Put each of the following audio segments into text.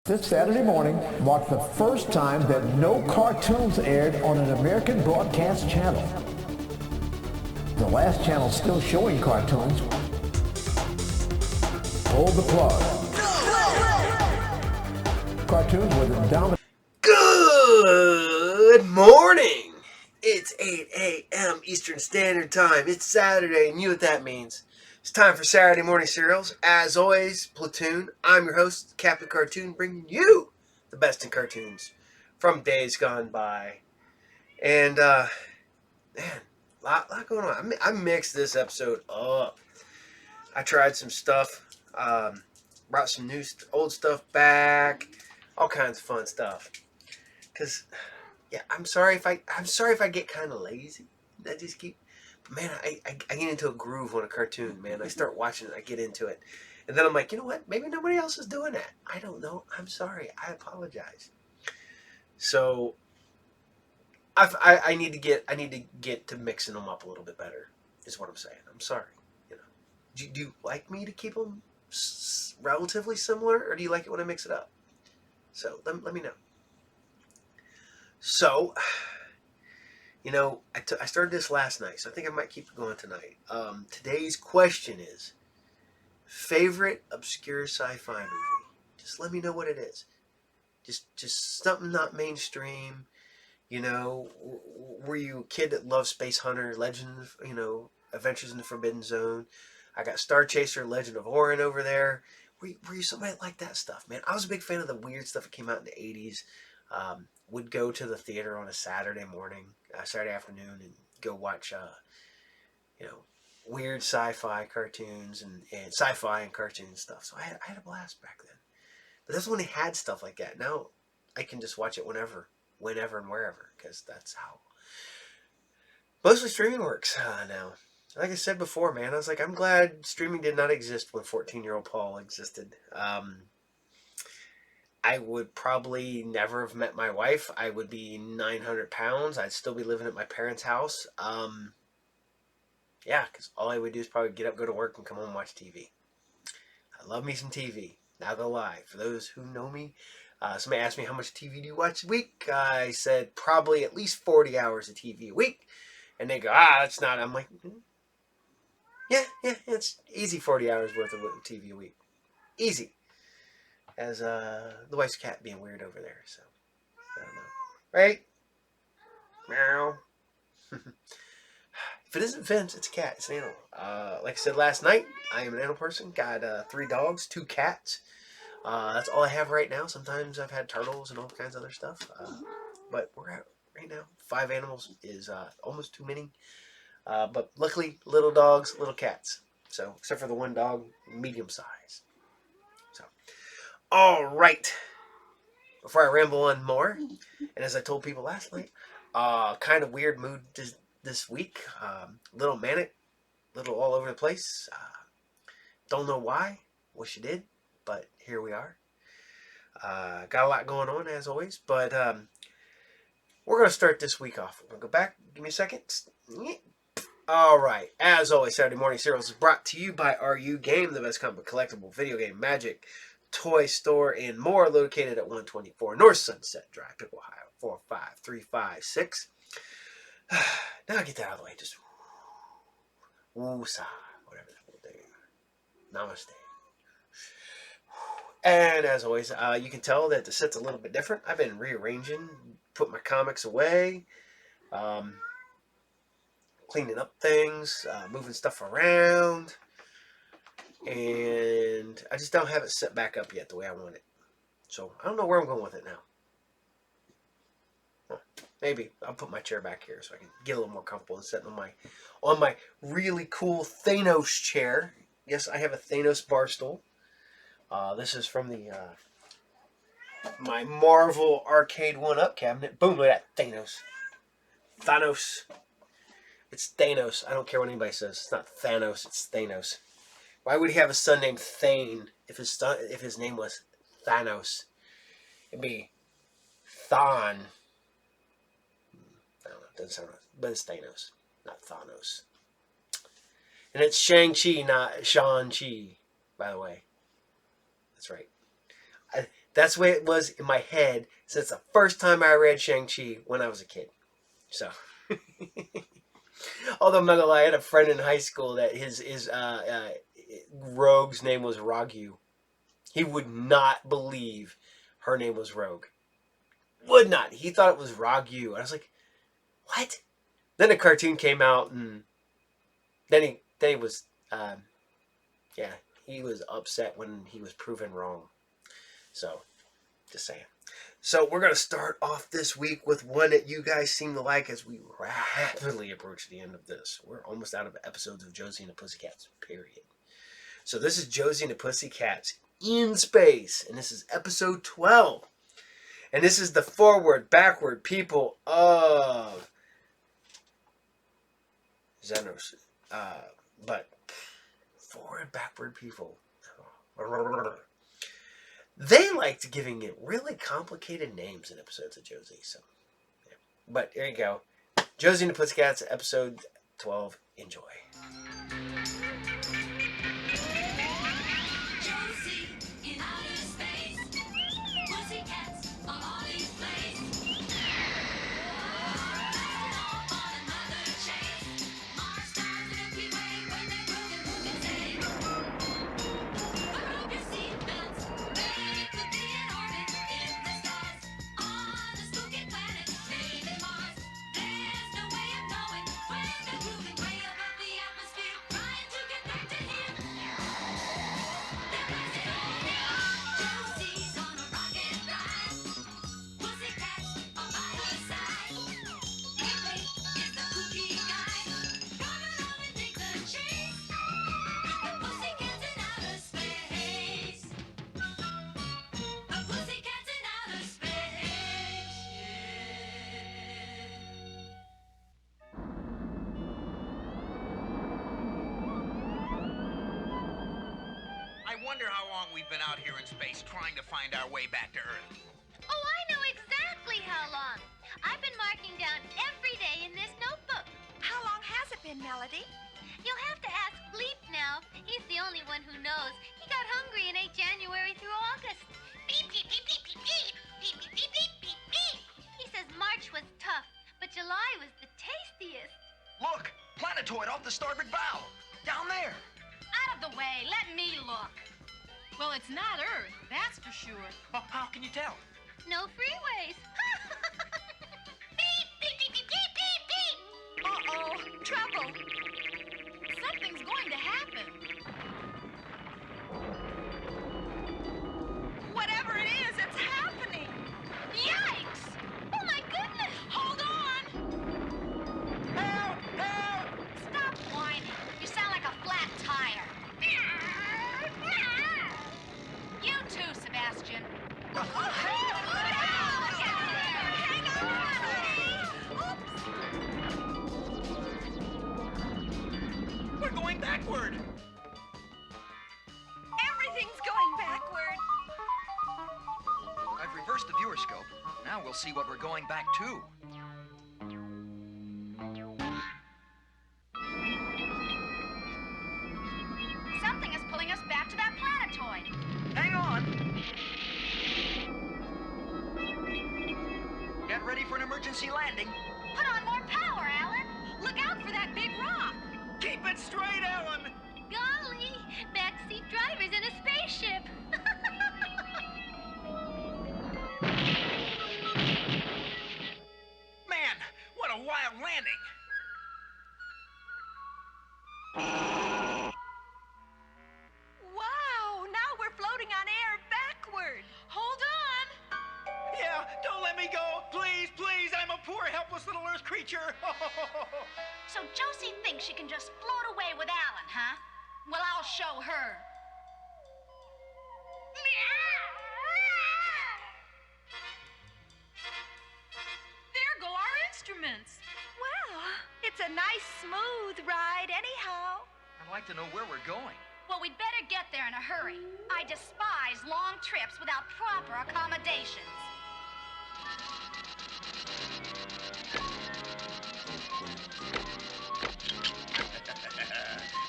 This Saturday morning marked the first time that no cartoons aired on an American broadcast channel. The last channel still showing cartoons pulled the plug. Cartoons were the dominant. Good morning! It's 8 a.m. Eastern Standard Time. It's Saturday, and you know what that means. It's time for Saturday Morning Serials. As always, Platoon. I'm your host, Captain Cartoon, bringing you the best in cartoons from days gone by. And, man, a lot going on. I mixed this episode up. I tried some stuff, brought some new, old stuff back, all kinds of fun stuff. Because, yeah, I'm sorry if I get kind of lazy. I just keep, man, I get into a groove on a cartoon, man. I start watching it, I get into it. And then I'm like, you know what? Maybe nobody else is doing that. I don't know. I'm sorry. I apologize. So, I need to get to mixing them up a little bit better, is what I'm saying. I'm sorry. You know, do you like me to keep them relatively similar, or do you like it when I mix it up? So let me know. So, you know, I started this last night, so I think I might keep it going tonight. Today's question is, favorite obscure sci-fi movie? Just let me know what it is. Just something not mainstream. You know, were you a kid that loved Space Hunter, Legend, Adventures in the Forbidden Zone? I got Star Chaser, Legend of Orion over there. Were you somebody that liked that stuff, man? I was a big fan of the weird stuff that came out in the 80s. Would go to the theater on a Saturday afternoon, and go watch, weird sci-fi cartoons and sci-fi and cartoon stuff. So I had a blast back then. But that's when they had stuff like that. Now I can just watch it whenever and wherever, because that's how mostly streaming works now. Like I said before, man, I was like, I'm glad streaming did not exist when 14-year-old Paul existed. I would probably never have met my wife. I would be 900 pounds. I'd still be living at my parents' house. Yeah, because all I would do is probably get up, go to work, and come home and watch TV. I love me some TV. Not gonna lie. For those who know me, somebody asked me how much TV do you watch a week. I said probably at least 40 hours of TV a week. And they go, that's not. I'm like, yeah, it's easy 40 hours worth of TV a week. Easy. As the wife's cat being weird over there, so I don't know. Right? Meow. If it isn't Vince, it's a cat. It's an animal. Like I said last night, I am an animal person. Got 3 dogs, 2 cats. That's all I have right now. Sometimes I've had turtles and all kinds of other stuff. But we're at right now. 5 animals is almost too many. But luckily, little dogs, little cats. So except for the 1 dog, medium size. So. All right. Before I ramble on more, and as I told people last night, kind of weird mood this week. Little manic, little all over the place. Don't know why. Wish you did, but here we are. Got a lot going on as always, but we're gonna start this week off. We're gonna go back. Give me a second. All right. As always, Saturday Morning Serials is brought to you by RU Game, the best comic collectible video game magic toy store and more, located at 124 North Sunset Drive, Pickle, Ohio 45356. Now I get that out of the way. Just woosah, whatever that will do. Namaste. And as always, you can tell that the set's a little bit different. I've been rearranging, put my comics away, cleaning up things, moving stuff around. And I just don't have it set back up yet the way I want it. So I don't know where I'm going with it now. Well, maybe I'll put my chair back here so I can get a little more comfortable and sitting on my really cool Thanos chair. Yes, I have a Thanos bar stool. This is from the my Marvel Arcade 1-Up cabinet. Boom, look at that Thanos. Thanos. It's Thanos. I don't care what anybody says. It's not Thanos, it's Thanos. Why would he have a son named Thane if his name was Thanos? It'd be Thon. I don't know. It doesn't sound right. But it's Thanos, not Thanos. And it's Shang-Chi, not Shang-Chi, by the way. That's right. That's the way it was in my head since the first time I read Shang-Chi when I was a kid. So, although I'm not gonna lie, I had a friend in high school that his rogue's name was Ragu. He would not believe her name was Rogue. Would not. He thought it was Ragu. And I was like, what? Then a cartoon came out, and then he was, he was upset when he was proven wrong. So, just saying. So we're going to start off this week with one that you guys seem to like as we rapidly approach the end of this. We're almost out of episodes of Josie and the Pussycats, period. So this is Josie and the Pussycats in space, and this is episode 12. And this is the forward, backward people of Xenos. But forward, backward people. They liked giving it really complicated names in episodes of Josie. So, yeah. But there you go. Josie and the Pussycats, episode 12. Enjoy. Josie in outer space. Pussycats are all in place. Off on another chase. Mars stars the Milky Way when they're broken, who can say? Put up your seatbelts. They could be in orbit in the stars. On a spooky planet named Mars. There's no way of knowing when they're moving way above the atmosphere, trying to get back to him. They're blasting off. Josie's on a rocket ride. Pussycats are by her side. Piglet is the kooky guy. Come along and take the chase. The pussycats in outer space. The pussycats in outer space. I wonder how long we've been out here in space trying to find our way back to Earth. Oh, I know exactly how long. I've been marking down every day in this notebook. How long has it been, Melody? You'll have to ask Bleep now. He's the only one who knows. He got hungry and ate January through August. Beep, beep, beep, beep, beep, beep. Beep, beep, beep, beep, beep, beep. He says March was tough, but July was the tastiest. Look! Planetoid off the starboard bow! Down there! Out of the way. Let me look. Well, it's not Earth, that's for sure. How can you tell? No freeways. Beep, beep, beep, beep, beep, beep, beep. Uh-oh, trouble. Something's going to happen. Whatever it is, it's happening. Yikes! Oh, my goodness! Hold on. Help! Help! Stop whining. You sound like a flat tire. You too, Sebastian. We're going backward! Everything's going backward. I've reversed the viewer scope. Now we'll see what we're going back to. Something is pulling us back to that planetoid. Hang on! Get ready for an emergency landing. Put on more power, Alan. Look out for that big rock. Keep it straight, Ellen! Golly, backseat drivers in a spaceship. Man, what a wild landing! Wow, now we're floating on air backward. Hold on. Yeah, don't let me go! Please, please, I'm a poor, helpless little Earth creature! So Josie thinks she can just float away with Alan, huh? Well, I'll show her. There go our instruments. Well, it's a nice, smooth ride anyhow. I'd like to know where we're going. Well, we'd better get there in a hurry. I despise long trips without proper accommodations.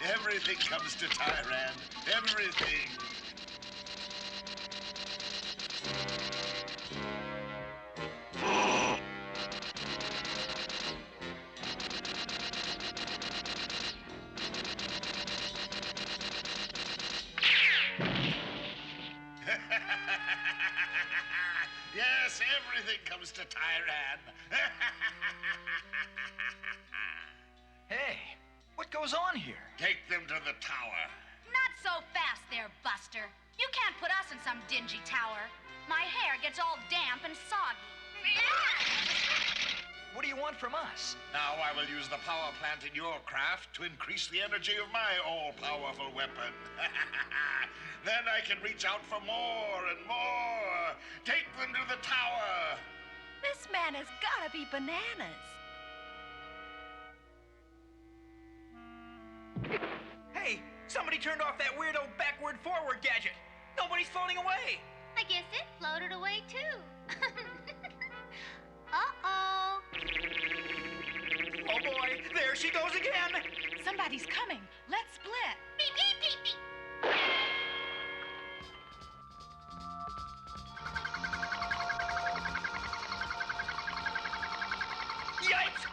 Everything comes to Tyrant. Everything. Yes, everything comes to Tyran. Hey, what goes on here? Take them to the tower. Not so fast there, Buster. You can't put us in some dingy tower. My hair gets all damp and soggy. What do you want from us? Now I will use the power plant in your craft to increase the energy of my all-powerful weapon. Then I can reach out for more and more. Take them to the tower. This man has gotta be bananas. Hey, somebody turned off that weirdo backward-forward gadget. Nobody's floating away. I guess it floated away too. Uh-oh. Oh boy, there she goes again. Somebody's coming. Let's split. Beep, beep, beep, beep. Yikes!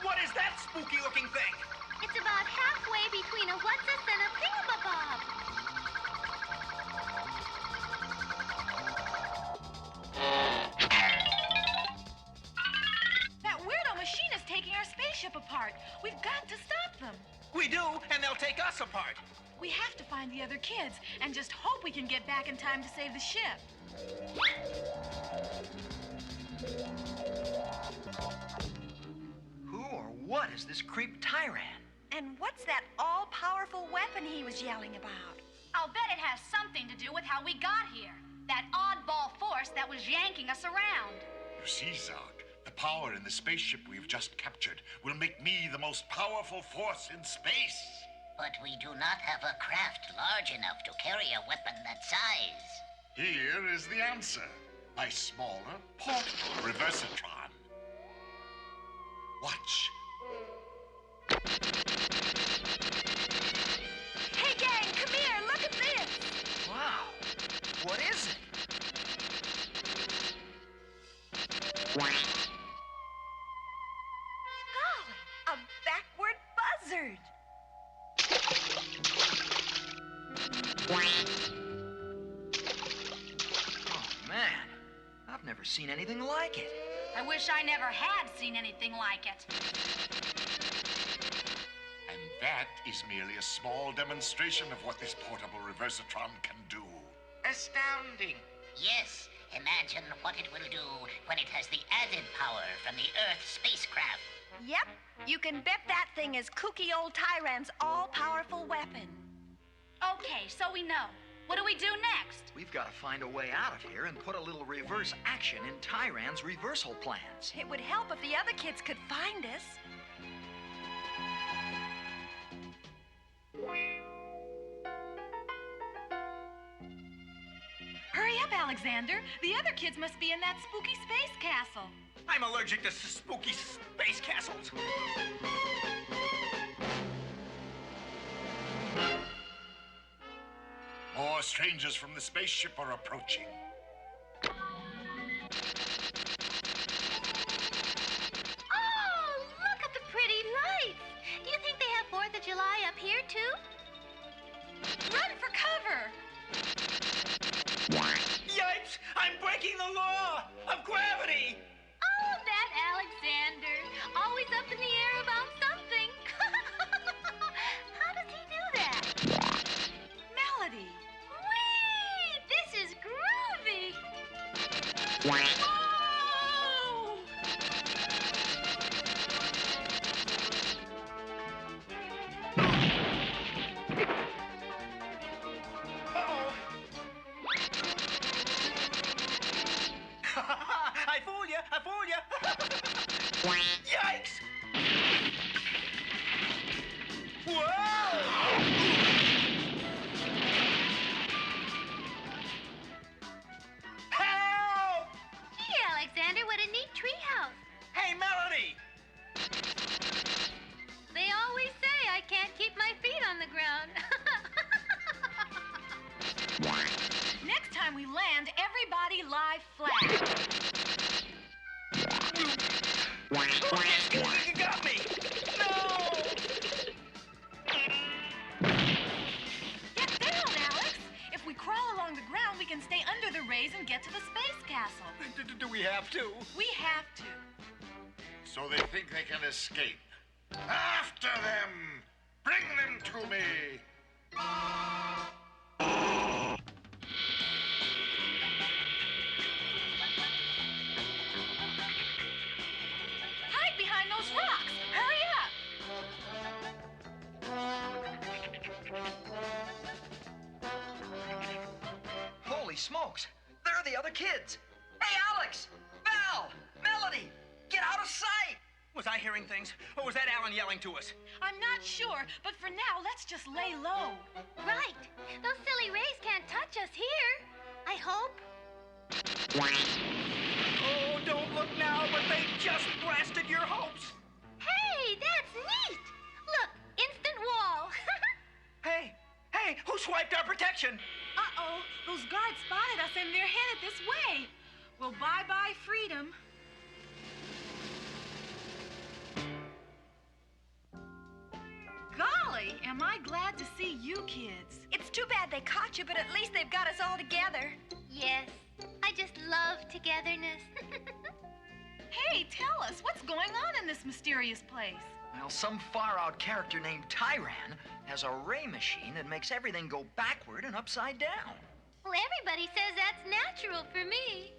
What is that spooky-looking thing? It's about halfway between a what's-us and a thingamabob. That weirdo machine is taking our spaceship apart. We've got to stop them. We do, and they'll take us apart. We have to find the other kids and just hope we can get back in time to save the ship. Who or what is this creep Tyran? And what's that all-powerful weapon he was yelling about? I'll bet it has something to do with how we got here. That oddball force that was yanking us around. You see, Zark, the power in the spaceship we've just captured will make me the most powerful force in space. But we do not have a craft large enough to carry a weapon that size. Here is the answer. My smaller, portable reversatron. Watch. Hey, gang, come here. Look at this. Wow, what is it? Golly, a backward buzzard. Oh man, I've never seen anything like it. I wish I never had seen anything like it. And that is merely a small demonstration of what this portable reversatron can do. Astounding. Yes, imagine what it will do when it has the added power from the Earth spacecraft. Yep, you can bet that thing is kooky old Tyran's all-powerful weapon. Okay, so we know. What do we do next? We've got to find a way out of here and put a little reverse action in Tyran's reversal plans. It would help if the other kids could find us. Hurry up, Alexander. The other kids must be in that spooky space castle. I'm allergic to spooky space castles. More strangers from the spaceship are approaching. Oh, look at the pretty lights. Do you think they have 4th of July up here, too? Run for cover! Yikes! I'm breaking the law of gravity! Oh, that Alexander. Always up in the air about something. How does he do that? Melody! Whee! This is groovy. Whoa! Uh-oh! I fooled you! I fooled you! Yikes! Whoa! Help! Gee, Alexander, what a neat treehouse. Hey, Melody! They always say I can't keep my feet on the ground. Next time we land, everybody lie flat. You got me! No! Get down, Alex! If we crawl along the ground, we can stay under the rays and get get to the space castle. Do we have to? We have to. So they think they can escape. After them! Bring them to me! Hide behind those rocks. Hurry up. Holy smokes! There are the other kids. Hey, Alex! Val! Melody! Get out of sight! Was I hearing things? Or was that Alan yelling to us? I'm not sure, but for now, let's just lay low. Right. Those silly rays can't touch us here. I hope. Oh, don't look now, but they just blasted your hopes. Hey, that's neat. Look, instant wall. Hey, who swiped our protection? Uh-oh, those guards spotted us and they're headed this way. Well, bye-bye, freedom. Golly, am I glad to see you kids. It's too bad they caught you, but at least they've got us all together. Yes, I just love togetherness. Hey, tell us, what's going on in this mysterious place? Well, some far-out character named Tyran has a ray machine that makes everything go backward and upside down. Well, everybody says that's natural for me.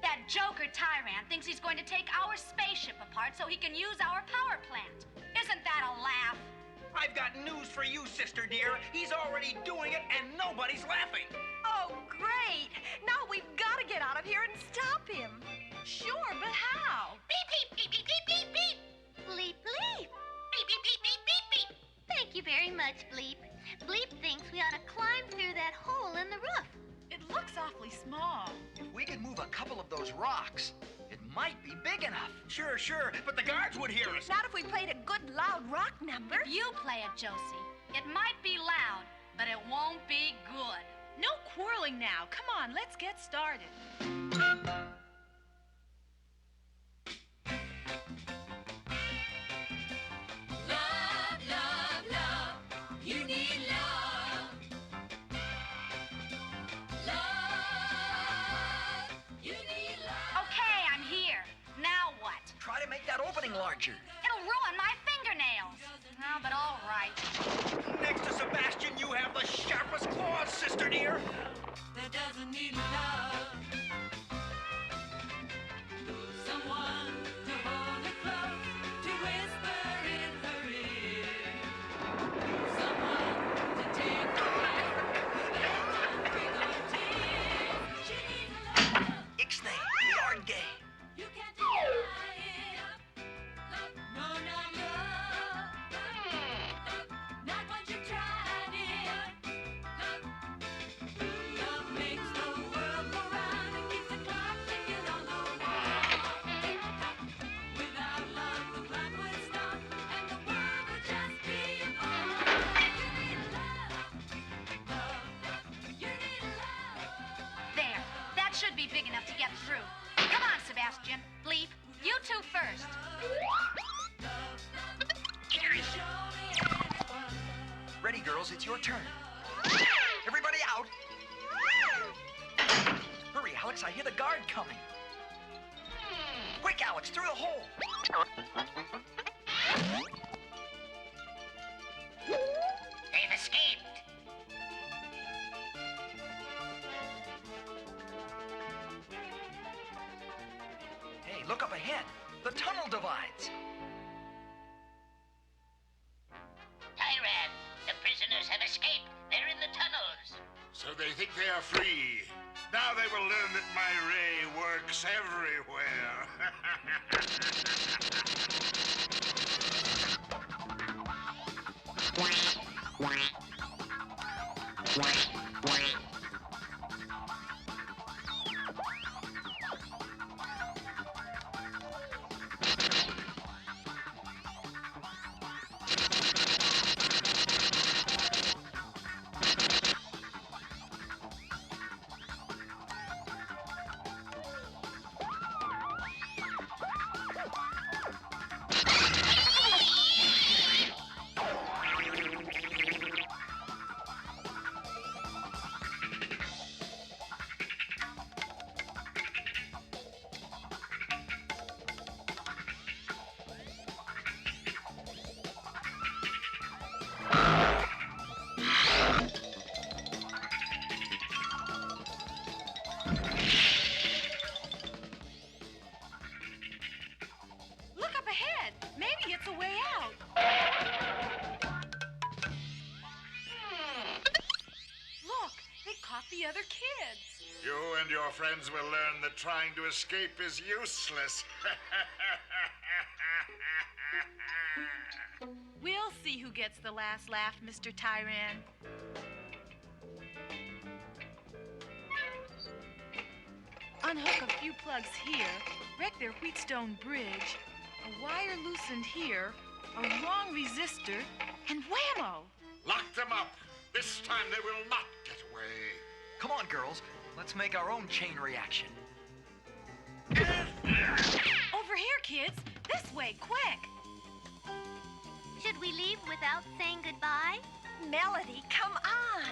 That joker Tyran thinks he's going to take our spaceship apart so he can use our power plant. Isn't that a laugh? I've got news for you, sister dear. He's already doing it and nobody's laughing. Oh, great! Now we've got to get out of here and stop him. Sure, but how? Beep, beep, beep, beep, beep, beep, beep. Bleep, bleep. Beep, beep, beep, beep, beep, beep. Thank you very much, Bleep. Bleep thinks we ought to climb through that hole in the roof. It looks awfully small. If we could move a couple of those rocks, it might be big enough. Sure, but the guards would hear us. Not if we played a good loud rock number. If you play it, Josie, it might be loud, but it won't be good. No quarreling now. Come on, let's get started. Love, love, love. You need love. Love. You need love. Okay, I'm here. Now what? Try to make that opening larger. It'll ruin my fingernails. Oh, but all right. Next to Sebastian, you have the sharpest claws, sister dear. That doesn't need love. Someone to hold her close, to whisper in her ear. Someone to take her hand without bring her tears. She needs love. Ixnay, we are gay. You can't deny it. Love, no, not love. Love, not once you've tried it. Love, love makes the world go round and keeps the clock ticking on the wall. Without love, the clock would stop and the world would just be a ball. You need love, love, you need love. There. That should be big enough to get through. Come on, Sebastian. Bleep. You two first. Ready, girls, it's your turn. Everybody out. Hurry, Alex, I hear the guard coming. Quick, Alex, through the hole. They've escaped. Hey, look up ahead. The tunnel divides. Tyran, the prisoners have escaped. They're in the tunnels. So they think they are free. Now they will learn that my ray works everywhere. Look up ahead. Maybe it's a way out. Look, they caught the other kids. You and your friends will learn that trying to escape is useless. We'll see who gets the last laugh, Mr. Tyran. Unhook a few plugs here, wreck their Wheatstone bridge, a wire loosened here, a wrong resistor, and whammo! Lock them up. This time they will not get away. Come on, girls. Let's make our own chain reaction. Over here, kids. This way, quick. Should we leave without saying goodbye? Melody, come on.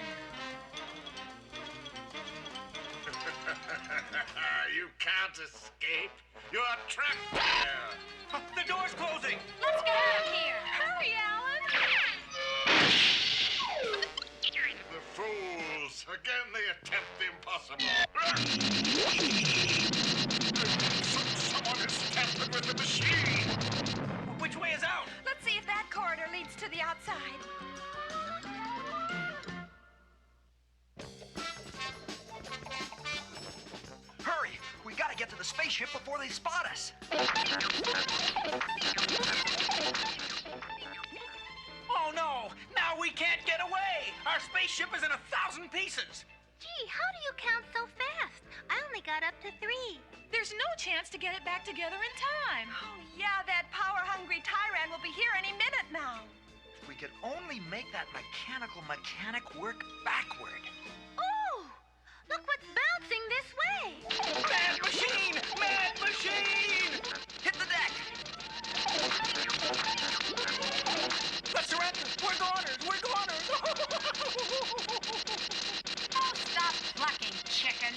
You can't escape. You're trapped there. The door's closing. Let's get out of here. Hurry, Alan. The fools. Again they attempt the impossible. Someone has tampered with the machine. Which way is out? Let's see if that corridor leads to the outside. Hurry! We gotta get to the spaceship before they spot us. Oh no! Now we can't get away! Our spaceship is in 1,000 pieces! Gee, how do you count so fast? I only got up to 3. There's no chance to get it back together in time. Oh, yeah, that power-hungry Tyran will be here any minute now. If we could only make that mechanic work backward. Oh! Look what's bouncing this way! Mad machine! Mad machine! Hit the deck! Let's surrender! We're goners! We're goners! Oh, stop plucking, chicken.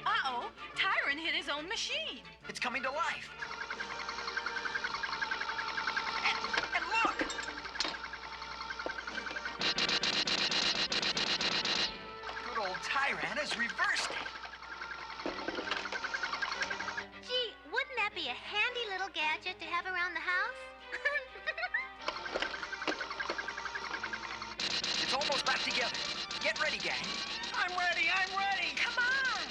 Uh-oh, Tyran hit his own machine. It's coming to life. And look! Good old Tyran has reversed it. Gee, wouldn't that be a handy little gadget to have around the house? It's almost back together. Get ready, gang. I'm ready! I'm ready! Come on.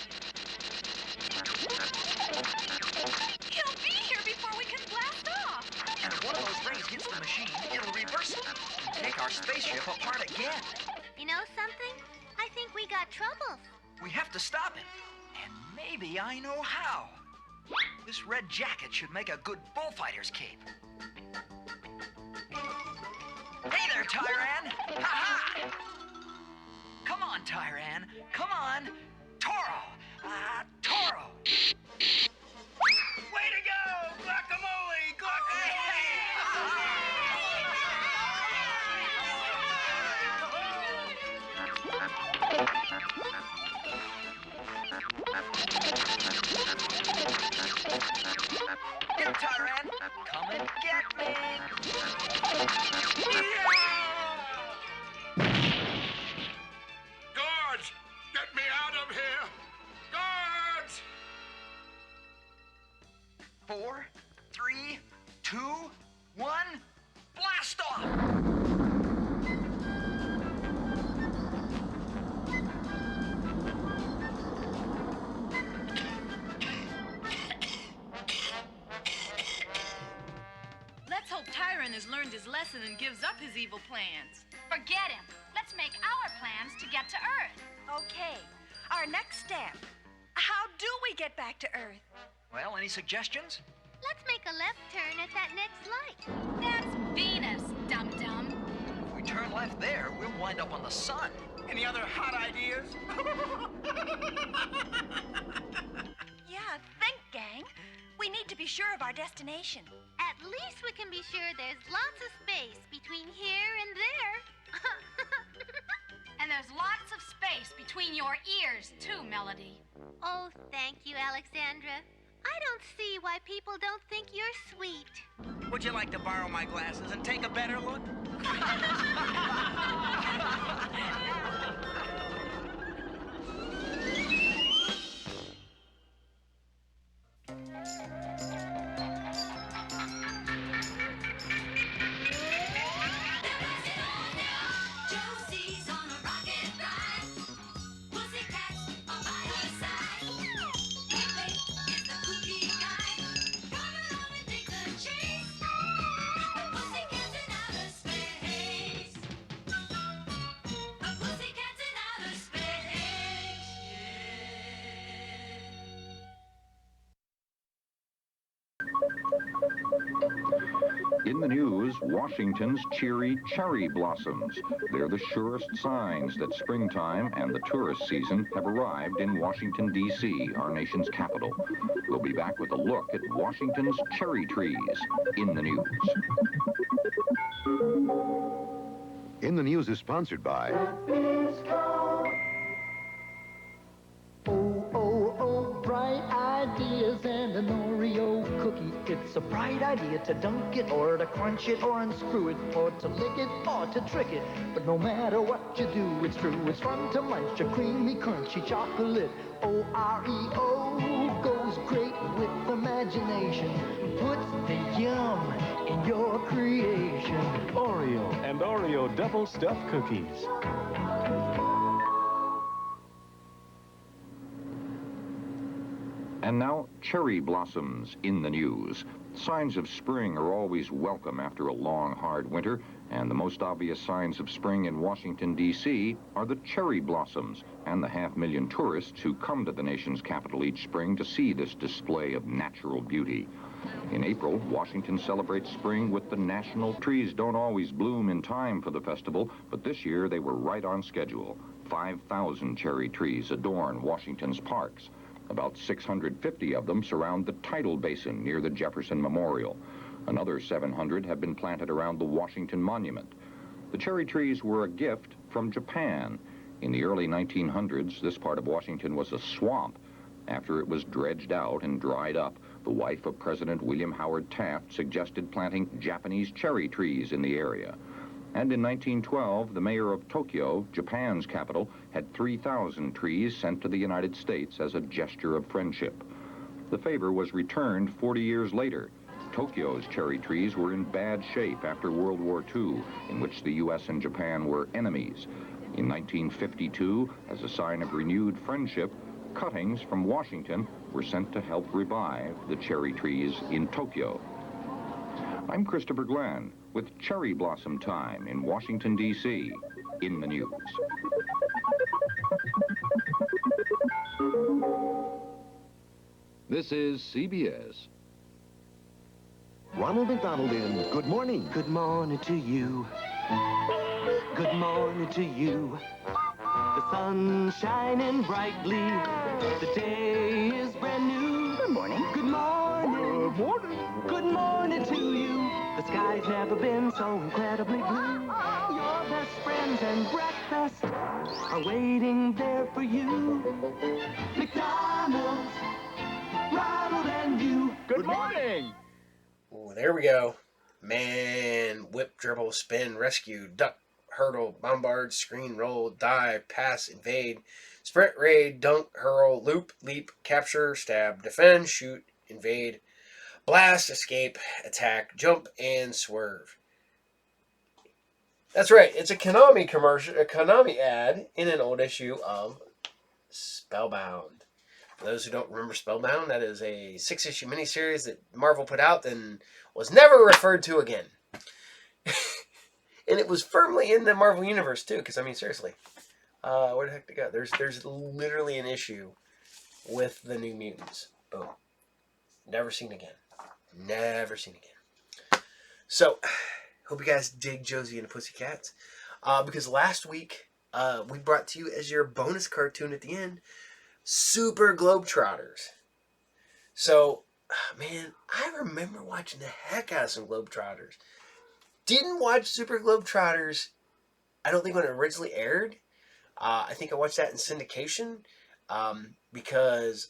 He'll be here before we can blast off. And if one of those rays hits the machine, it'll reverse it and take our spaceship apart again. You know something? I think we got trouble. We have to stop it. And maybe I know how. This red jacket should make a good bullfighter's cape. Hey there, Tyran! Ha-ha! Come on, Tyran. Come on. Toro! Toro! Way to go! Guacamole! Get him, Tyran! Come and get me! Guards! Get me out of here! Guards! 4, 3, 2, 1, blast off! Let's hope Tyran has learned his lesson and gives up his evil plans. Forget him. Let's make our plans to get to Earth. Okay, our next step. How do we get back to Earth? Well, any suggestions? Let's make a left turn at that next light. That's Venus, dum-dum. If we turn left there, we'll wind up on the sun. Any other hot ideas? Yeah, think, gang. We need to be sure of our destination. At least we can be sure there's lots of space between here and there. And there's lots of space between your ears, too, Melody. Oh, thank you, Alexandra. I don't see why people don't think you're sweet. Would you like to borrow my glasses and take a better look? In the news, Washington's cheery cherry blossoms. They're the surest signs that springtime and the tourist season have arrived in Washington, D.C., our nation's capital. We'll be back with a look at Washington's cherry trees in the news. In the News is sponsored by... Oh, bright ideas and an Oreo cookie. It's a bright idea to dunk it or to crunch it or unscrew it or to lick it or to trick it. But no matter what you do, it's true. It's fun to munch a creamy, crunchy chocolate. Oreo goes great with imagination. Puts the yum in your creation. Oreo and Oreo double stuffed cookies. And now, cherry blossoms in the news. Signs of spring are always welcome after a long, hard winter, and the most obvious signs of spring in Washington, D.C. are the cherry blossoms and the 500,000 tourists who come to the nation's capital each spring to see this display of natural beauty. In April, Washington celebrates spring with the national trees. Don't always bloom in time for the festival, but this year they were right on schedule. 5,000 cherry trees adorn Washington's parks. About 650 of them surround the tidal basin near the Jefferson Memorial. Another 700 have been planted around the Washington Monument. The cherry trees were a gift from Japan. In the early 1900s, this part of Washington was a swamp. After it was dredged out and dried up, the wife of President William Howard Taft suggested planting Japanese cherry trees in the area. And in 1912, the mayor of Tokyo, Japan's capital, had 3,000 trees sent to the United States as a gesture of friendship. The favor was returned 40 years later. Tokyo's cherry trees were in bad shape after World War II, in which the U.S. and Japan were enemies. In 1952, as a sign of renewed friendship, cuttings from Washington were sent to help revive the cherry trees in Tokyo. I'm Christopher Glenn with Cherry Blossom Time in Washington, D.C. in the news. This is CBS. Ronald McDonald in Good Morning. Good morning to you. Good morning to you. The sun's shining brightly. The day is brand new. Good morning. Good morning. Good morning. Good morning to you. The sky's never been so incredibly blue. Your best friends and breakfast are waiting there for you. McDonald's, Ronald and you. Good morning. Ooh, there we go. Man, whip, dribble, spin, rescue, duck, hurdle, bombard, screen, roll, dive, pass, invade, sprint, raid, dunk, hurl, loop, leap, capture, stab, defend, shoot, invade, blast, escape, attack, jump, and swerve. That's right. It's a Konami commercial, a Konami ad in an old issue of Spellbound. For those who don't remember Spellbound, that is a 6-issue miniseries that Marvel put out and was never referred to again. And it was firmly in the Marvel Universe, too, because, I mean, seriously. Where the heck did it go? There's literally an issue with the New Mutants. Boom. Never seen again. Never seen again. So, hope you guys dig Josie and the Pussycats. Because last week, we brought to you as your bonus cartoon at the end, Super Globetrotters. So, man, I remember watching the heck out of some Globetrotters. Didn't watch Super Globetrotters, I don't think when it originally aired. I think I watched that in syndication because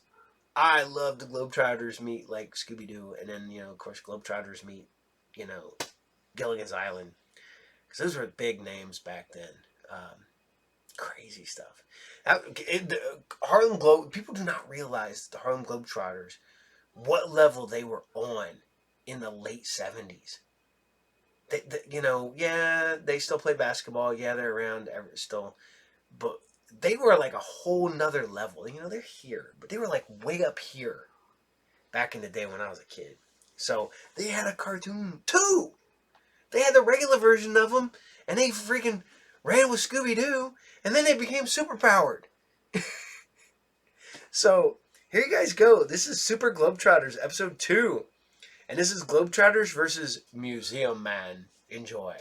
I love the Globetrotters meet like Scooby-Doo, and then, you know, of course, Globetrotters meet, you know, Gilligan's Island. Because those were big names back then. Crazy stuff. People do not realize the Harlem Globetrotters, what level they were on in the late 70s. You know, yeah, they still play basketball. Yeah, they're around still. But they were like a whole nother level. You know, they're here. But they were like way up here back in the day when I was a kid. So they had a cartoon too. They had the regular version of them. And they freaking ran with Scooby-Doo. And then they became superpowered. So here you guys go. This is Super Globetrotters episode 2. And this is Globetrotters versus Museum Man. Enjoy.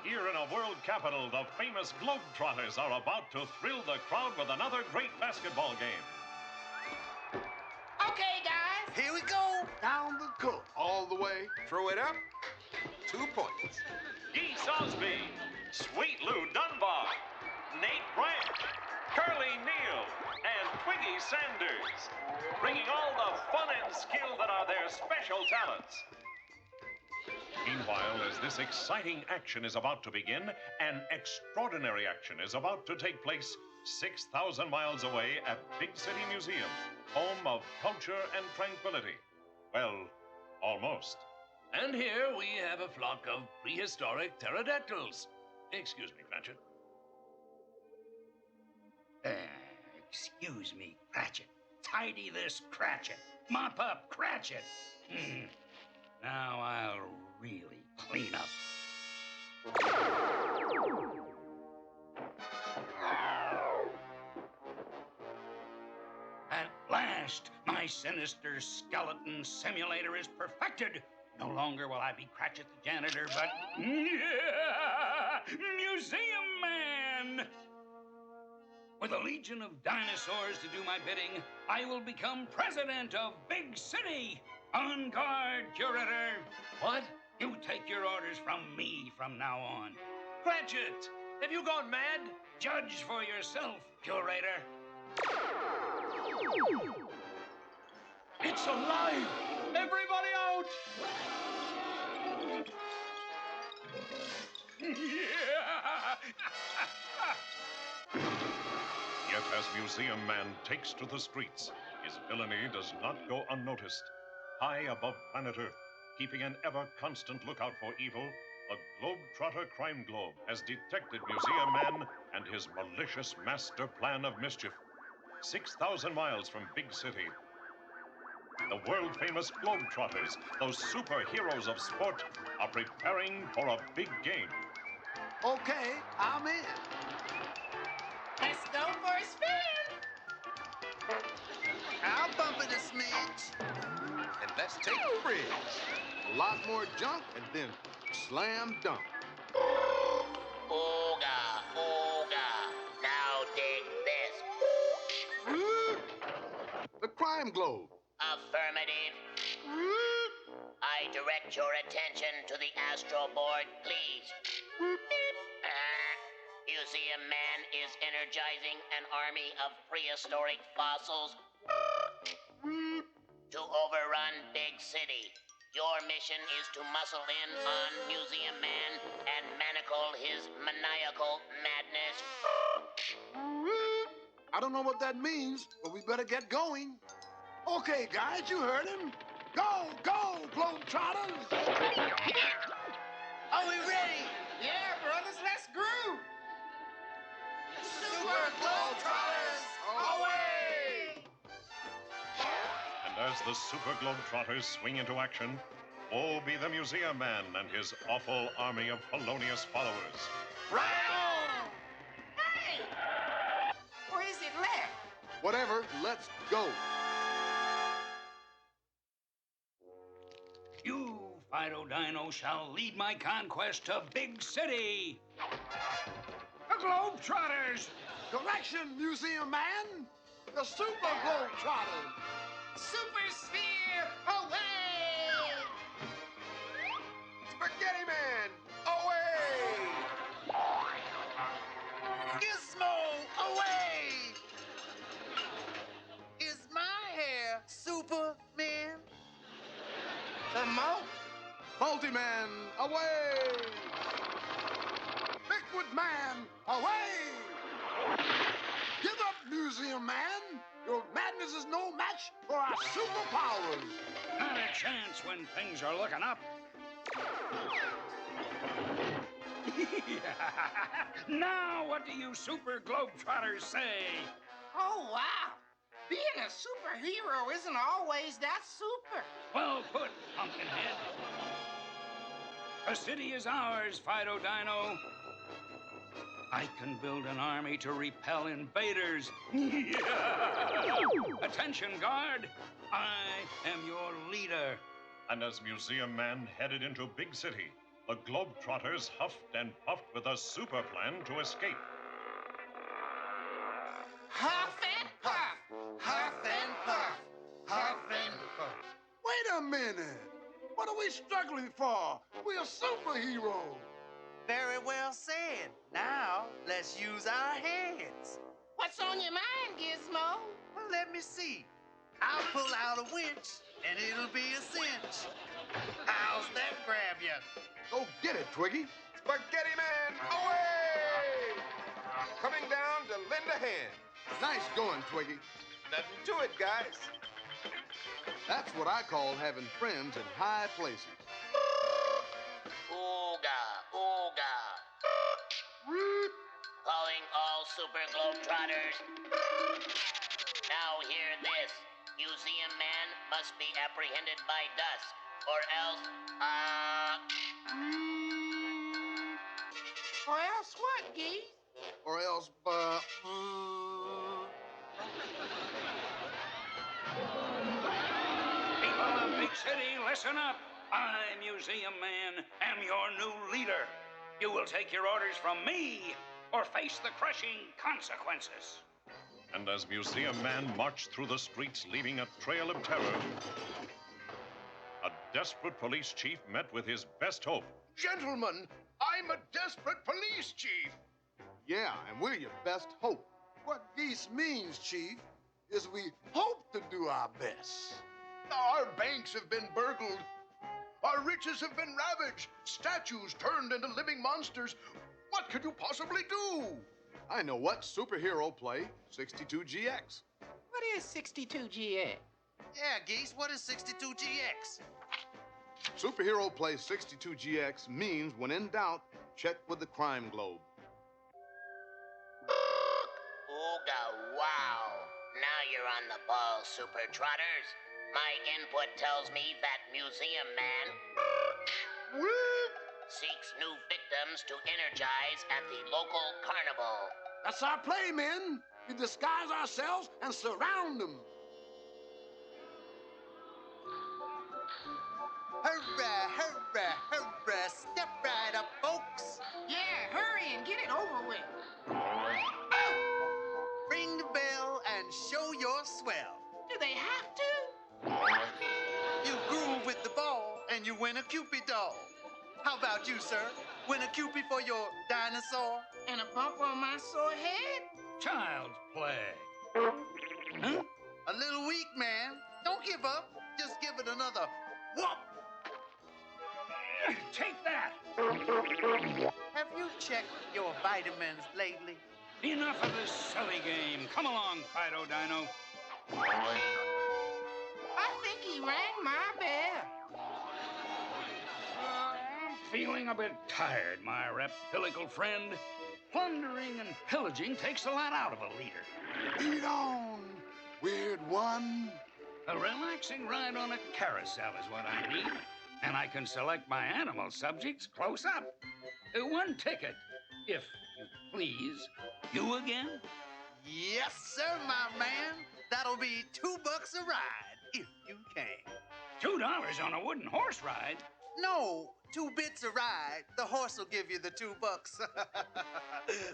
Here in a world capital, the famous Globetrotters are about to thrill the crowd with another great basketball game. Okay, guys. Here we go. Down the court. All the way. Throw it up. 2 points. Jayce Osby, Sweet Lou Dunbar, Nate Branch, Curly Neal, and Twiggy Sanders, bringing all the fun and skill that are their special talents. Meanwhile, as this exciting action is about to begin, an extraordinary action is about to take place 6,000 miles away at Big City Museum, home of culture and tranquility. Well, almost. And here we have a flock of prehistoric pterodactyls. Excuse me, Cratchit. Excuse me, Cratchit. Tidy this, Cratchit. Mop up, Cratchit. Now I'll really clean up. At last, my sinister skeleton simulator is perfected. No longer will I be Cratchit the janitor, but Museum Man! With a legion of dinosaurs to do my bidding, I will become president of Big City. On guard, curator. What? You take your orders from me from now on. Cratchit, have you gone mad? Judge for yourself, curator. It's alive! Everybody out! Yet as Museum Man takes to the streets, his villainy does not go unnoticed. High above planet Earth, keeping an ever-constant lookout for evil, the Globetrotter crime globe has detected Museum Man and his malicious master plan of mischief. 6,000 miles from Big City, the world-famous Globetrotters, those superheroes of sport, are preparing for a big game. Okay, I'm in. Let's go for a spin. I'll bump it a smidge. And let's take the bridge. A lot more junk and then slam dunk. Ooga, ooga. Now dig this. The crime globe. Affirmative. I direct your attention to the astro board, please. Museum Man is energizing an army of prehistoric fossils to overrun Big City. Your mission is to muscle in on Museum Man and manacle his maniacal madness. I don't know what that means, but we better get going. Okay, guys, you heard him. Go, go, Globetrotters! Are we ready? Yeah, brothers, let's groove. Super Globetrotters, away! And as the Super Globetrotters swing into action, woe be the Museum Man and his awful army of felonious followers. Right on! Hey! Or is it left? Whatever, let's go. You, Fido Dino, shall lead my conquest to Big City. The Globetrotters! Correction, Museum Man. the Super Globetrotters. Super Sphere away! Spaghetti Man, away! Gizmo away! Is my hair Superman? Multi-Man, away! Liquid Man, away! Give up, Museum Man! Your madness is no match for our superpowers! Not a chance when things are looking up. Now, what do you Super Globetrotters say? Oh, wow! Being a superhero isn't always that super. Well put, Pumpkinhead. The city is ours, Fido Dino. I can build an army to repel invaders. Attention, guard. I am your leader. And as Museum Man headed into Big City, the Globetrotters huffed and puffed with a super plan to escape. Huff and puff! Huff and puff! Huff and puff! Wait a minute! What are we struggling for? We're superheroes! Very well said. Now, let's use our heads. What's on your mind, Gizmo? Well, let me see. I'll pull out a winch, and it'll be a cinch. How's that grab you? Go get it, Twiggy. Spaghetti Man, away! Coming down to lend a hand. Nice going, Twiggy. Nothing to it, guys. That's what I call having friends in high places. Ooga, ooga. Calling all Super Globetrotters. Now hear this. Museum Man must be apprehended by dusk, or else, Or else what, Geese? Or else, People of Big City, listen up. I, Museum Man, am your new leader. You will take your orders from me or face the crushing consequences. And as Museum Man marched through the streets, leaving a trail of terror, a desperate police chief met with his best hope. Gentlemen, I'm a desperate police chief. Yeah, and we're your best hope. What Geese means, Chief, is we hope to do our best. Our banks have been burgled. Our riches have been ravaged. Statues turned into living monsters. What could you possibly do? I know what superhero play 62GX. What is 62GX? Yeah, Geese, what is 62GX? Superhero play 62GX means when in doubt, check with the crime globe. ooga, wow. Now you're on the ball, Super Trotters. My input tells me that Museum Man seeks new victims to energize at the local carnival. That's our play, men. We disguise ourselves and surround them. Hurrah, hurrah, hurrah. Step right up, folks. Yeah, hurry and get it over with. Ring the bell and show your swell. Do they have to? You groove with the ball and you win a Cupid doll. How about you, sir? Win a Cupid for your dinosaur? And a bump on my sore head? Child's play. Huh? A little weak, man. Don't give up. Just give it another whoop. Take that. Have you checked your vitamins lately? Enough of this silly game. Come along, Fido Dino. I think he rang my bell. I'm feeling a bit tired, my reptilical friend. Plundering and pillaging takes a lot out of a leader. Lead on, weird one. A relaxing ride on a carousel is what I need. And I can select my animal subjects close up. One ticket, if you please. You again? Yes, sir, my man. That'll be $2 a ride, if you can. $2 on a wooden horse ride? No, 2 bits a ride. The horse will give you the $2.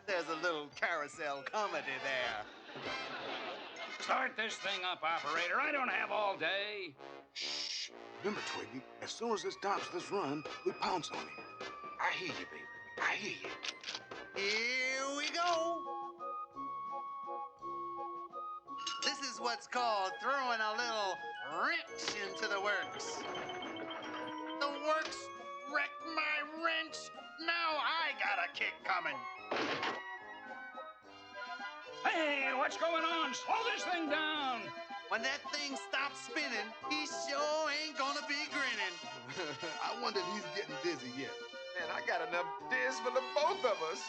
There's a little carousel comedy there. Start this thing up, operator. I don't have all day. Shh. Remember, Twiggy, as soon as it stops this run, we pounce on him. I hear you, baby. I hear you. Here we go. This is what's called throwing a little wrench into the works. The works wrecked my wrench. Now I got a kick coming. Hey, what's going on? Slow this thing down. When that thing stops spinning, he sure ain't gonna be grinning. I wonder if he's getting dizzy yet. Man, I got enough dizz for the both of us.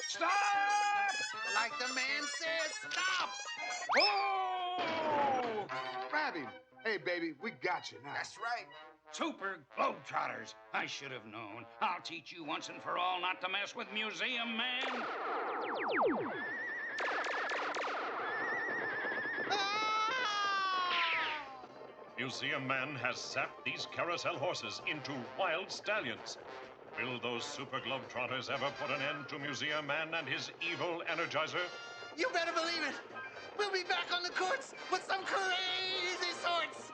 Stop! Like the man says, stop! Oh! Grab him. Hey, baby, we got you now. That's right. Super Globetrotters. I should have known. I'll teach you once and for all not to mess with Museum Man. Museum Man has sapped these carousel horses into wild stallions. Will those Super Globetrotters ever put an end to Museum Man and his evil Energizer? You better believe it. We'll be back on the courts with some crazy sorts.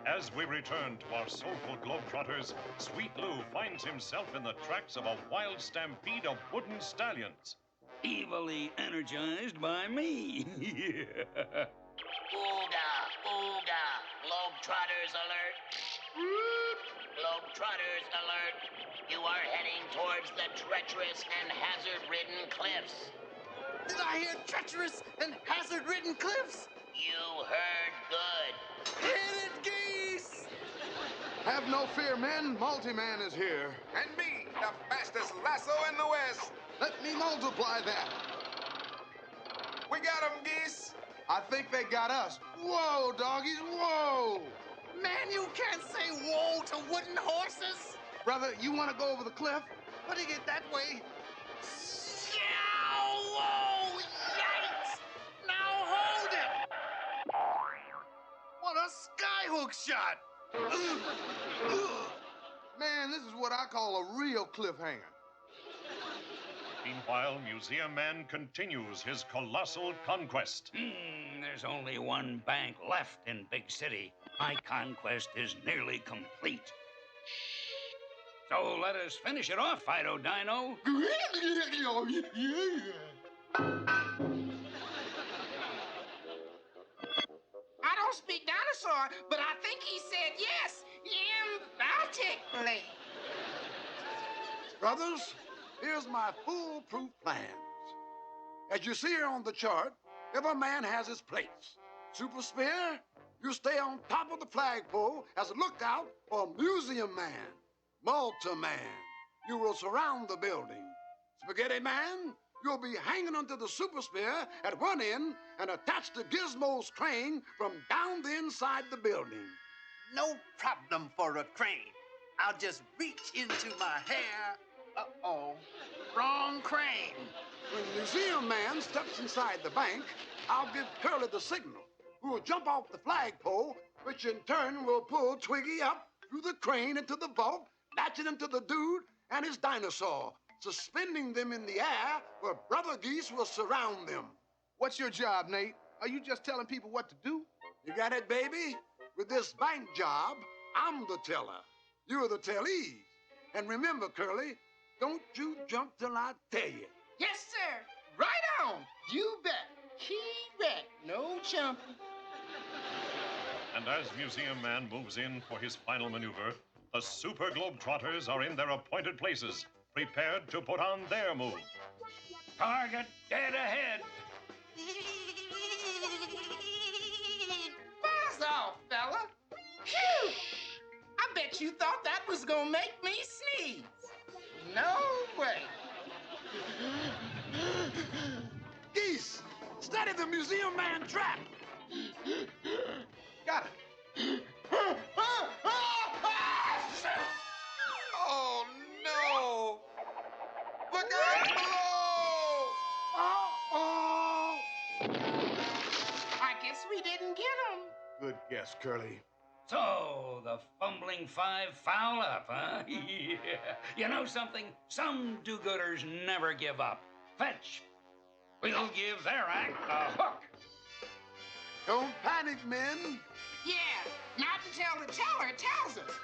As we return to our soulful Globetrotters, Sweet Lou finds himself in the tracks of a wild stampede of wooden stallions. Evilly energized by me. Ooga, ooga, Globetrotters alert. Globetrotters alert. You are heading towards the treacherous and hazard-ridden cliffs. Did I hear treacherous and hazard-ridden cliffs? You heard good. Hit it, geese! Have no fear, men. Multi-Man is here. And me, the fastest lasso in the West. Let me multiply that. We got 'em, geese. I think they got us. Whoa, doggies, whoa! Man, you can't say whoa to wooden horses. Brother, you want to go over the cliff? Putting it that way. Whoa! Yikes! Now hold it! What a skyhook shot! Man, this is what I call a real cliffhanger. Meanwhile, Museum Man continues his colossal conquest. There's only one bank left in Big City. My conquest is nearly complete. So let us finish it off, Fido Dino. I don't speak dinosaur, but I think he said yes, emphatically. Brothers, here's my foolproof plans. As you see here on the chart, every man has his place. Super Spear, you stay on top of the flagpole as a lookout for Museum Man. Malta Man, you will surround the building. Spaghetti Man, you'll be hanging onto the Super Spear at one end and attached to Gizmo's crane from down the inside the building. No problem for a crane. I'll just reach into my hair. Uh-oh. Wrong crane. When Museum Man steps inside the bank, I'll give Curly the signal, who will jump off the flagpole, which in turn will pull Twiggy up through the crane into the vault, latching him to the dude and his dinosaur, suspending them in the air where Brother Geese will surround them. What's your job, Nate? Are you just telling people what to do? You got it, baby? With this bank job, I'm the teller. You're the tellees. And remember, Curly, don't you jump till I tell you. Yes, sir. Right on. You bet. Correct. No jumping. And as Museum Man moves in for his final maneuver, the Super Globetrotters are in their appointed places, prepared to put on their move. Target dead ahead. Buzz off, fella. Phew! I bet you thought that was gonna make me sneeze. No way. Geese, steady the Museum Man trap. Got it. Oh, no. Look out below. I guess we didn't get him. Good guess, Curly. So, the fumbling five foul up, huh? Yeah. You know something? Some do-gooders never give up. Fetch. We'll give their act a hook. Don't panic, men. Yeah, not until the teller tells us.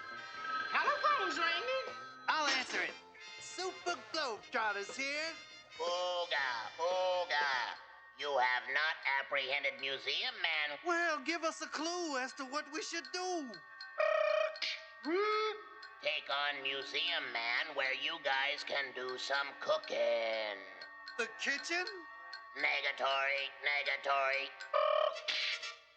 Telephone's ringing. I'll answer it. Super Globetrotters here. Ooga, ooga. You have not apprehended Museum Man. Well, give us a clue as to what we should do. Take on Museum Man where you guys can do some cooking. The kitchen? Negatory, negatory.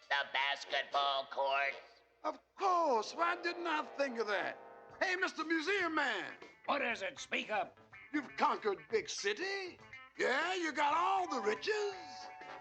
The basketball court. Of course. Why didn't I think of that? Hey, Mr. Museum Man. What is it? Speak up. You've conquered big city. Yeah, you got all the riches.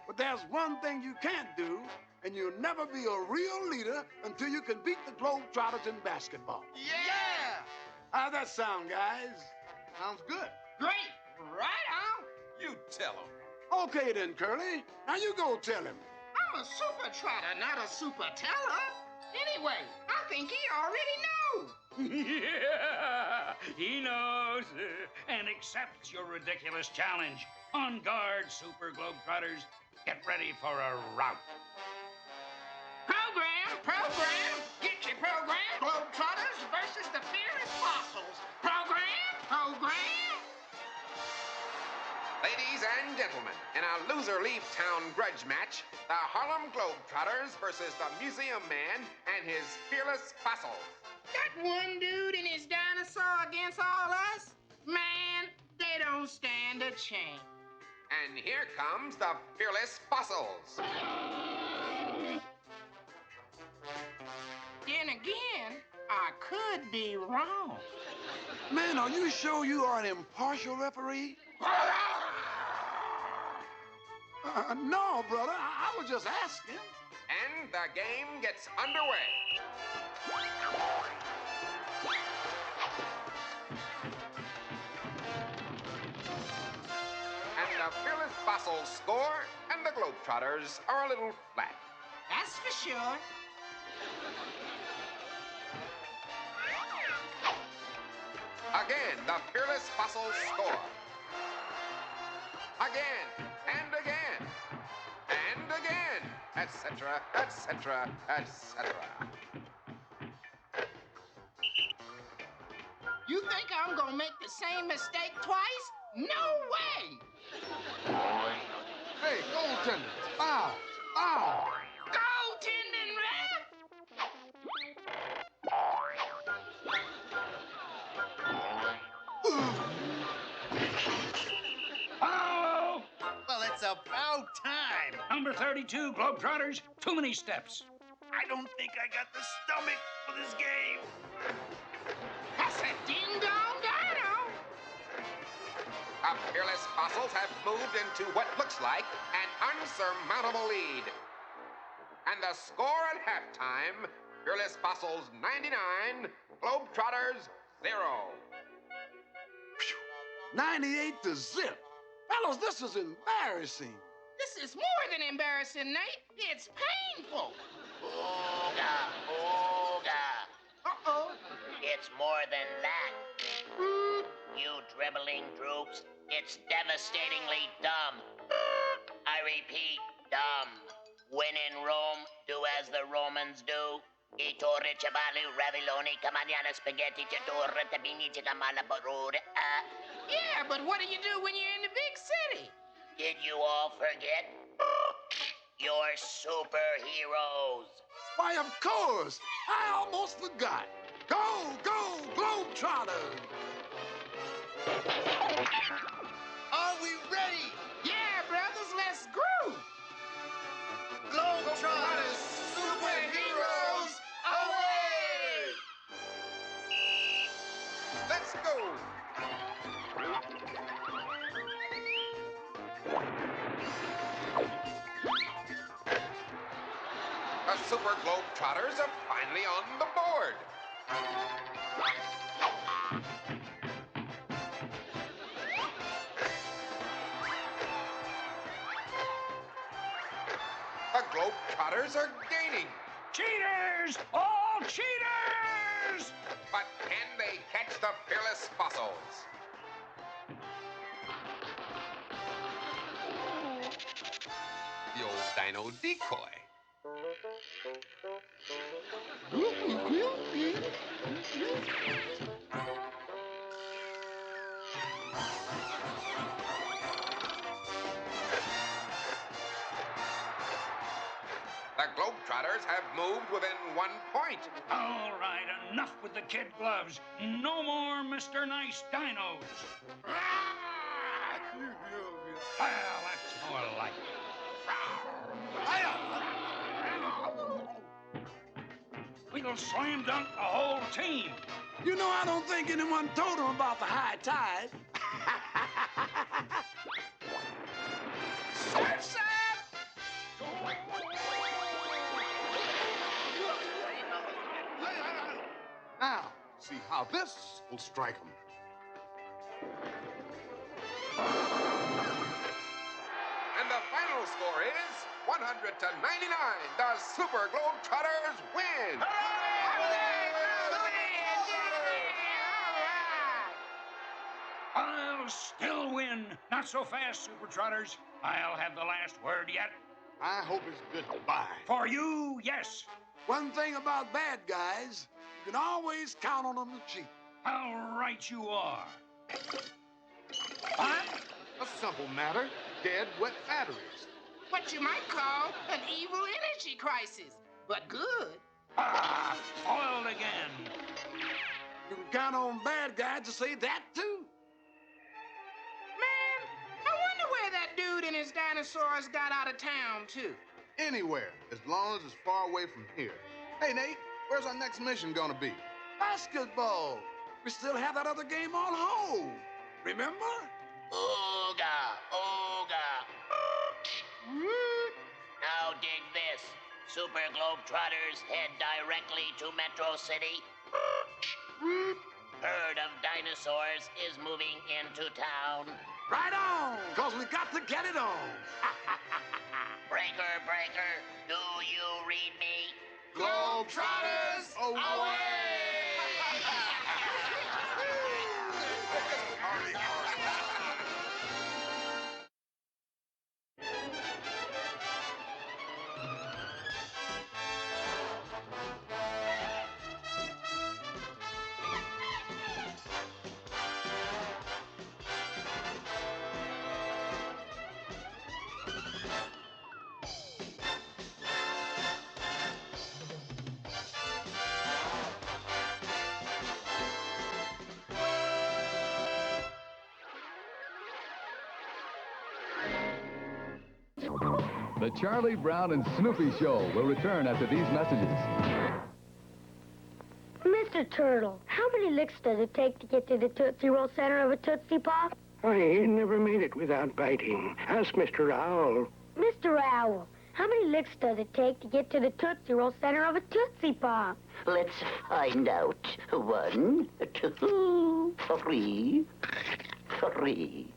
But there's one thing you can't do, and you'll never be a real leader until you can beat the Globetrotters in basketball. Yeah! How's that sound, guys? Sounds good. Great. Right on. You tell him. Okay then, Curly. Now you go tell him. I'm a super trotter, not a super teller. Anyway, I think he already knows. Yeah, he knows and accepts your ridiculous challenge. On guard, Super Globetrotters. Get ready for a rout. Program. Get your program. Globetrotters versus the fearless fossils. Program. Ladies and gentlemen, in a loser leave town grudge match, the Harlem Globetrotters versus the Museum Man and his fearless fossils. That one dude and his dinosaur against all us? Man, they don't stand a chance. And here comes the fearless fossils. Then again, I could be wrong. Man, are you sure you are an impartial referee? No, brother. I was just asking. And the game gets underway. And the fearless fossils score, and the Globetrotters are a little flat. That's for sure. Again, the fearless fossils score. Again, and again, and again, etc., etc., etc. You think I'm gonna make the same mistake twice? No way! Hey, goaltender, foul! Goaltending, ref! Oh! Well, it's about time. Number 32, Globetrotters. Too many steps. I don't think I got the stomach for this game. That's a ding-dong dino! The fearless fossils have moved into what looks like an unsurmountable lead. And the score at halftime, fearless fossils 99, Globetrotters 0. 98-0. Fellas, this is embarrassing. This is more than embarrassing, Nate. It's painful. Ooga, ooga. Uh-oh. It's more than that. You dribbling droops, it's devastatingly dumb. I repeat, dumb. When in Rome, do as the Romans do. I torre cavali, ravioli, camaniana, spaghetti, torre, tabini, chicamala, barure. Yeah, but what do you do when you're in the big city? Did you all forget? You're superheroes. Why, of course. I almost forgot. Go, Globetrotters! Are we ready? Yeah, brothers, let's groove. Globetrotters, superheroes, away! Let's go! The Super Globetrotters are finally on the board. The Globetrotters are gaining. Cheaters! All all cheaters! But can they catch the fearless fossils? The old dino decoy. The Globetrotters have moved within 1 point. All right, enough with the kid gloves. No more Mr. Nice Dinos. Well, that's more like it. We'll slam dunk the whole team. You know, I don't think anyone told him about the high tide. Surf, surf! Now, see how this will strike them. And the final score is 100 to 99. The Super Globetrotters win. I'll still win. Not so fast, Super Trotters. I'll have the last word yet. I hope it's goodbye. For you, yes. One thing about bad guys, you can always count on them to cheat. How right you are. What? A simple matter. Dead wet batteries. What you might call an evil energy crisis, but good. Ah, foiled again. You can count on bad guys to say that too. Man, I wonder where that dude and his dinosaurs got out of town to. Anywhere, as long as it's far away from here. Hey, Nate, where's our next mission gonna be? Basketball. We still have that other game on hold. Remember? Ooga, ooga. Now dig this. Super Globetrotters head directly to Metro City. Herd of dinosaurs is moving into town. Right on, cause we got to get it on. Breaker, breaker, do you read me? Globetrotters, away! The Charlie Brown and Snoopy Show will return after these messages. Mr. Turtle, how many licks does it take to get to the Tootsie Roll center of a Tootsie Pop? I never made it without biting. Ask Mr. Owl. Mr. Owl, how many licks does it take to get to the Tootsie Roll center of a Tootsie Pop? Let's find out. 1, 2, 3, 3.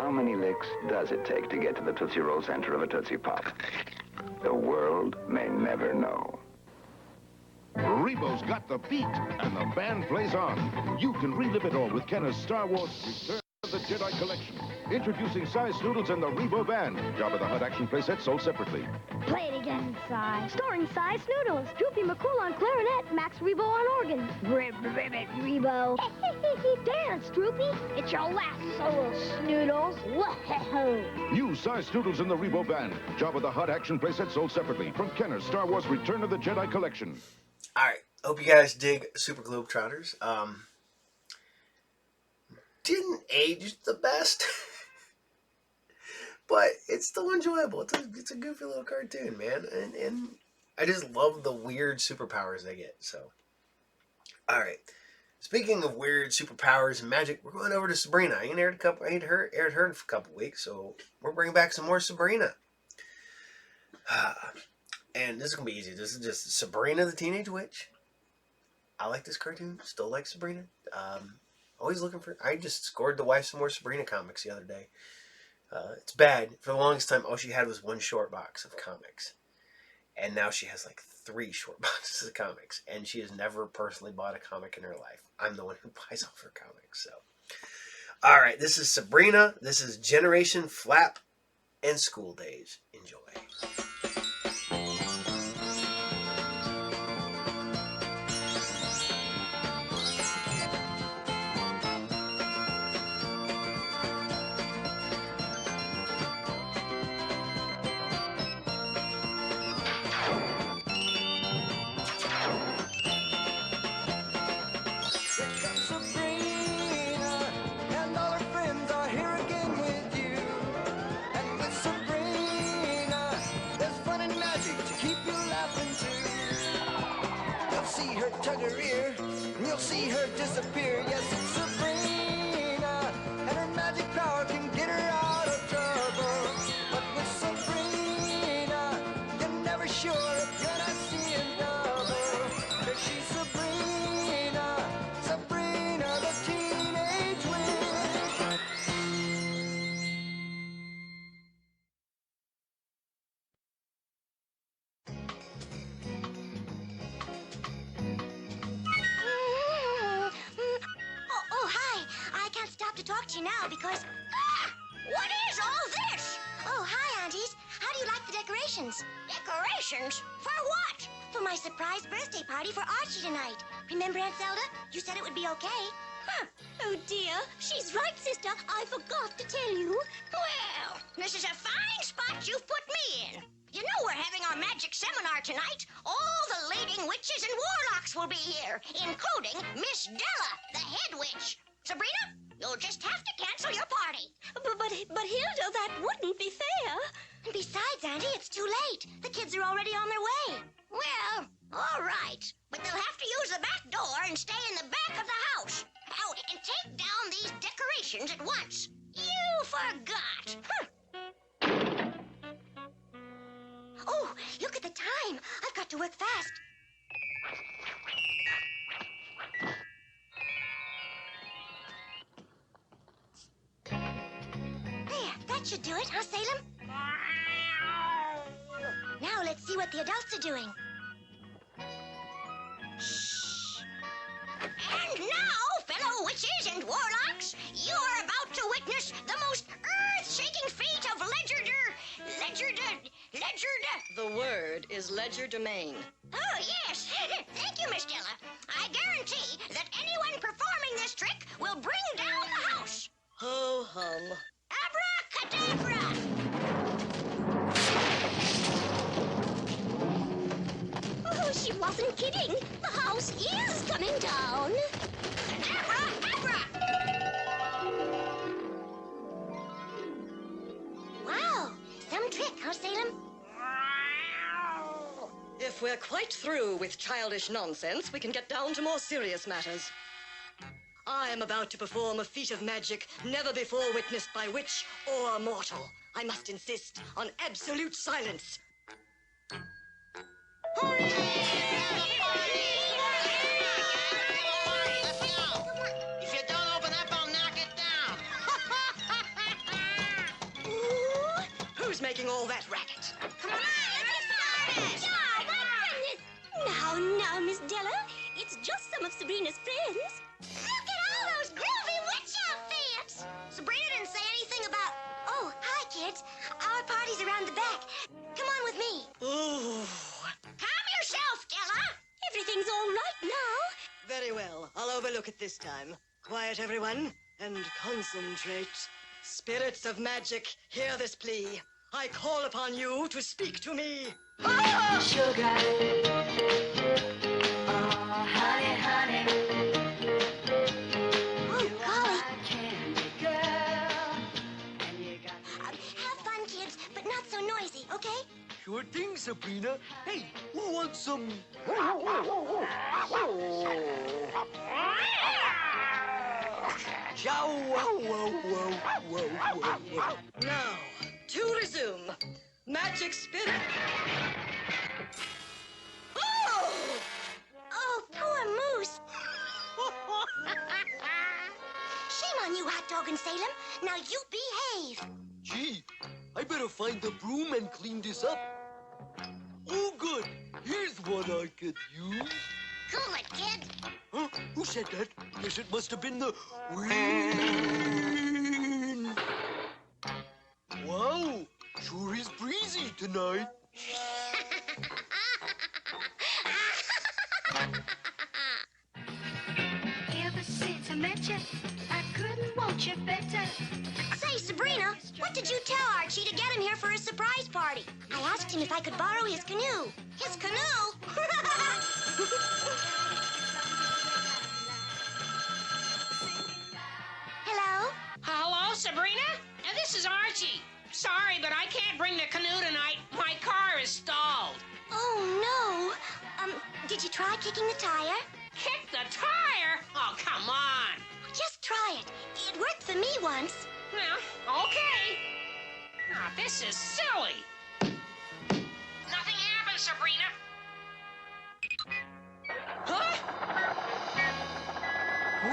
How many licks does it take to get to the Tootsie Roll center of a Tootsie Pop? The world may never know. Rebo's got the beat, and the band plays on. You can relive it all with Kenner's Star Wars Return of the Jedi Collection. Introducing Size Noodles and the Rebo Band. Jabba the Hutt action playset sold separately. Play it again, Size. Starring Size Noodles, Droopy McCool on clarinet, Max Rebo on organ. Ribbit, Rebo. Dance, Droopy. It's your last solo, Snoodles. Whoa. New Size Noodles and the Rebo Band. Jabba the Hutt action playset sold separately from Kenner's Star Wars Return of the Jedi Collection. All right. Hope you guys dig Super Globetrotters. Didn't age the best, but it's still enjoyable. It's a goofy little cartoon, man, and I just love the weird superpowers they get. So, all right. Speaking of weird superpowers and magic, we're going over to Sabrina. I ain't aired her in a couple weeks, so we're bringing back some more Sabrina. And this is gonna be easy. This is just Sabrina the Teenage Witch. I like this cartoon. Still like Sabrina. Always looking for... I just scored the wife some more Sabrina comics the other day. It's bad. For the longest time, all she had was one short box of comics. And now she has like 3 short boxes of comics, and she has never personally bought a comic in her life. I'm the one who buys all her comics. So, all right, this is Sabrina. This is Generation Flap and School Days. Enjoy. Tug her ear, and you'll see her disappear. Yes, it's Sabrina, and her magic power can get her out of trouble. But with Sabrina, you're never sure if you're not seeing double. 'Cause she's Sabrina, Sabrina the Teenage Witch. Oh, hi. I can't stop to talk to you now because... What is all this? Oh, hi, aunties. How do you like the decorations? Decorations? For what? For my surprise birthday party for Archie tonight. Remember, Aunt Zelda? You said it would be okay. Huh. Oh, dear. She's right, sister. I forgot to tell you. Well, this is a fine spot you've put me in. You know we're having our magic seminar tonight. All the leading witches and warlocks will be here, including Miss Della, the head witch. Sabrina, you'll just have to cancel your party. But Hilda, that wouldn't be fair. And besides, Auntie, it's too late. The kids are already on their way. Well, all right. But they'll have to use the back door and stay in the back of the house. Oh, and take down these decorations at once. You forgot. Oh, look at the time. I've got to work fast. There, that should do it, huh, Salem? Now let's see what the adults are doing. And now, fellow witches and warlocks, you are about to witness the most earth-shaking feat of The word is legerdemain. Oh, yes. Thank you, Miss Della. I guarantee that anyone performing this trick will bring down the house. Ho hum. Abracadabra! Oh, she wasn't kidding. The house is coming down. Abracadabra! Wow, some trick, huh, Salem? If we're quite through with childish nonsense, we can get down to more serious matters. I am about to perform a feat of magic never before witnessed by witch or mortal. I must insist on absolute silence. If you don't open up, I'll knock it down. Who's making all that racket? Come on, let's get Now, Miss Della, it's just some of Sabrina's friends. Look at all those groovy witch outfits! Sabrina didn't say anything about... Oh, hi, kids. Our party's around the back. Come on with me. Ooh. Calm yourself, Della. Everything's all right now. Very well. I'll overlook it this time. Quiet, everyone, and concentrate. Spirits of magic, hear this plea. I call upon you to speak to me. Sugar. Oh, honey, honey. Oh, golly. Candy girl. Have fun, kids, but not so noisy, okay? Sure thing, Sabrina. Hey, who wants some? Chow, wow, wow, wow, wow, wow, wow. Now, to resume. Magic spirit. Oh! Oh, poor Moose. Shame on you, Hot Dog and Salem. Now you behave. Gee, I better find the broom and clean this up. Oh, good. one I could use. Cool it, kid. Huh? Who said that? Guess it must have been the wind. Wow, sure is breezy tonight. Ever since I met you, I couldn't want you better. Say, Sabrina, what did you tell Archie to get him here for a surprise party? I asked him if I could borrow his canoe. His canoe? Hello? Hello, Sabrina? Now, this is Archie. Sorry, but I can't bring the canoe tonight. My car is stalled. Oh, no. Did you try kicking the tire? Kick the tire? Oh, come on. Just try it. It worked for me once. Well, okay. Now, this is silly. Nothing happened, Sabrina. Huh?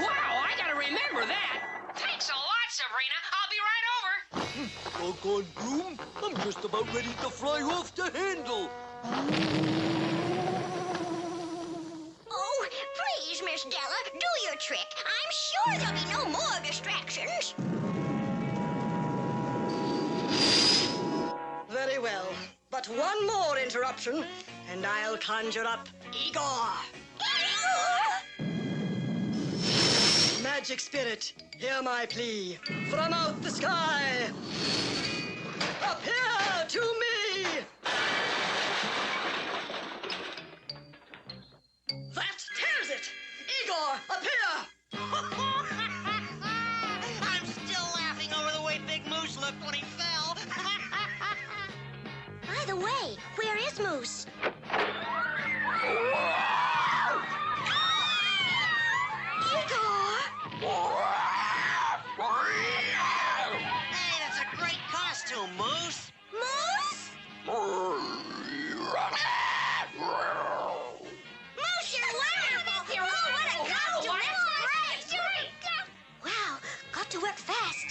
Wow, I gotta remember that. Thanks a lot, Sabrina. I'll be right over. Doggone broom, I'm just about ready to fly off the handle. Oh, please, Miss Della, do your trick. I'm sure there'll be no more distractions. Very well. But one more interruption, and I'll conjure up Igor. Magic spirit, hear my plea. From out the sky, appear to me. That tells it. Igor, appear. I'm still laughing over the way Big Moose looked when he fell. By the way, where is Moose? Hey, that's a great costume, Moose. Moose? Moose, you're wonderful! Oh, what a costume! That's great! Wow, got to work fast.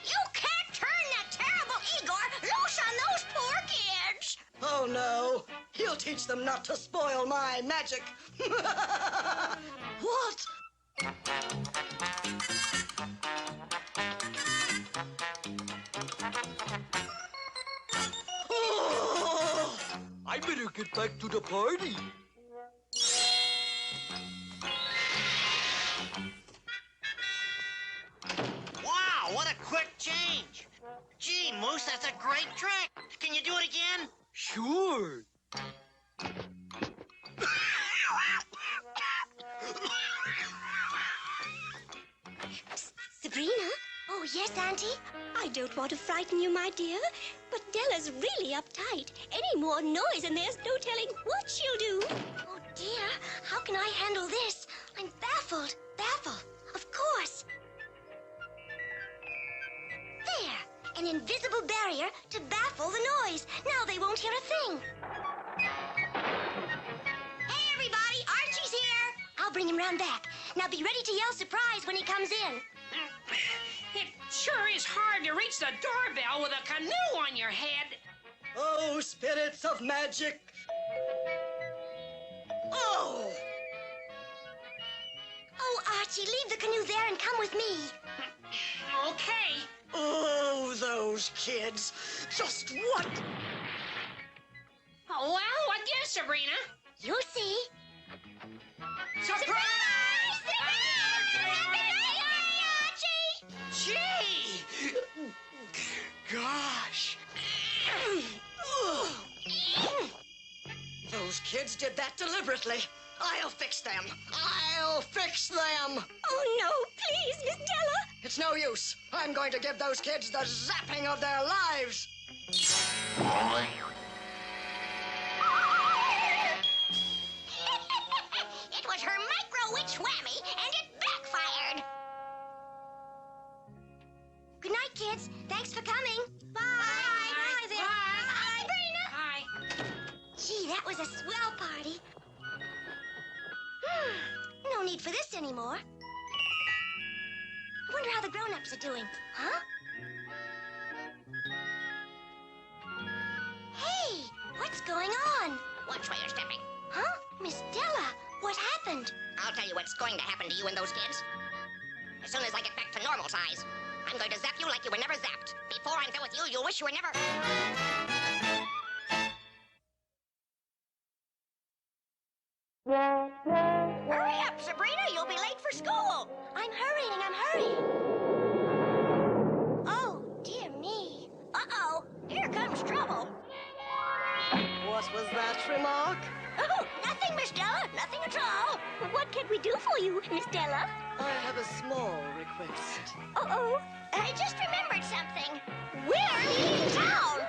You can't turn that terrible Igor loose on those poor kids! Oh no, he'll teach them not to spoil my magic. What? Oh, I better get back to the party. Wow, what a quick change. Gee, Moose, that's a great trick. Can you do it again? Sure. Sabrina? Oh, yes, Auntie? I don't want to frighten you, my dear, but Della's really uptight. Any more noise and there's no telling what she'll do. Oh, dear, how can I handle this? I'm baffled. Baffled, of course. There, an invisible barrier to baffle the noise. Now they won't hear a thing. Hey, everybody, Archie's here. I'll bring him round back. Now be ready to yell surprise when he comes in. It sure is hard to reach the doorbell with a canoe on your head. Oh, spirits of magic. Oh! Oh, Archie, leave the canoe there and come with me. Okay. Oh, those kids. Just what? Oh, well, what gives, Sabrina? You'll see. Surprise! Gee! Gosh! Those kids did that deliberately. I'll fix them. I'll fix them. Oh, no, please, Miss Della. It's no use. I'm going to give those kids the zapping of their lives. It was her micro-witch whammy, and it backfired. Good night, kids. Thanks for coming. Bye. Bye there. Bye, Sabrina. Hi. Gee, that was a swell party. No need for this anymore. Wonder how the grown-ups are doing. Huh? Hey, what's going on? Watch where you're stepping. Huh? Miss Della, what happened? I'll tell you what's going to happen to you and those kids. As soon as I get back to normal size, I'm going to zap you like you were never zapped. Before I'm through with you, you'll wish you were never... Hurry up, Sabrina. You'll be late for school. I'm hurrying. Oh, dear me. Uh-oh. Here comes trouble. What was that remark? Oh, nothing, Miss Della. Nothing at all. What can we do for you, Miss Della? I have a small request. Uh-oh. I just remembered something. We're leaving town.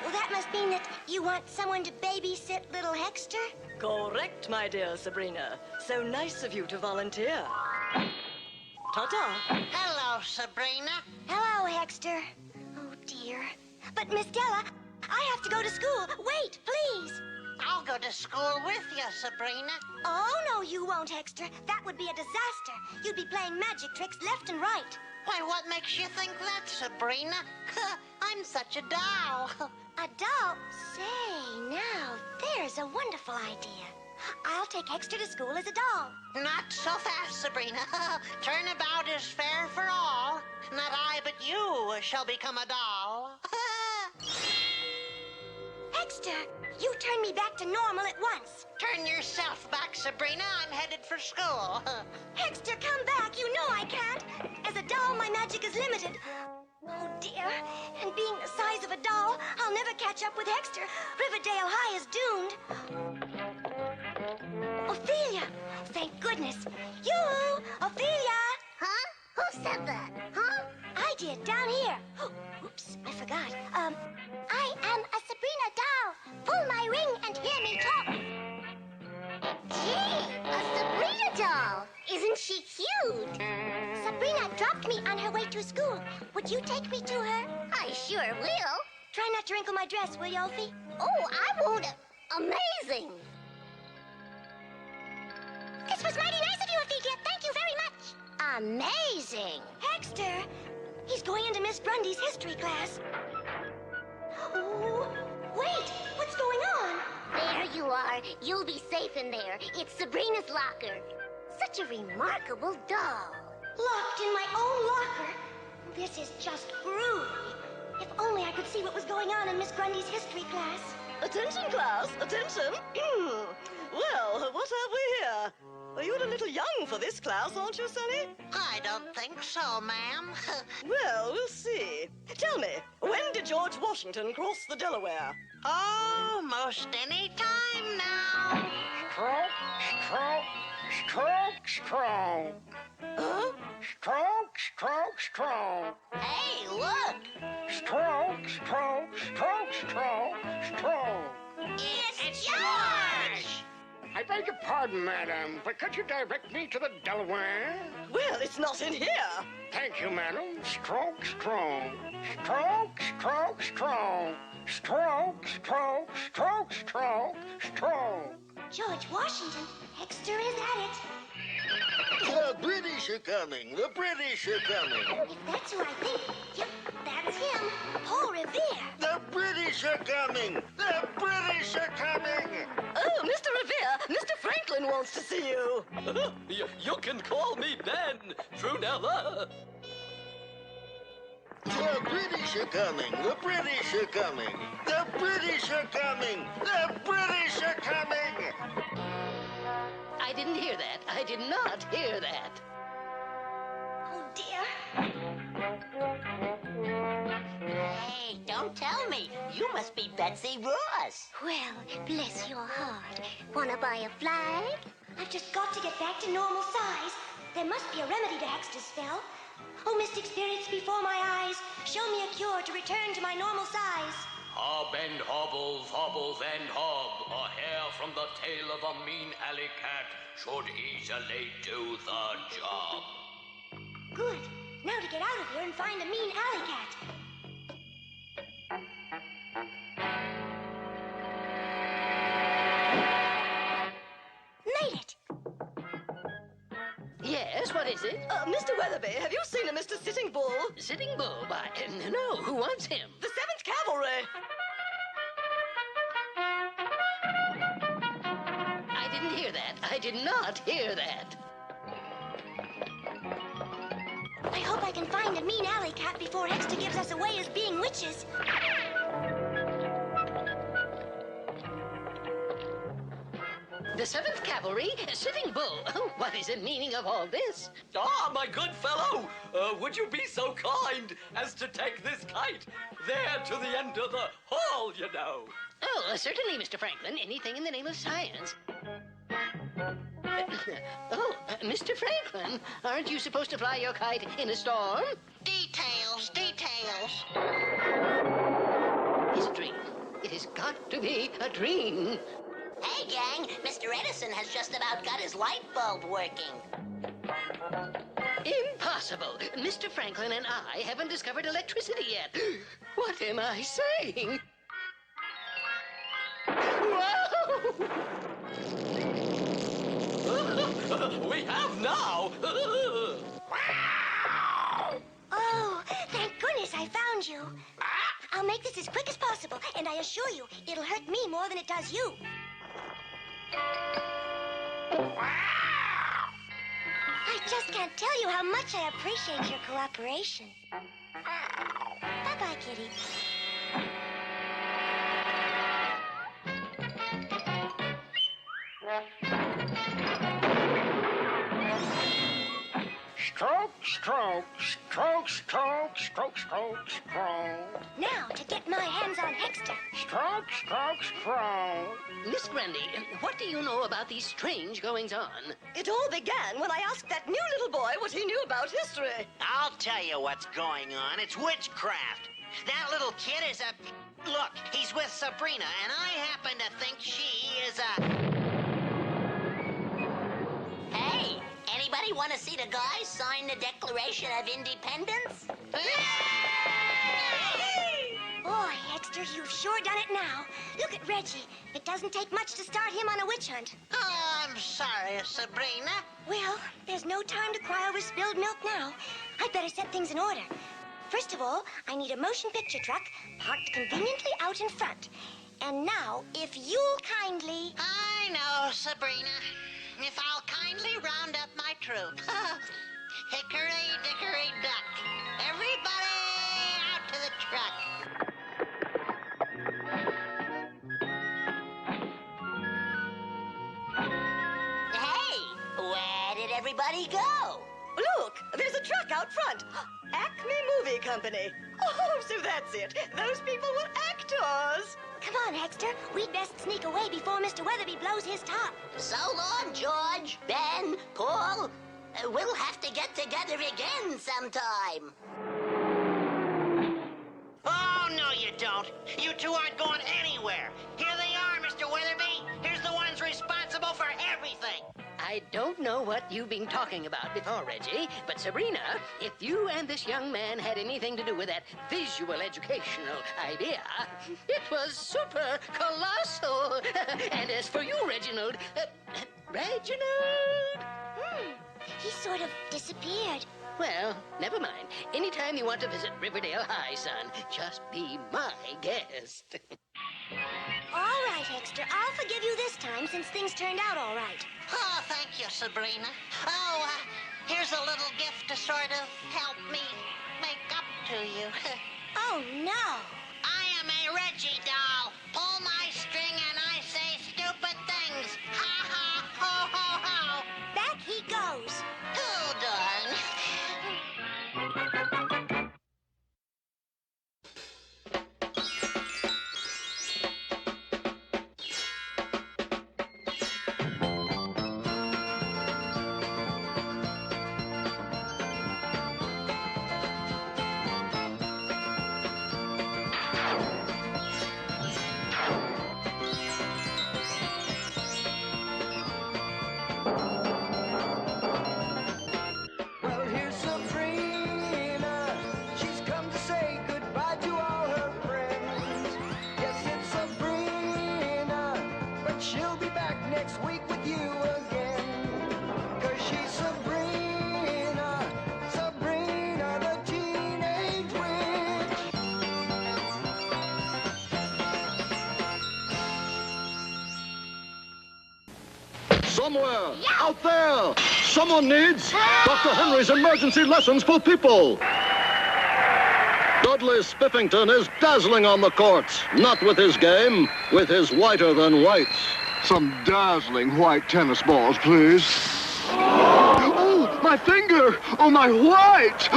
Well, that must mean that you want someone to babysit little Hexter? Correct, my dear Sabrina. So nice of you to volunteer. Ta-ta. Hello, Sabrina. Hello, Hexter. Oh, dear. But, Miss Della, I have to go to school. Wait, please. I'll go to school with you, Sabrina. Oh, no, you won't, Hexter. That would be a disaster. You'd be playing magic tricks left and right. Why, what makes you think that, Sabrina? I'm such a doll. A doll? Say, now, there's a wonderful idea. I'll take Hexter to school as a doll. Not so fast, Sabrina. Turnabout is fair for all. Not I, but you shall become a doll. Hexter, you turn me back to normal at once. Turn yourself back, Sabrina. I'm headed for school. Hexter, come back. You know I can't. As a doll, my magic is limited. Oh, dear. And being the size of a doll, I'll never catch up with Hexter. Riverdale High is doomed. Ophelia! Thank goodness. You! Ophelia! Huh? Who said that? Huh? I did, down here. Oh, oops, I forgot. I am a Sabrina doll. Pull my ring and hear me talk. Gee, a Sabrina doll. Isn't she cute? Sabrina dropped me on her way to school. Would you take me to her? I sure will. Try not to wrinkle my dress, will you, Ophi? Oh, I won't. Amazing. This was mighty nice of you, Ophelia. Thank you very much. Amazing. Hexter! He's going into Miss Grundy's history class. Oh, wait! What's going on? There you are. You'll be safe in there. It's Sabrina's locker. Such a remarkable doll. Locked in my own locker? This is just groovy. If only I could see what was going on in Miss Grundy's history class. Attention, class. Attention. Well, what have we here? You're a little young for this class, aren't you, Sonny? I don't think so, ma'am. Well, we'll see. Tell me, when did George Washington cross the Delaware? Almost any time now. Stroke. Huh? Stroke. Hey, look. Stroke. It's George! I beg your pardon, madam, but could you direct me to the Delaware? Well, it's not in here. Thank you, madam. Stroke. George Washington. Hexter is at it. The British are coming. The British are coming. If that's who I think, yep, that's him. Paul Revere. The British are coming. The British are coming. Oh, Mr. Revere, Mr. Franklin wants to see you. You can call me Ben, Trunella. The British are coming. The British are coming. The British are coming. The British are coming. I didn't hear that. I did not hear that. Oh, dear. Hey, don't tell me. You must be Betsy Ross. Well, bless your heart. Wanna buy a flag? I've just got to get back to normal size. There must be a remedy to Hexter's spell. Oh, mystic spirits before my eyes, show me a cure to return to my normal size. Hob and hobbles, hobbles and hob. A hair from the tail of a mean alley cat should easily do the job. Good. Now to get out of here and find a mean alley cat. Made it! Yes, what is it? Mr. Weatherby, have you seen a Mr. Sitting Bull? Sitting Bull? Why, no. Who wants him? The 7th Cavalry. I didn't hear that. I did not hear that. I hope I can find a mean alley cat before Hexter gives us away as being witches. The 7th Cavalry, Sitting Bull. Oh, what is the meaning of all this? Ah, my good fellow, would you be so kind as to take this kite there to the end of the hall, you know? Oh, certainly, Mr. Franklin. Anything in the name of science. Mr. Franklin, aren't you supposed to fly your kite in a storm? Details, details. It's a dream. It has got to be a dream. Hey, gang, Mr. Edison has just about got his light bulb working. Impossible. Mr. Franklin and I haven't discovered electricity yet. What am I saying? Whoa! We have now! Oh, thank goodness I found you. I'll make this as quick as possible, and I assure you, it'll hurt me more than it does you. I just can't tell you how much I appreciate your cooperation. Bye-bye, kitty. Stroke, stroke, stroke, stroke, stroke, stroke, stroke. Now, to get my hands on Hexter. Stroke, stroke, stroke. Miss Grundy, what do you know about these strange goings-on? It all began when I asked that new little boy what he knew about history. I'll tell you what's going on. It's witchcraft. That little kid is a... Look, he's with Sabrina, and I happen to think she is a... Hey, anybody want to see the guys sign the Declaration of Independence? Boy, Hexter, you've sure done it now. Look at Reggie. It doesn't take much to start him on a witch hunt. Oh, I'm sorry, Sabrina. Well, there's no time to cry over spilled milk now. I'd better set things in order. First of all, I need a motion picture truck parked conveniently out in front. And now, if you'll kindly... I know, Sabrina. If I'll kindly round up my troop. Hickory dickory duck. Everybody out to the truck. Hey, where did everybody go? Look, there's a truck out front. Acme Movie Company. Oh, so that's it. Those people were actors. Come on, Hexter. We'd best sneak away before Mr. Weatherby blows his top. So long, George, Ben, Paul. We'll have to get together again sometime. Oh, no, you don't. You two aren't going anywhere. Here they are, Mr. Weatherby. Here's the ones responsible for everything. I don't know what you've been talking about before, Reggie, but Sabrina, if you and this young man had anything to do with that visual educational idea, it was super colossal. And as for you, Reginald, Reginald? He sort of disappeared. Well, never mind. Anytime you want to visit Riverdale High, son, just be my guest. All right, Hexter. I'll forgive you this time since things turned out all right. Oh, thank you, Sabrina. Oh, here's a little gift to sort of help me make up to you. Oh, no. I am a Reggie doll. Pull my string and I say stupid things. Ha ha, ho ho ho. Back he goes. Oh, darn. Somewhere, out there, someone needs Dr. Henry's emergency lessons for people. Dudley Spiffington is dazzling on the courts, not with his game, with his whiter than whites. Some dazzling white tennis balls, please. Oh, my finger! Oh, my white!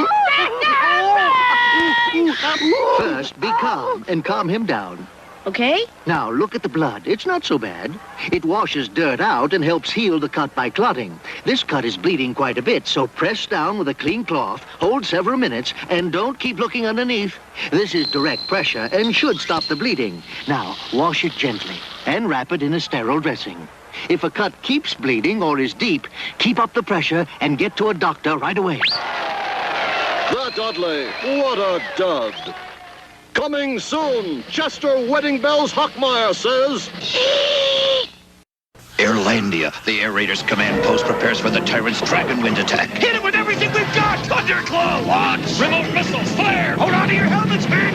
First, be calm and calm him down. Okay? Now, look at the blood. It's not so bad. It washes dirt out and helps heal the cut by clotting. This cut is bleeding quite a bit, so press down with a clean cloth, hold several minutes, and don't keep looking underneath. This is direct pressure and should stop the bleeding. Now, wash it gently and wrap it in a sterile dressing. If a cut keeps bleeding or is deep, keep up the pressure and get to a doctor right away. That Dudley, what a dud. Coming soon, Chester Wedding Bells Hockmeyer says... Airlandia, the air raiders command post prepares for the tyrant's dragon wind attack. Hit it with everything we've got! Thunderclaw, launch! Remote missiles, flare! Hold on to your helmets, men!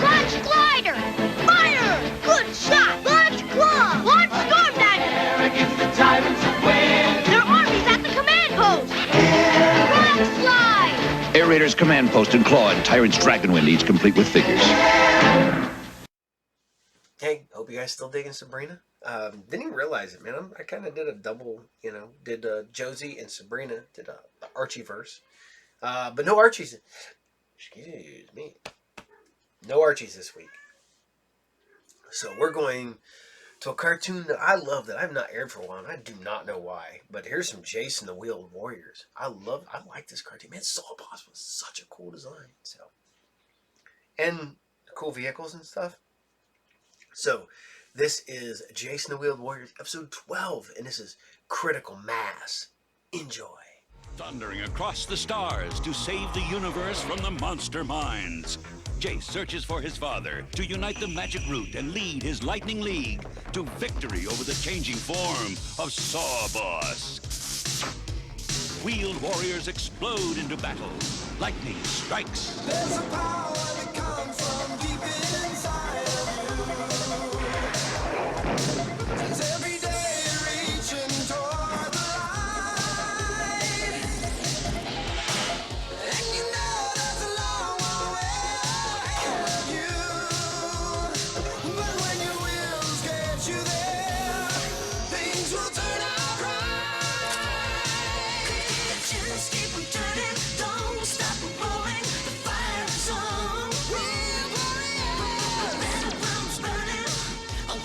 Launch glider! Fire! Good shot! Launch claw! Launch storm dagger! Against the tyrants of wind! Their armies at the command post! Rock slide! Air raiders command post and claw and tyrant's dragon wind, each complete with figures. Hey, hope you guys still digging Sabrina. Didn't even realize it, man. I kind of did a double, did Josie and Sabrina, did the Archie verse. But no Archies. Excuse me. No Archies this week. So we're going to a cartoon that I love that I've not aired for a while, and I do not know why. But here's some Jayce and the Wheeled Warriors. I like this cartoon. Man, Saw Boss was such a cool design. So, and cool vehicles and stuff. So, this is Jayce and the Wheeled Warriors, episode 12, and this is Critical Mass. Enjoy. Thundering across the stars to save the universe from the monster minds. Jayce searches for his father to unite the magic root and lead his Lightning League to victory over the changing form of Saw Boss. Wheeled warriors explode into battle. Lightning strikes. There's a power that comes from deep inside of you. Since every day you're reaching toward the light. And you know there's a long way ahead of you. But when your wheels get you there, things will turn out right. Just keep on turning, don't stop rolling. The fire is on. Wheel warrior, metal drums burning,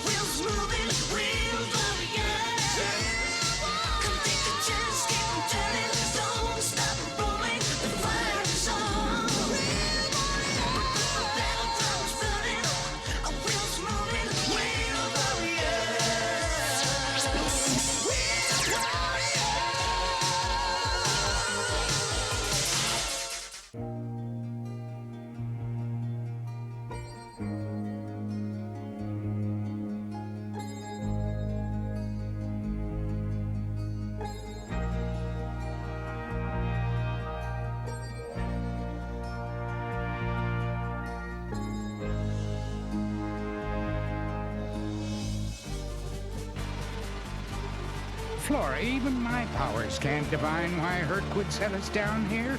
wheels moving, wheel warrior. Come take a chance, keep on turning, don't stop rolling. The fire is on. Wheel warrior, metal drums burning, wheels moving, wheel warrior. Wheel warrior. Flora, even my powers can't divine why Herc would set us down here.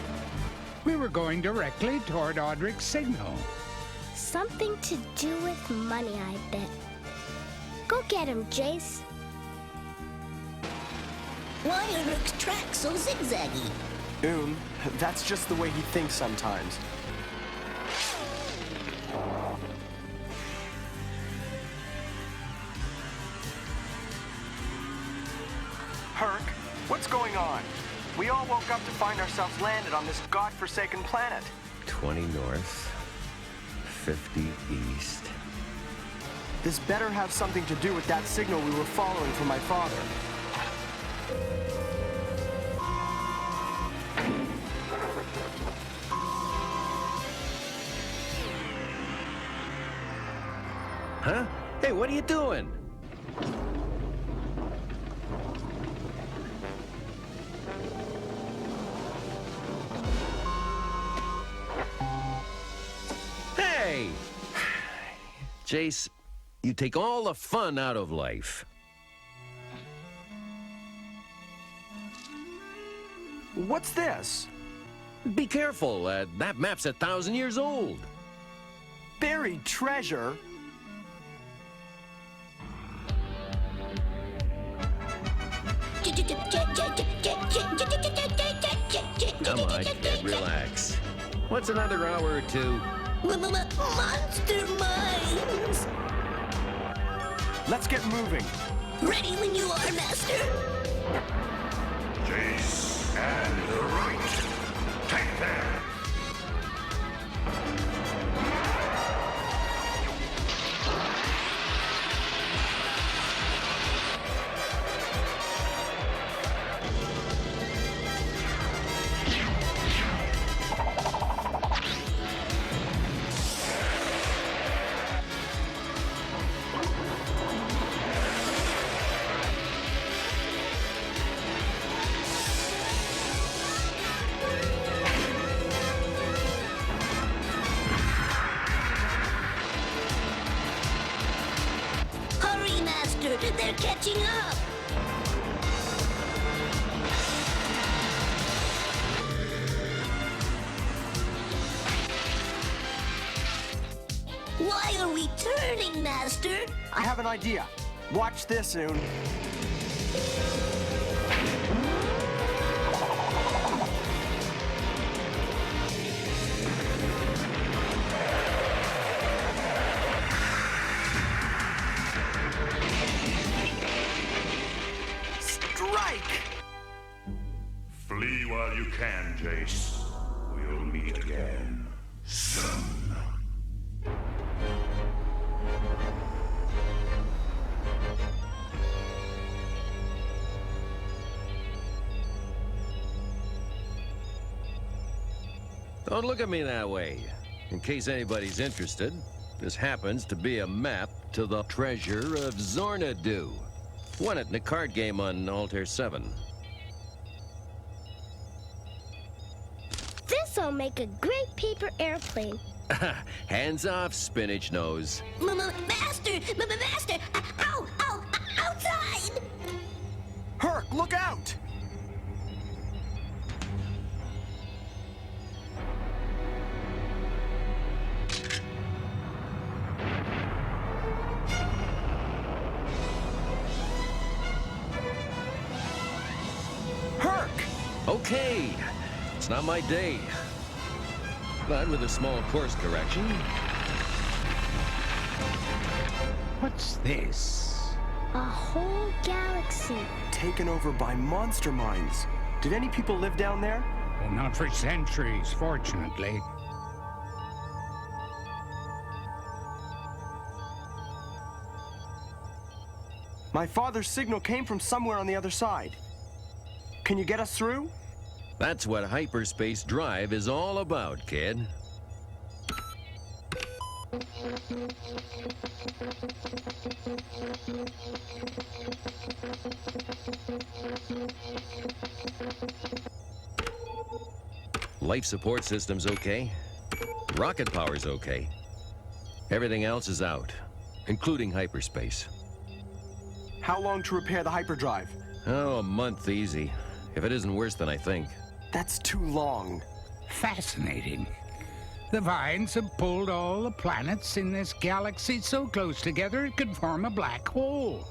We were going directly toward Audric's signal. Something to do with money, I bet. Go get him, Jayce. Why are Herc's tracks so zigzaggy? That's just the way he thinks sometimes. Herc, what's going on? We all woke up to find ourselves landed on this godforsaken planet. 20 north, 50 east. This better have something to do with that signal we were following from my father. Huh? Hey, what are you doing? Hey! Jayce, You take all the fun out of life. What's this? Be careful. That map's 1,000 years old. Buried treasure? Come on, kid, relax. What's another hour or two? Monster minds! Let's get moving. Ready when you are, Master. Jayce and the right. Take them. Hurry, Master. They're catching up. Why are we turning, Master? I have an idea. Watch this, Oon. Strike! Flee while you can, Jayce. We'll meet again soon. Don't look at me that way. In case anybody's interested, this happens to be a map to the treasure of Zornadu. Won it in a card game on Altair 7. This'll make a great paper airplane. Hands off, spinach nose. Master! Master! Ow! Ow! Outside! Herc, look out! Herc! Okay, it's not my day. But with a small course correction. What's this? A whole galaxy. Taken over by monster minds. Did any people live down there? Well, not for centuries, fortunately. My father's signal came from somewhere on the other side. Can you get us through? That's what hyperspace drive is all about, kid. Life support system's okay. Rocket power's okay. Everything else is out, including hyperspace. How long to repair the hyperdrive? Oh, a month easy. If it isn't worse than I think. That's too long. Fascinating. The vines have pulled all the planets in this galaxy so close together it could form a black hole.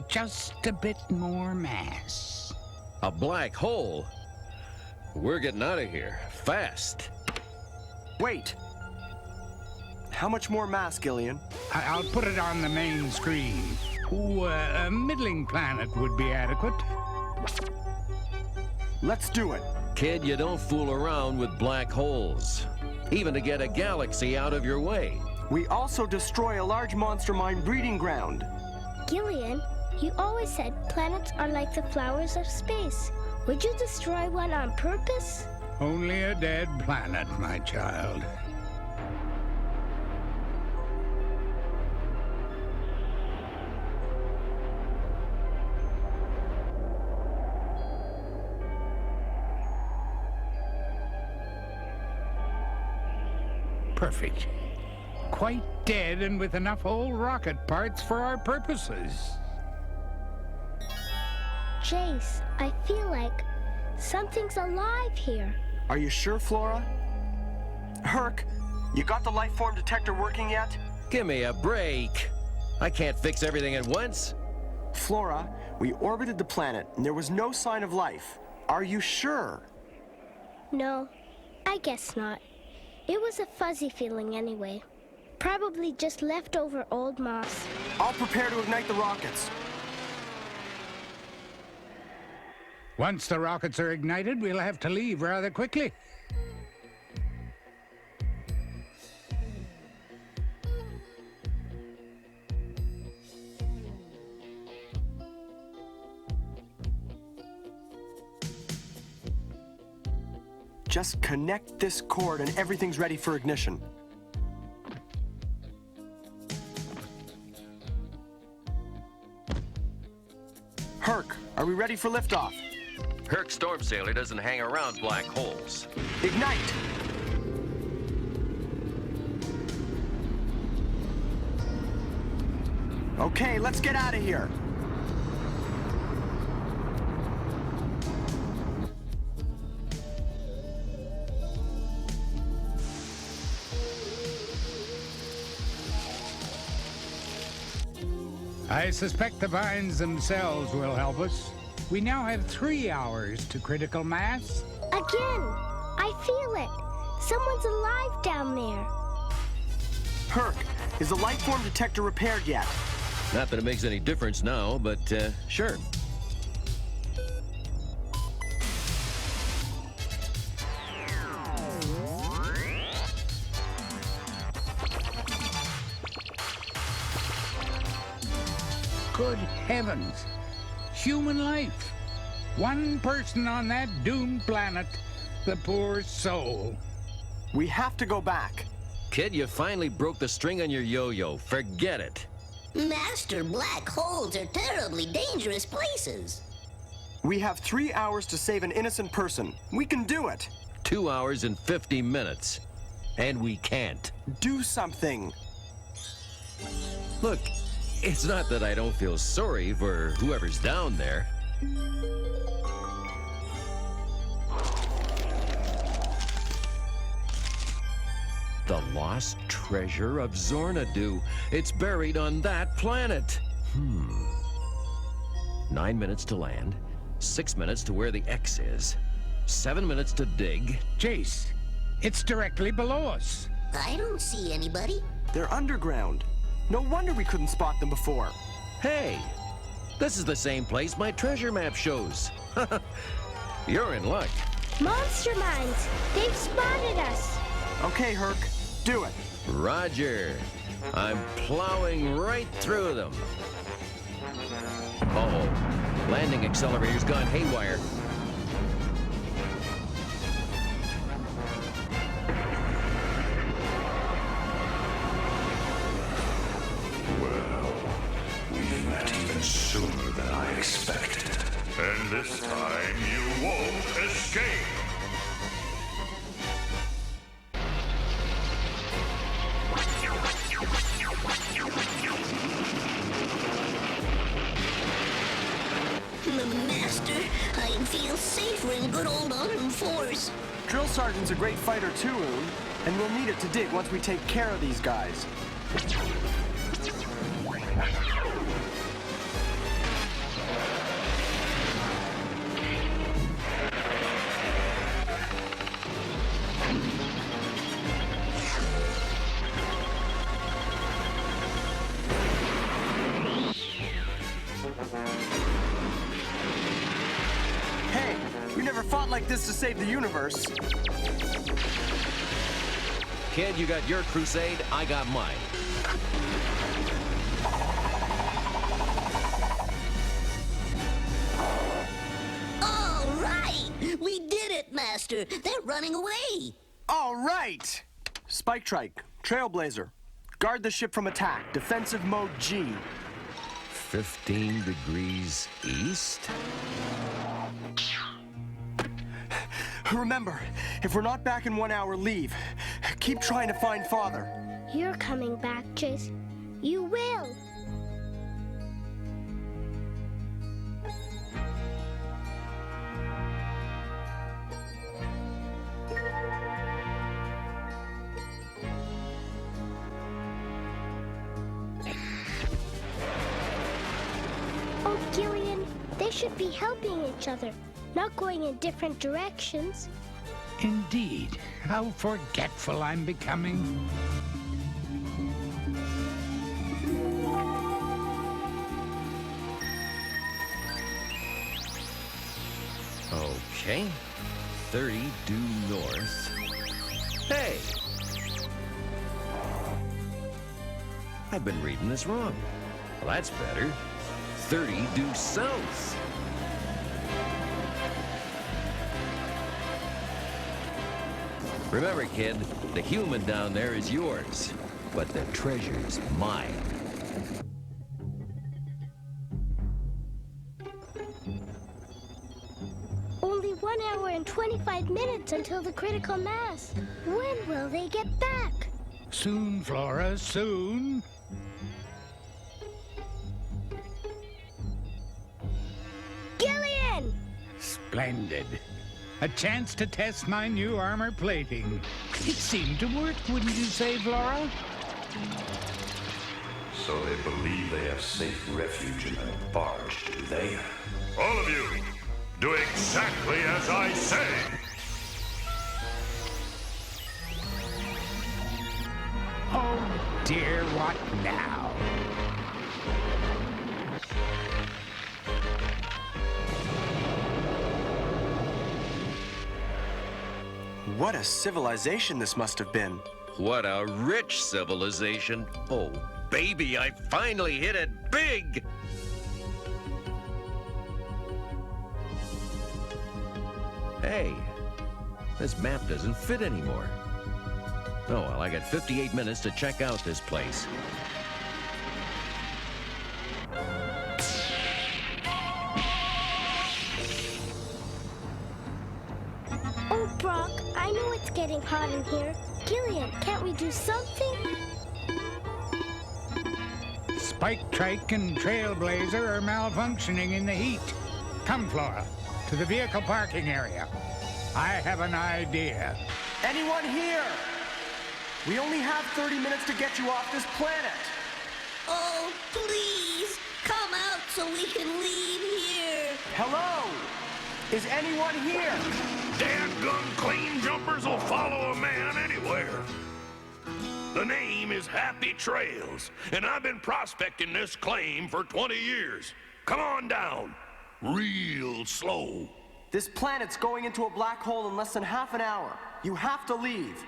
Just a bit more mass. A black hole? We're getting out of here. Fast. Wait. How much more mass, Gillian? I'll put it on the main screen. Ooh, a middling planet would be adequate. Let's do it. Kid, you don't fool around with black holes. Even to get a galaxy out of your way. We also destroy a large monster mine breeding ground. Gillian, you always said planets are like the flowers of space. Would you destroy one on purpose? Only a dead planet, my child. Perfect. quite dead and with enough old rocket parts for our purposes. Jayce, I feel like something's alive here. Are you sure, Flora? Herc, you got the life form detector working yet? Give me a break. I can't fix everything at once. Flora, we orbited the planet and there was no sign of life. Are you sure? No, I guess not. It was a fuzzy feeling anyway. Probably just leftover old moss. I'll prepare to ignite the rockets. Once the rockets are ignited, we'll have to leave rather quickly. Just connect this cord and everything's ready for ignition. Herc, are we ready for liftoff? Herc Storm Sailor doesn't hang around black holes. Ignite! Okay, let's get out of here. I suspect the vines themselves will help us. We now have 3 hours to critical mass. Again! I feel it! Someone's alive down there. Herc, is the life form detector repaired yet? Not that it makes any difference now, but sure. Good heavens! Human life! One person on that doomed planet. The poor soul. We have to go back. Kid, you finally broke the string on your yo-yo. Forget it. Master, black holes are terribly dangerous places. We have 3 hours to save an innocent person. We can do it. 2 hours and 50 minutes. And we can't. Do something. Look, it's not that I don't feel sorry for whoever's down there. The lost treasure of Xanadu. It's buried on that planet. 9 minutes to land, 6 minutes to where the X is, 7 minutes to dig. Jayce, it's directly below us. I don't see anybody. They're underground. No wonder we couldn't spot them before. Hey, this is the same place my treasure map shows. You're in luck. Monster mines! They've spotted us! Okay, Herc, do it. Roger. I'm plowing right through them. Uh-oh. Landing accelerator's gone haywire. Well, we've met even sooner than I expected. And this time you won't escape! Master, I feel safer in good old Armed Force. Drill Sergeant's a great fighter too, Oon, and we'll need it to dig once we take care of these guys. Hey, we never fought like this to save the universe. Kid, you got your crusade, I got mine. All right! We did it, Master. They're running away. All right! Spike Trike, Trailblazer. Guard the ship from attack. Defensive mode G. 15 degrees east? Remember, if we're not back in 1 hour, leave. Keep trying to find Father. You're coming back, Jayce. You will. Oh, Gillian, they should be helping each other, not going in different directions. Indeed. How forgetful I'm becoming. Okay. 30 due north. Hey! I've been reading this wrong. Well, that's better. 30 due south. Remember, kid, the human down there is yours, but the treasure's mine. Only 1 hour and 25 minutes until the critical mass. When will they get back? Soon, Flora, soon. Gillian! Splendid. A chance to test my new armor plating. It seemed to work, wouldn't you say, Flora? So they believe they have safe refuge in a barge, do they? All of you, do exactly as I say! Oh dear, what now? What a civilization this must have been. What a rich civilization. Oh, baby, I finally hit it big! Hey, this map doesn't fit anymore. Oh, well, I got 58 minutes to check out this place. Oh, Brock, I know it's getting hot in here. Gillian, can't we do something? Spike Trike and Trailblazer are malfunctioning in the heat. Come, Flora, to the vehicle parking area. I have an idea. Anyone here? We only have 30 minutes to get you off this planet. Oh, please, come out so we can leave here. Hello? Is anyone here? Dadgum clean jumpers will follow a man anywhere. The name is Happy Trails, and I've been prospecting this claim for 20 years. Come on down. Real slow. This planet's going into a black hole in less than half an hour. You have to leave.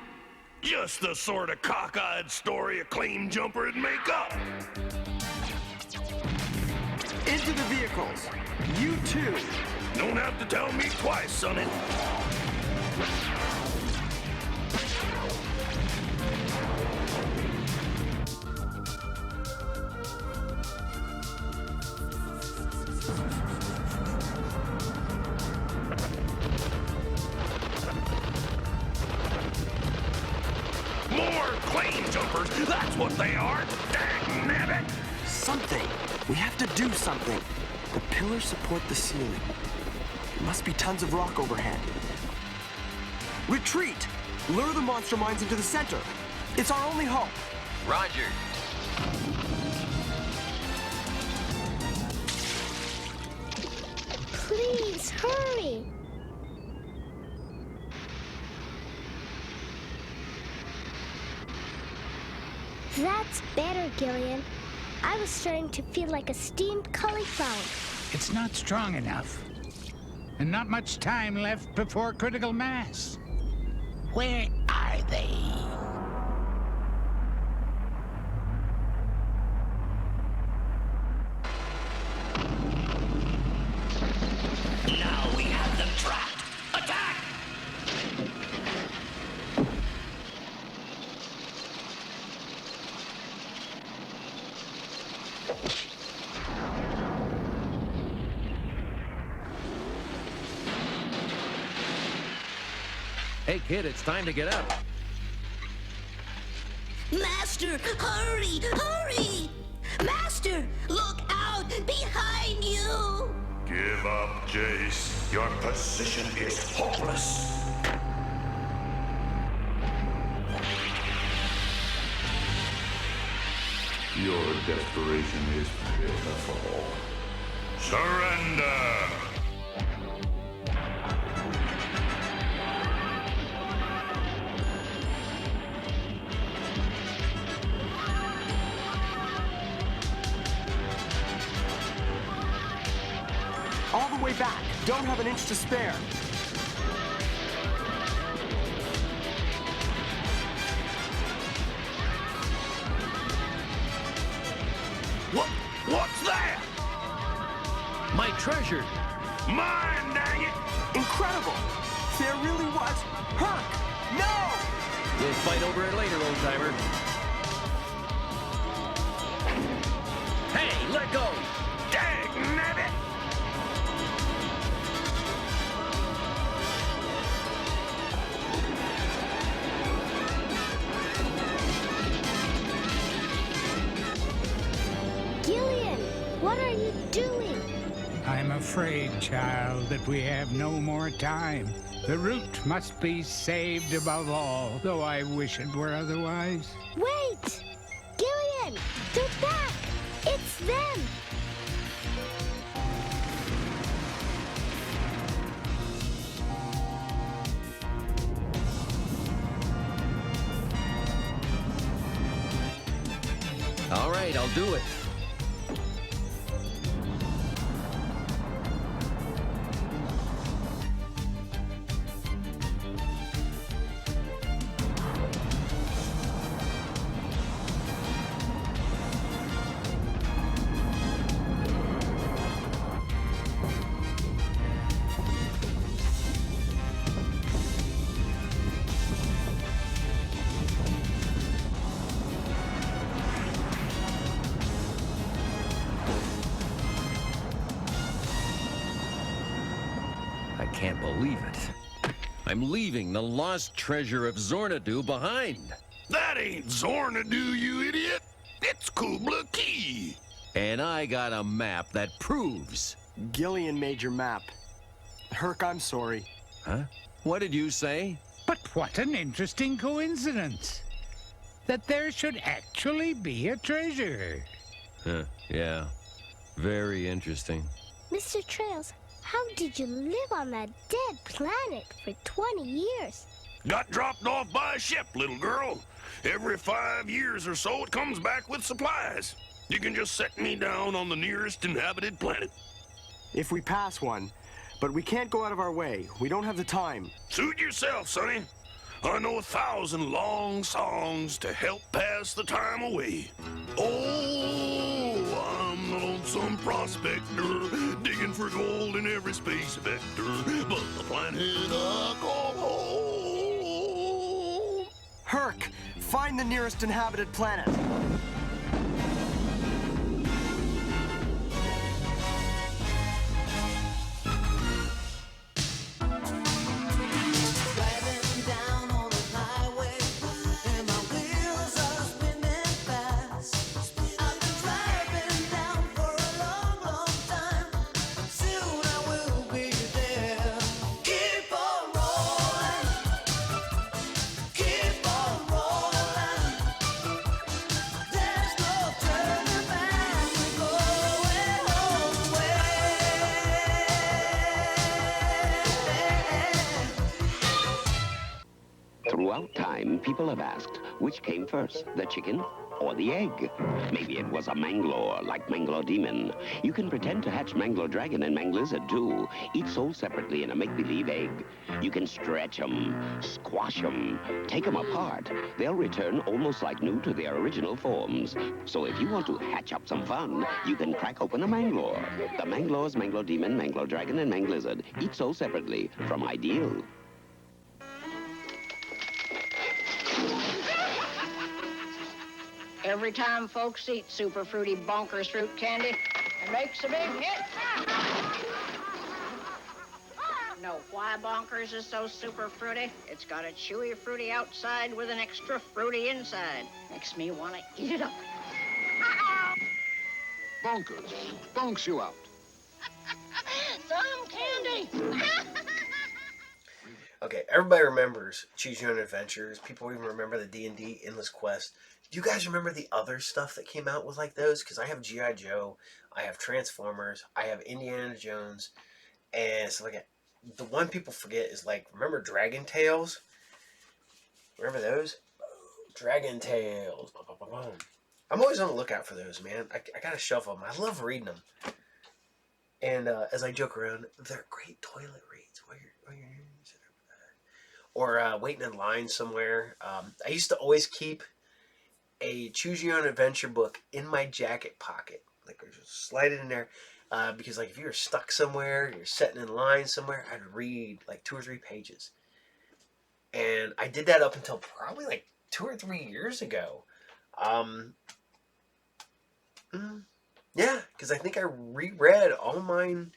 Just the sort of cockeyed story a claim jumper would make up. Into the vehicles. You too. Don't have to tell me twice, sonny. More claim jumpers! That's what they are! Dang-nabbit! Something. We have to do something. The pillars support the ceiling. There must be tons of rock overhead. Retreat! Lure the monster mines into the center. It's our only hope. Roger. Please, hurry. That's better, Gillian. I was starting to feel like a steamed cauliflower. It's not strong enough. And not much time left before critical mass. Where are they? Now we have them trapped. Attack! Hey, kid, it's time to get up. Master, hurry, hurry! Master, look out behind you! Give up, Jayce. Your position is hopeless. Your desperation is pitiful. Surrender! All the way back. Don't have an inch to spare. What's that? My treasure. Mine, dang it! Incredible! There really was Herc! No! We'll fight over it later, old-timer. Hey, let go! Dang nabbit! Gillian, what are you doing? I'm afraid, child, that we have no more time. The route must be saved above all, though I wish it were otherwise. Wait! Gillian, they're back! It's them! All right, I'll do it. I can't believe it. I'm leaving the lost treasure of Zornadu behind. That ain't Zornadu, you idiot! It's Kubla Key! And I got a map that proves. Gillian made your map. Herc, I'm sorry. Huh? What did you say? But what an interesting coincidence. That there should actually be a treasure. Huh, yeah. Very interesting. Mr. Trails, how did you live on that dead planet for 20 years? Got dropped off by a ship, little girl. Every 5 years or so, it comes back with supplies. You can just set me down on the nearest inhabited planet. If we pass one, but we can't go out of our way. We don't have the time. Suit yourself, sonny. I know 1,000 long songs to help pass the time away. Oh, I'm the lonesome prospector, digging for gold in every space vector. But the planet I call home. Herc, find the nearest inhabited planet. Throughout time, people have asked, which came first, the chicken or the egg? Maybe it was a Manglore, like Manglore Demon. You can pretend to hatch Manglore Dragon and Manglizard, too, each sold separately in a make-believe egg. You can stretch them, squash them, take them apart. They'll return almost like new to their original forms. So if you want to hatch up some fun, you can crack open a Manglore. The Manglores, Manglore Demon, Manglore Dragon, and Manglizard, each sold separately from Ideal. Every time folks eat super fruity bonkers fruit candy, it makes a big hit. Know why Bonkers is so super fruity? It's got a chewy fruity outside with an extra fruity inside. Makes me want to eat it up. Bonkers. Bonks you out. Some candy. Okay, everybody remembers Choose Your Own Adventures. People even remember the D&D Endless Quest. Do you guys remember the other stuff that came out with like those? Because I have G.I. Joe, I have Transformers, I have Indiana Jones, and stuff like that. The one people forget is like, remember Dragon Tales? Remember those? Dragon Tales. I'm always on the lookout for those, man. I got a shelf of them. I love reading them. And as I joke around, they're great toilet reads. Or waiting in line somewhere. I used to always keep a Choose Your Own Adventure book in my jacket pocket. Like, just slide it in there. Because, like, if you were stuck somewhere, you're sitting in line somewhere, I'd read, like, 2 or 3 pages. And I did that up until probably, like, 2 or 3 years ago. Yeah, because I think I reread all mine,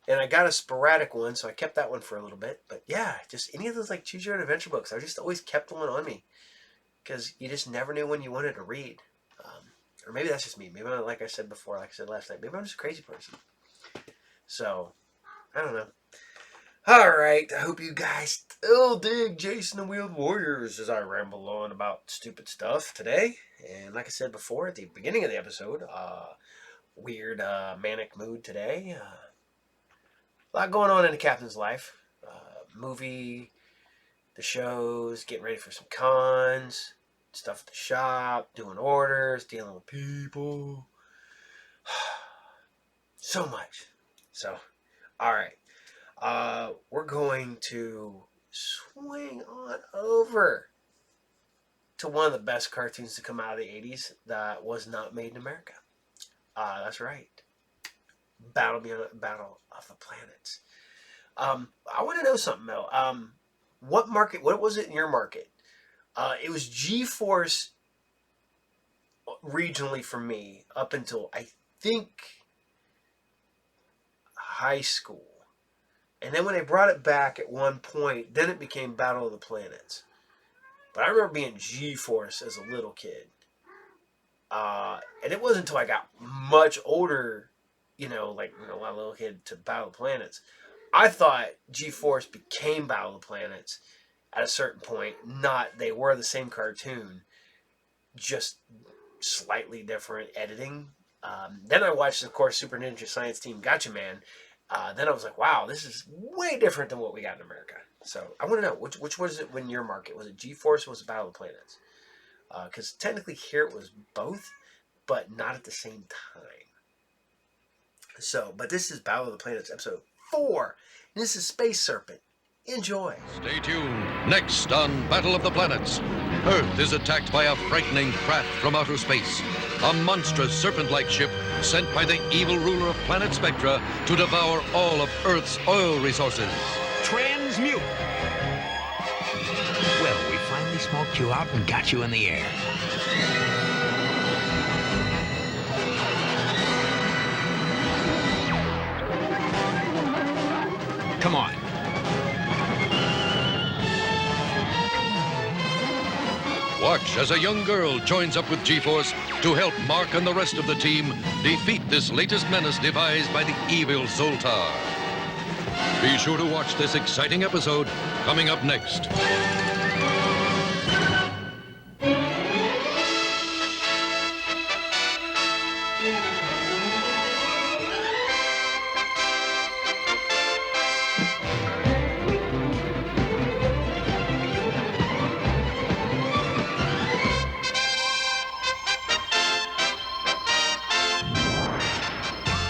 and I got a sporadic one, so I kept that one for a little bit. But yeah, just any of those like Choose Your Own Adventure books, I just always kept one on me, because you just never knew when you wanted to read. Or maybe that's just me. Maybe, like I said before, like I said last night, maybe I'm just a crazy person. So, I don't know. All right, I hope you guys still dig Jayce and the Wheeled Warriors as I ramble on about stupid stuff today. And like I said before at the beginning of the episode, weird manic mood today. A lot going on in the captain's life. Movie, the shows, getting ready for some cons, stuff at the shop, doing orders, dealing with people. So much. So, all right. We're going to swing on over to one of the best cartoons to come out of the 80s that was not made in America. That's right. Battle of the Planets. I want to know something, though. What was it in your market? It was G-Force regionally for me up until, I think, high school. And then when they brought it back at one point, then it became Battle of the Planets. But I remember being G-Force as a little kid. And it wasn't until I got much older, a little kid, to Battle of the Planets. I thought G-Force became Battle of the Planets at a certain point. Not, they were the same cartoon, just slightly different editing. Then I watched, of course, Super Ninja Science Team Gotcha Man. Then I was like, wow, this is way different than what we got in America. So I want to know, which was it when your market? Was it G-Force or was it Battle of the Planets? Because technically here it was both, but not at the same time. So, but this is Battle of the Planets episode 4. And this is Space Serpent. Enjoy. Stay tuned. Next on Battle of the Planets, Earth is attacked by a frightening craft from outer space. A monstrous serpent-like ship sent by the evil ruler of planet Spectra to devour all of Earth's oil resources. Transmute! Well, we finally smoked you out and got you in the air. Come on. Watch as a young girl joins up with G-Force to help Mark and the rest of the team defeat this latest menace devised by the evil Zoltar. Be sure to watch this exciting episode coming up next.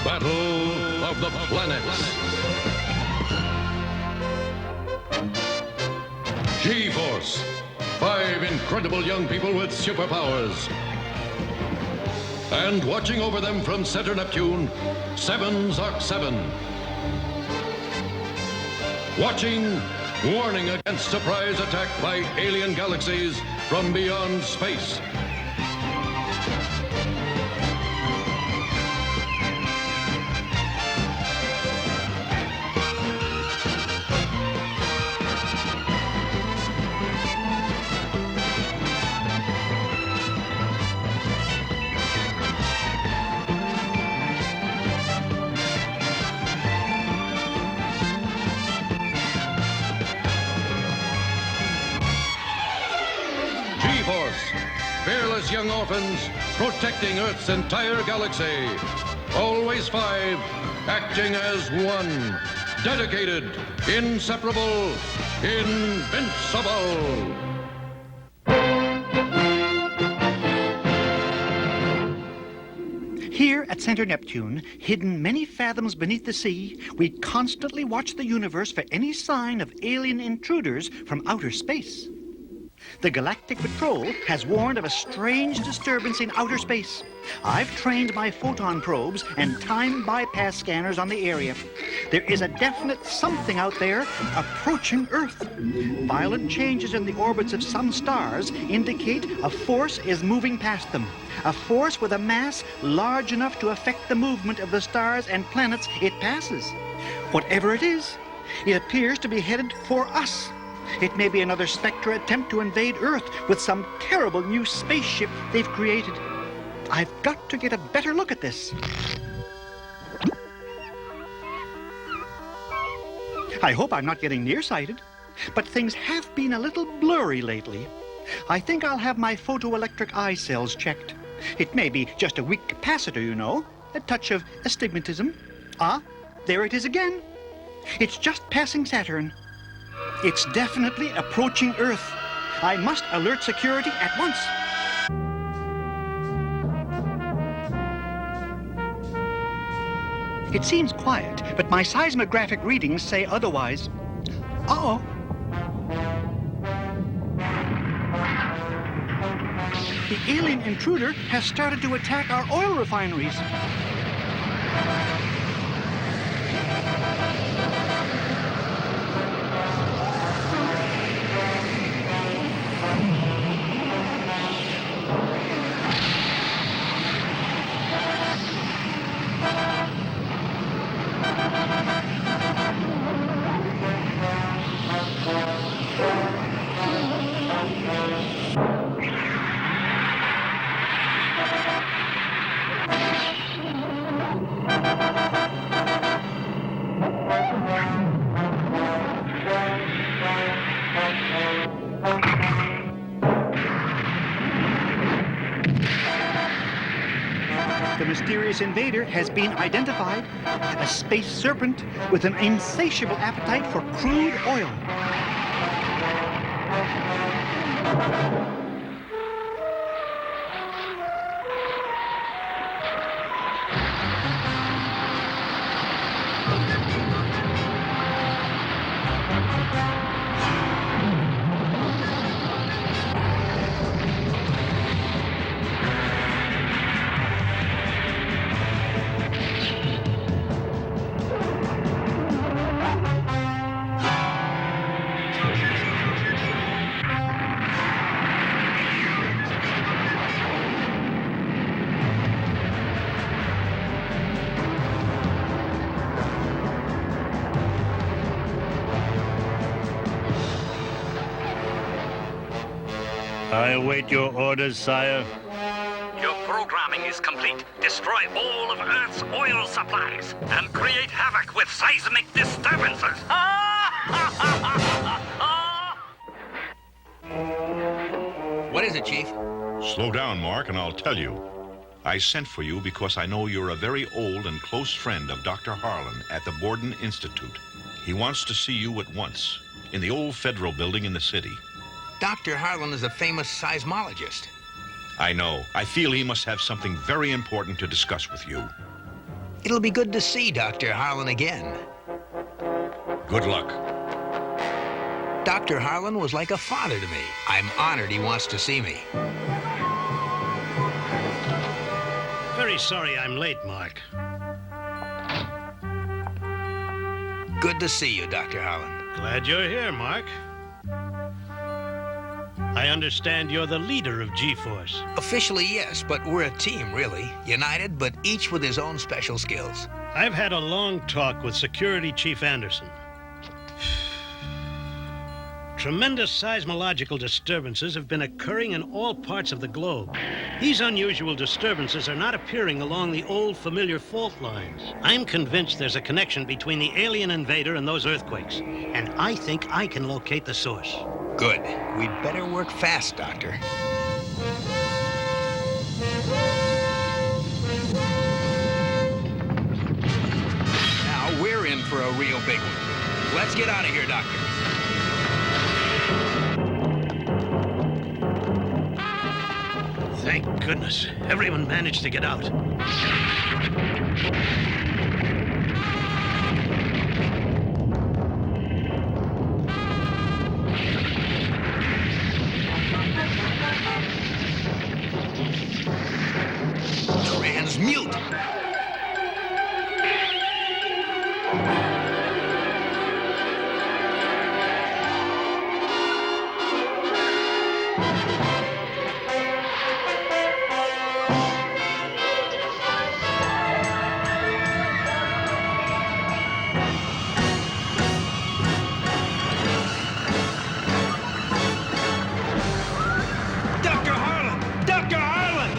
Battle of the Planets. G-Force. 5 incredible young people with superpowers. And watching over them from Center Neptune, 7 Zoc 7. Watching, warning against surprise attack by alien galaxies from beyond space. fearless young orphans protecting Earth's entire galaxy. Always 5, acting as one. Dedicated, inseparable, invincible. Here at Center Neptune, hidden many fathoms beneath the sea, we constantly watch the universe for any sign of alien intruders from outer space. The Galactic Patrol has warned of a strange disturbance in outer space. I've trained my photon probes and time bypass scanners on the area. There is a definite something out there approaching Earth. Violent changes in the orbits of some stars indicate a force is moving past them. A force with a mass large enough to affect the movement of the stars and planets it passes. Whatever it is, it appears to be headed for us. It may be another Spectre attempt to invade Earth with some terrible new spaceship they've created. I've got to get a better look at this. I hope I'm not getting nearsighted, but things have been a little blurry lately. I think I'll have my photoelectric eye cells checked. It may be just a weak capacitor, you know, a touch of astigmatism. Ah, there it is again. It's just passing Saturn. It's definitely approaching Earth. I must alert security at once. It seems quiet, but my seismographic readings say otherwise. Uh-oh. The alien intruder has started to attack our oil refineries. The mysterious invader has been identified, a space serpent with an insatiable appetite for crude oil. I await your orders, sire. Your programming is complete. Destroy all of Earth's oil supplies and create havoc with seismic disturbances. What is it, Chief? Slow down, Mark, and I'll tell you. I sent for you because I know you're a very old and close friend of Dr. Harlan at the Borden Institute. He wants to see you at once, in the old federal building in the city. Dr. Harlan is a famous seismologist. I know. I feel he must have something very important to discuss with you. It'll be good to see Dr. Harlan again. Good luck. Dr. Harlan was like a father to me. I'm honored he wants to see me. Very sorry I'm late, Mark. Good to see you, Dr. Harlan. Glad you're here, Mark. I understand you're the leader of G-Force. Officially, yes, but we're a team, really. United, but each with his own special skills. I've had a long talk with Security Chief Anderson. Tremendous seismological disturbances have been occurring in all parts of the globe. These unusual disturbances are not appearing along the old familiar fault lines. I'm convinced there's a connection between the alien invader and those earthquakes, and I think I can locate the source. Good. We'd better work fast, Doctor. real big one. Let's get out of here, Doctor. Thank goodness. Everyone managed to get out. Transmute! Dr. Harlan! Dr. Harlan!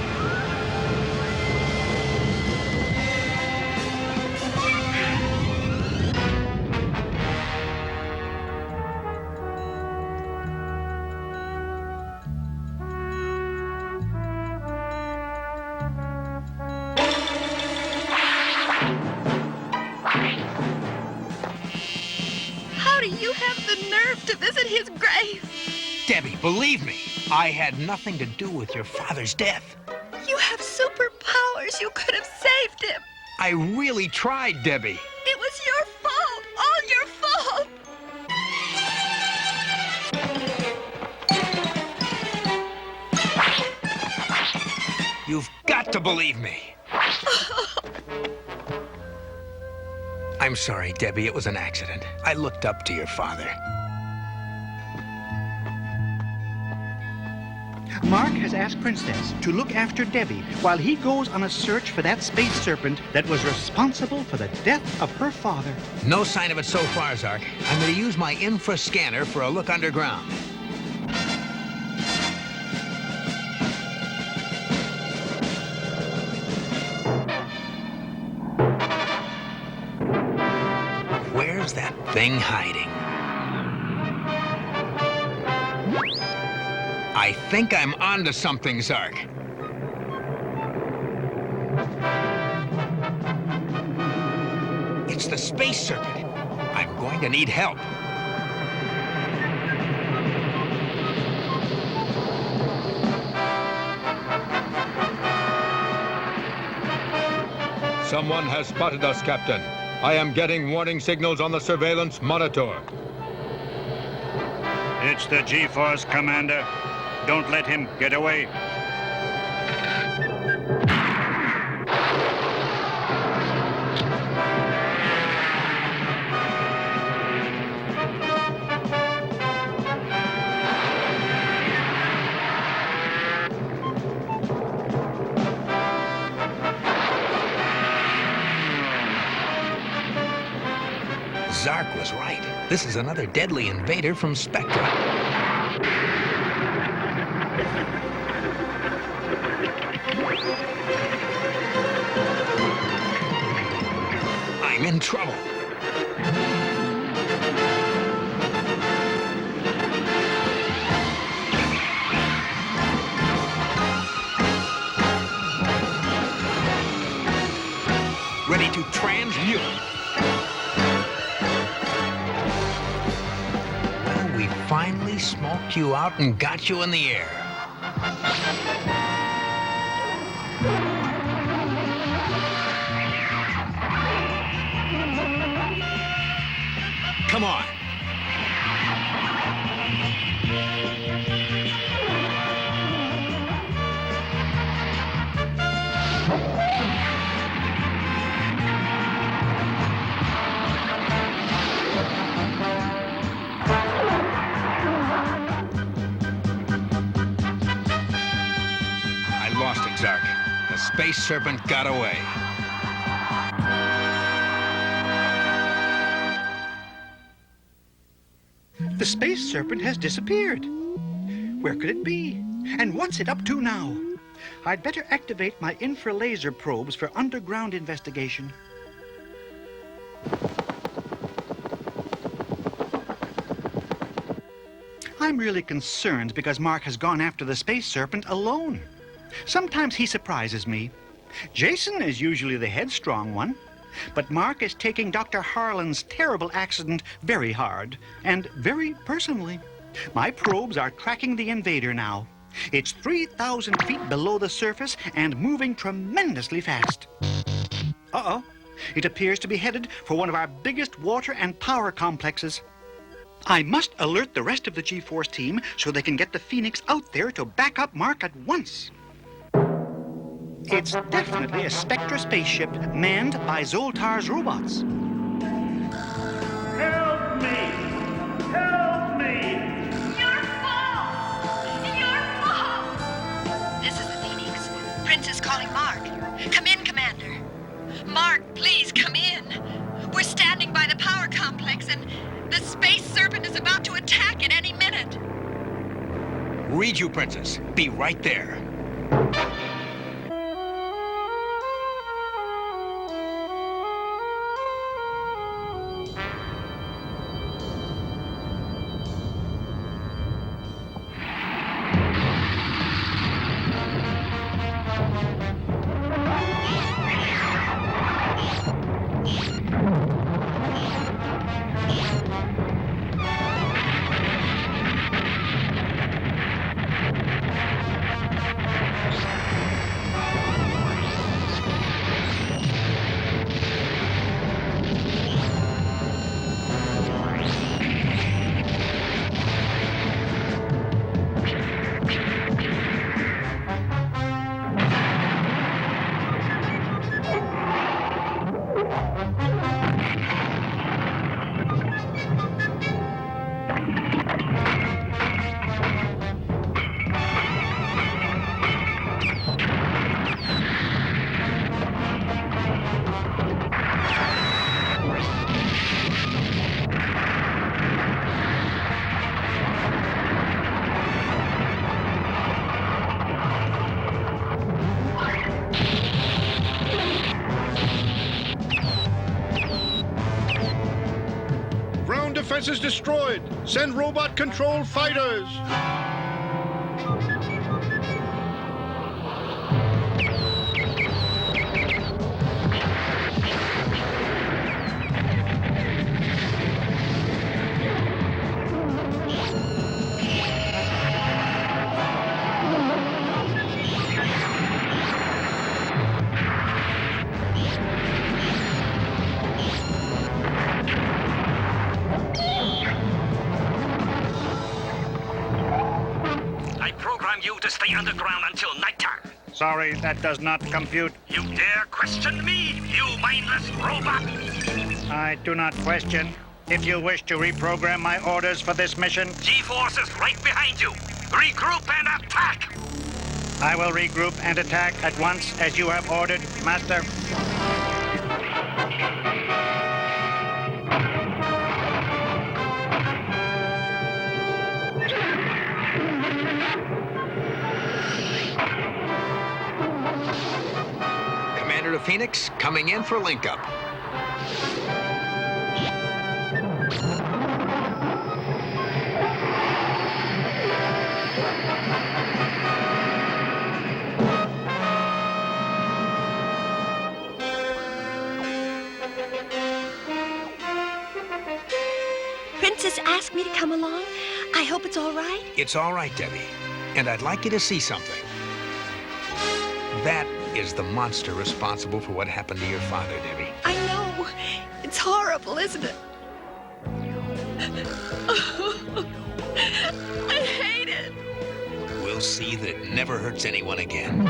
How do you have the nerve to visit his grave? Debbie, believe me, I had nothing to do with your father's death. You have superpowers. You could have saved him. I really tried, Debbie. It was your fault. All your fault. You've got to believe me. I'm sorry, Debbie. It was an accident. I looked up to your father. Mark has asked Princess to look after Debbie while he goes on a search for that space serpent that was responsible for the death of her father. No sign of it so far, Zark. I'm going to use my infra scanner for a look underground. Where's that thing hiding? I think I'm onto something, Zark. It's the space serpent. I'm going to need help. Someone has spotted us, Captain. I am getting warning signals on the surveillance monitor. It's the G-Force, Commander. Don't let him get away. Zark was right. This is another deadly invader from Spectra. I'm in trouble. Ready to transmute. Well, we finally smoked you out and got you in the air. Come on. I lost it, Zark. The space serpent got away. The space serpent has disappeared. Where could it be? And what's it up to now? I'd better activate my infralaser probes for underground investigation. I'm really concerned because Mark has gone after the space serpent alone. Sometimes he surprises me. Jason is usually the headstrong one. But Mark is taking Dr. Harlan's terrible accident very hard and very personally. My probes are tracking the invader now. It's 3,000 feet below the surface and moving tremendously fast. Uh-oh. It appears to be headed for one of our biggest water and power complexes. I must alert the rest of the G-Force team so they can get the Phoenix out there to back up Mark at once. It's definitely a Spectra spaceship manned by Zoltar's robots. Help me! Help me! Your fault! Your fault! This is the Phoenix. Prince is calling Mark. Come in, Commander. Mark, please come in. We're standing by the power complex and the space serpent is about to attack at any minute. Read you, Princess. Be right there. Defenses destroyed. Send robot control fighters. You to stay underground until nighttime. Sorry, that does not compute. You dare question me, you mindless robot? I do not question. If you wish to reprogram my orders for this mission... G-Force is right behind you. Regroup and attack! I will regroup and attack at once, as you have ordered, Master. Commander of Phoenix, coming in for link-up. Princess asked me to come along. I hope it's all right. It's all right, Debbie. And I'd like you to see something. That is the monster responsible for what happened to your father, Debbie. I know. It's horrible, isn't it? I hate it. We'll see that it never hurts anyone again.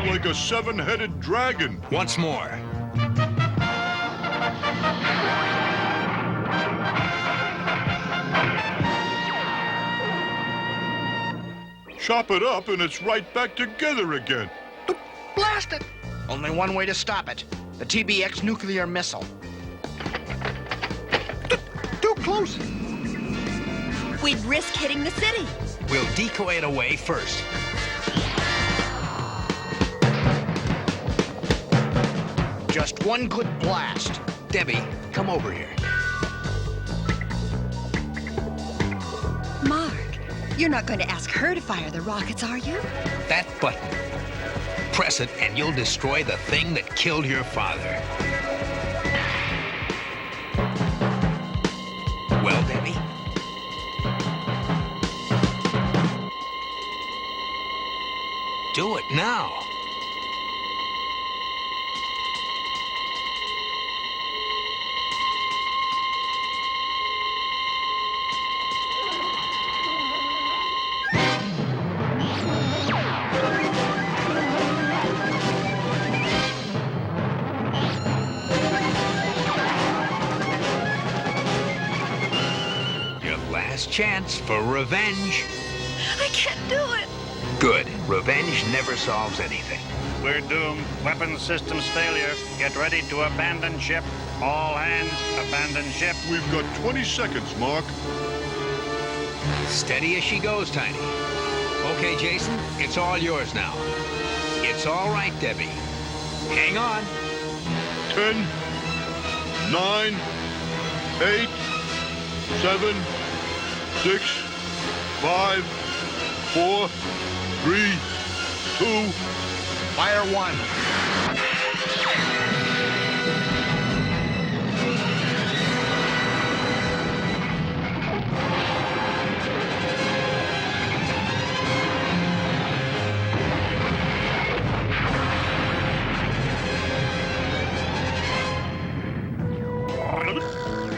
Like a seven-headed dragon. Once more. Chop it up and it's right back together again. Blast it! Only one way to stop it. The TBX nuclear missile. Too close. We'd risk hitting the city. We'll decoy it away first. Just one good blast. Debbie, come over here. Mark, you're not going to ask her to fire the rockets, are you? That button. Press it and you'll destroy the thing that killed your father. Well, Debbie? Do it now. Your last chance for revenge. I can't do it. Good. Revenge never solves anything. We're doomed. Weapons systems failure. Get ready to abandon ship. All hands, abandon ship. We've got 20 seconds, Mark. Steady as she goes, Tiny. Okay, Jason, it's all yours now. It's all right, Debbie. Hang on. 10, 9, 8, 7, 6, 5, 4, 3, 2, Fire one.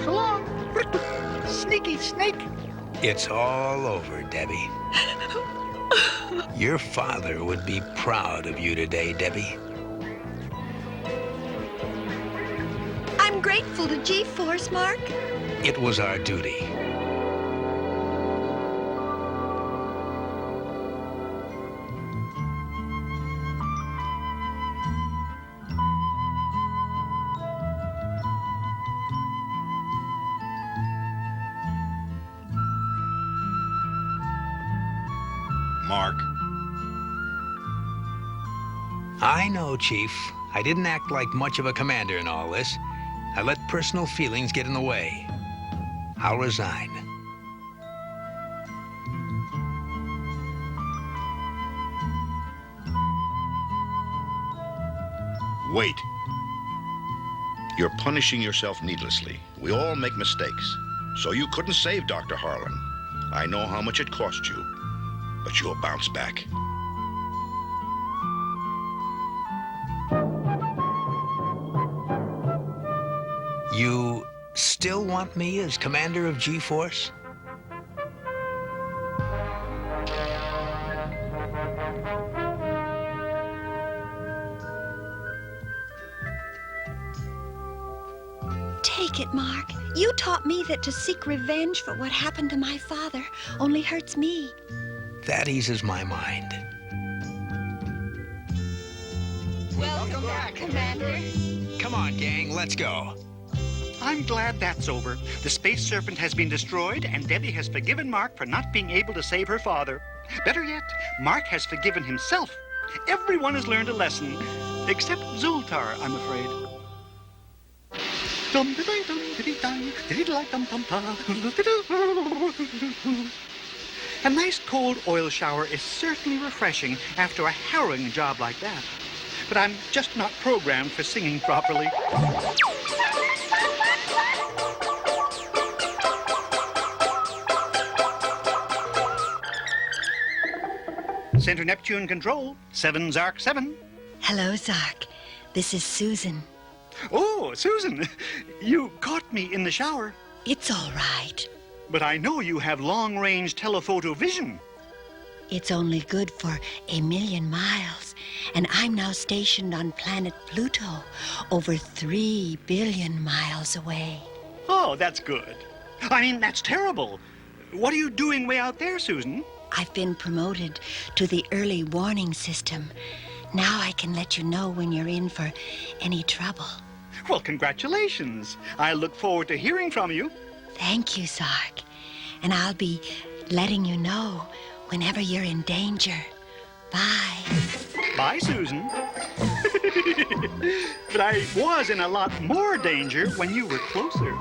So long. Sneaky snake. It's all over, Debbie. Your father would be proud of you today, Debbie. I'm grateful to G-Force, Mark. It was our duty. Mark. I know, Chief. I didn't act like much of a commander in all this. I let personal feelings get in the way. I'll resign. Wait. You're punishing yourself needlessly. We all make mistakes. So you couldn't save Dr. Harlan. I know how much it cost you, but you'll bounce back. You still want me as commander of G-Force? Take it, Mark. You taught me that to seek revenge for what happened to my father only hurts me. That eases my mind. Welcome back, Commander. Come on, gang, let's go. I'm glad that's over. The space serpent has been destroyed, and Debbie has forgiven Mark for not being able to save her father. Better yet, Mark has forgiven himself. Everyone has learned a lesson, except Zoltar, I'm afraid. A nice cold oil shower is certainly refreshing after a harrowing job like that. But I'm just not programmed for singing properly. Center Neptune Control, 7 Zark 7. Hello, Zark. This is Susan. Oh, Susan, you caught me in the shower. It's all right. But I know you have long-range telephoto vision. It's only good for 1,000,000 miles, and I'm now stationed on planet Pluto, over 3 billion miles away. Oh, that's good. I mean, that's terrible. What are you doing way out there, Susan? I've been promoted to the early warning system. Now I can let you know when you're in for any trouble. Well, congratulations. I look forward to hearing from you. Thank you, Zark. And I'll be letting you know whenever you're in danger. Bye. Bye, Susan. But I was in a lot more danger when you were closer.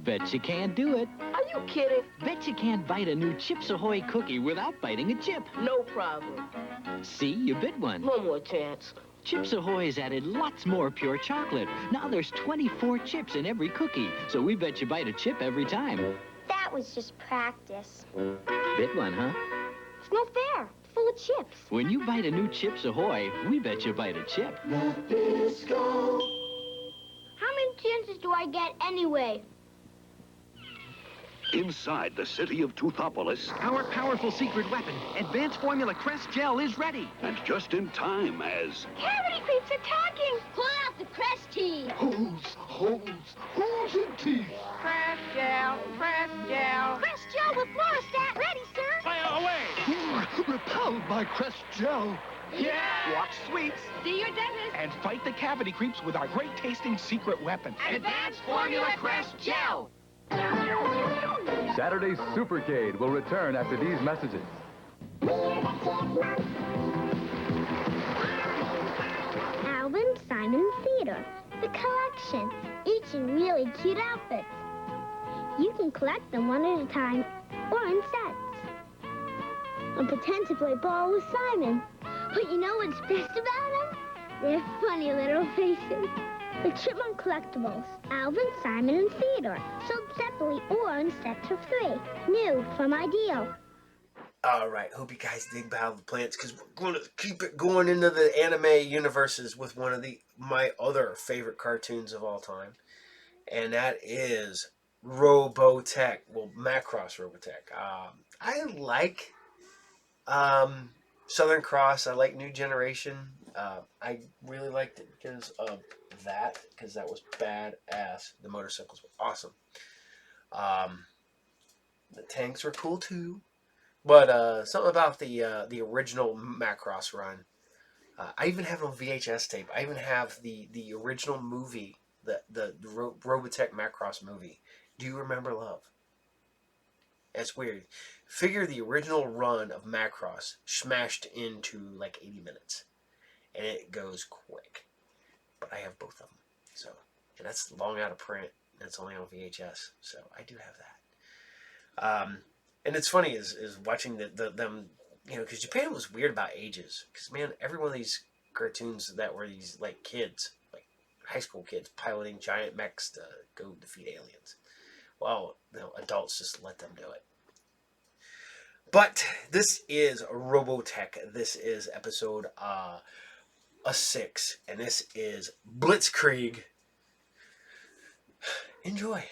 Bet you can't do it. Are you kidding? Bet you can't bite a new Chips Ahoy cookie without biting a chip. No problem. See, you bit one. One more chance. Chips Ahoy's added lots more pure chocolate. Now there's 24 chips in every cookie, so we bet you bite a chip every time. That was just practice. Bit one, huh? It's no fair. It's full of chips. When you bite a new Chips Ahoy, we bet you bite a chip. How many chances do I get anyway? Inside the city of Toothopolis. Our powerful secret weapon, Advanced Formula Crest Gel, is ready. And just in time as... Cavity creeps are talking. Pull out the Crest tea. Holes and teeth. Crest gel, Crest gel. Crest gel with fluorostat. Ready, sir. Fire away! Repelled by Crest Gel. Yeah! Watch sweets. See your dentist. And fight the cavity creeps with our great-tasting secret weapon. Advanced Formula Crest Gel. Saturday's Supercade will return after these messages. Alvin, Simon, Theodore. The collection. Each in really cute outfits. You can collect them one at a time or in sets. And pretend to play ball with Simon. But you know what's best about them? Their funny little faces. The Chipmunk Collectibles. Alvin, Simon, and Theodore. Sold separately or in sets of 3. New from Ideal. Alright, hope you guys dig Battle of the Planets, because we're going to keep it going into the anime universes with one of my other favorite cartoons of all time. And that is Robotech. Well, Macross Robotech. I like Southern Cross. I like New Generation. I really liked it because of that, because that was badass. The motorcycles were awesome. The tanks were cool too. But something about the original Macross run. I even have it on VHS tape. I even have the original movie, the Robotech Macross movie. Do you remember Love? It's weird. Figure the original run of Macross smashed into like 80 minutes. And it goes quick. But I have both of them. So, and that's long out of print. And it's only on VHS. So I do have that. And it's funny is watching them, you know, because Japan was weird about ages. Because, man, every one of these cartoons that were these, like, kids, like high school kids, piloting giant mechs to go defeat aliens. Well, you know, adults just let them do it. But this is Robotech. This is episode 6. And this is Blitzkrieg. Enjoy.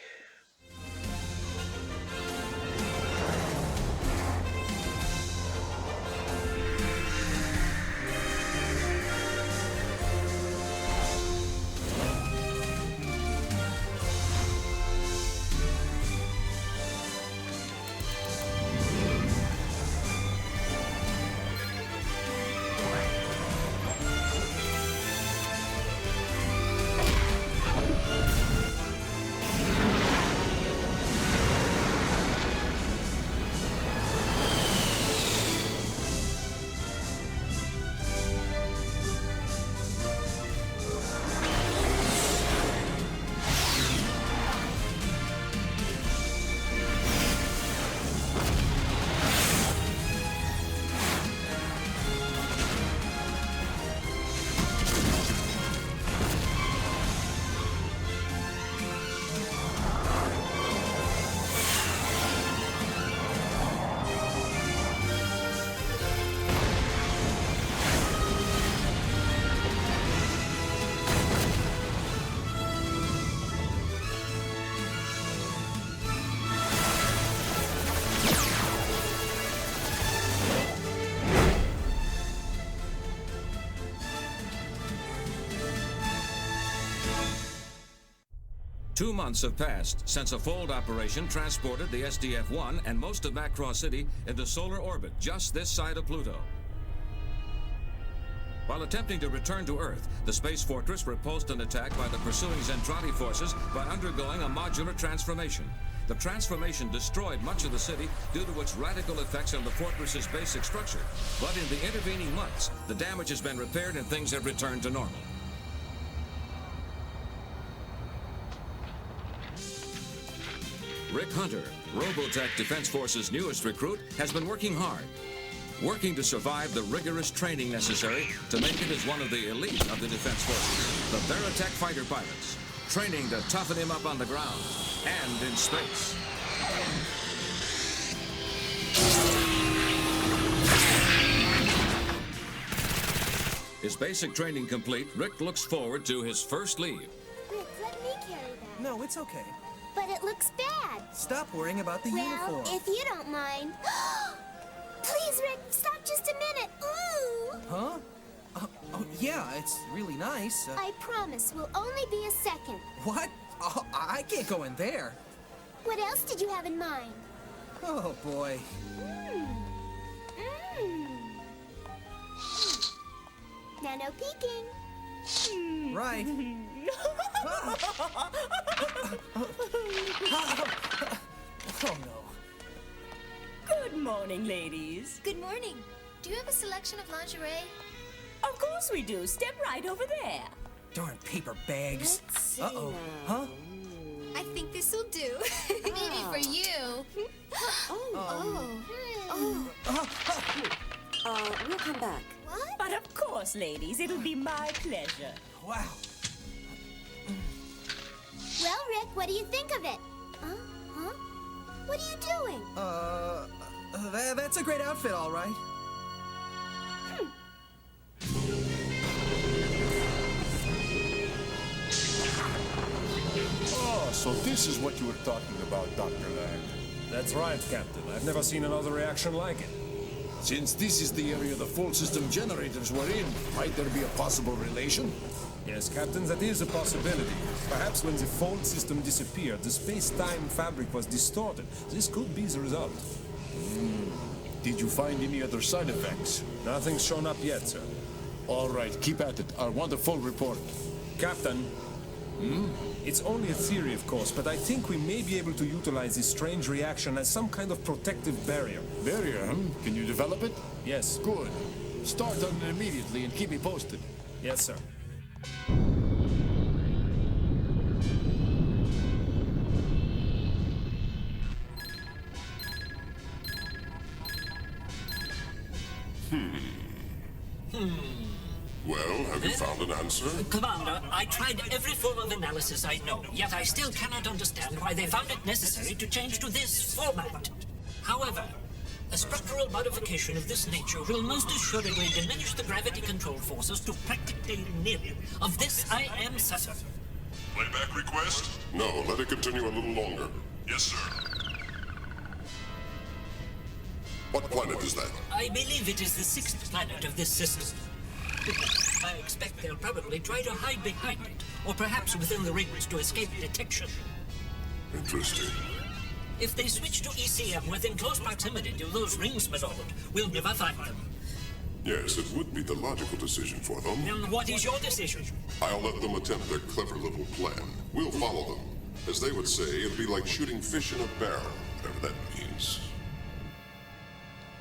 2 months have passed since a fold operation transported the SDF-1 and most of Macross City into solar orbit just this side of Pluto. While attempting to return to Earth, the Space Fortress repulsed an attack by the pursuing Zentradi forces by undergoing a modular transformation. The transformation destroyed much of the city due to its radical effects on the fortress's basic structure. But in the intervening months, the damage has been repaired and things have returned to normal. Rick Hunter, Robotech Defense Force's newest recruit, has been working hard. Working to survive the rigorous training necessary to make it as one of the elite of the Defense Forces, the Veritech fighter pilots, training to toughen him up on the ground and in space. His basic training complete, Rick looks forward to his first leave. Rick, let me carry that. No, it's okay. But it looks bad. Stop worrying about the uniform. Well, if you don't mind. Please, Rick, stop just a minute. Ooh! Huh? Oh, yeah, it's really nice. I promise we'll only be a second. What? Oh, I can't go in there. What else did you have in mind? Oh, boy. Now, no peeking. Right. Oh, no. Good morning, ladies. Good morning. Do you have a selection of lingerie? Of course we do. Step right over there. Darn paper bags. Let's see Uh-oh. now. Huh? I think this'll do. Maybe for you. We'll come back. What? But of course, ladies, it'll be my pleasure. Wow. Well, Rick, what do you think of it? Huh? What are you doing? That's a great outfit, all right. Oh, so this is what you were talking about, Dr. Lang. That's right, Captain. I've never seen another reaction like it. Since this is the area the full system generators were in, might there be a possible relation? Yes, Captain, that is a possibility. Perhaps when the fold system disappeared, the space-time fabric was distorted. This could be the result. Did you find any other side effects? Nothing's shown up yet, sir. All right, keep at it. I want a full report. Captain. It's only a theory, of course, but I think we may be able to utilize this strange reaction as some kind of protective barrier. Barrier, huh? Can you develop it? Yes. Good. Start on it immediately and keep me posted. Yes, sir. Well, have you found an answer? Commander, I tried every form of analysis I know, yet I still cannot understand why they found it necessary to change to this format. However, a structural modification of this nature will most assuredly diminish the gravity control forces to practically nil. Of this I am certain. Playback request? No, let it continue a little longer. Yes, sir. What planet is that? I believe it is the 6th planet of this system. I expect they'll probably try to hide behind it, or perhaps within the rings to escape detection. Interesting. If they switch to ECM within close proximity to those rings, my lord, we'll never find them. Yes, it would be the logical decision for them. And what is your decision? I'll let them attempt their clever little plan. We'll follow them. As they would say, it'll be like shooting fish in a barrel, whatever that means.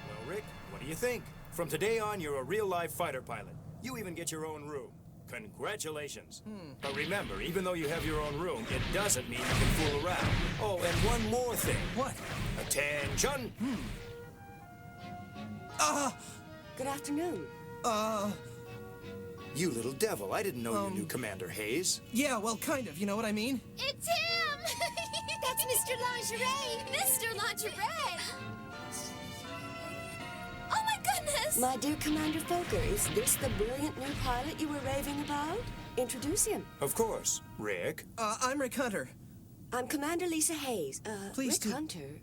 Well, Rick, what do you think? From today on, you're a real-life fighter pilot. You even get your own room. Congratulations. But remember, even though you have your own room, it doesn't mean you can fool around. Oh, and one more thing. What? Attention! Good afternoon. You little devil, I didn't know you knew Commander Hayes. Yeah, well, kind of. You know what I mean? It's him! That's Mr. Lingerie! Mr. Lingerie! Oh my goodness! My dear Commander Fokker, is this the brilliant new pilot you were raving about? Introduce him. Of course. Rick. I'm Rick Hunter. I'm Commander Lisa Hayes. Please Rick Hunter.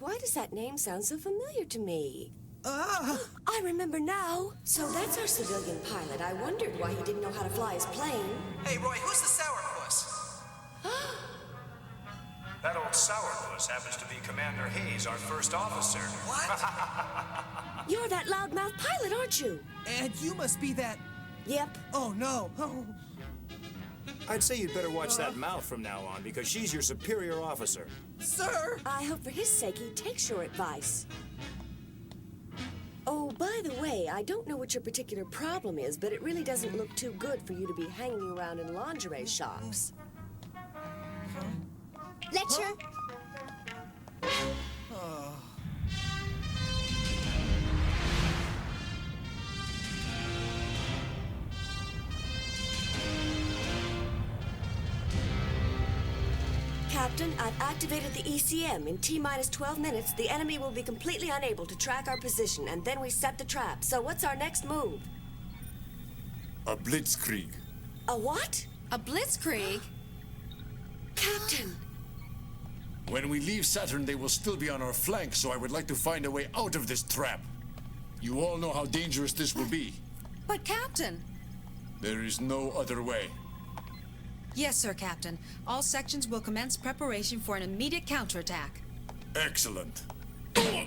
Why does that name sound so familiar to me? I remember now. So that's our civilian pilot. I wondered why he didn't know how to fly his plane. Hey, Roy, who's the sourpuss? sourpuss happens to be Commander Hayes, our first officer. What? You're that loudmouth pilot, aren't you? And you must be that... Yep. Oh, no. Oh. I'd say you'd better watch that mouth from now on, because she's your superior officer. Sir! I hope for his sake he takes your advice. Oh, by the way, I don't know what your particular problem is, but it really doesn't look too good for you to be hanging around in lingerie shops. Lecture? Oh. Captain, I've activated the ECM. In T-minus 12 minutes, the enemy will be completely unable to track our position, and then we set the trap. So what's our next move? A blitzkrieg. A what? A blitzkrieg? Captain! When we leave Saturn, they will still be on our flank, so I would like to find a way out of this trap. You all know how dangerous this will be. But, Captain... There is no other way. Yes, sir, Captain. All sections will commence preparation for an immediate counterattack. Excellent. Huh?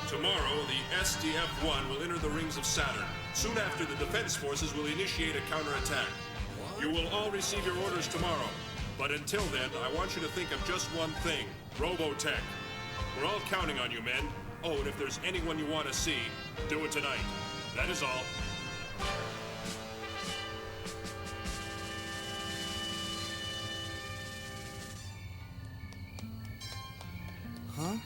Tomorrow, the SDF-1 will enter the rings of Saturn. Soon after, the Defense Forces will initiate a counterattack. You will all receive your orders tomorrow. But until then, I want you to think of just one thing. Robotech. We're all counting on you, men. Oh, and if there's anyone you want to see, do it tonight. That is all. Huh?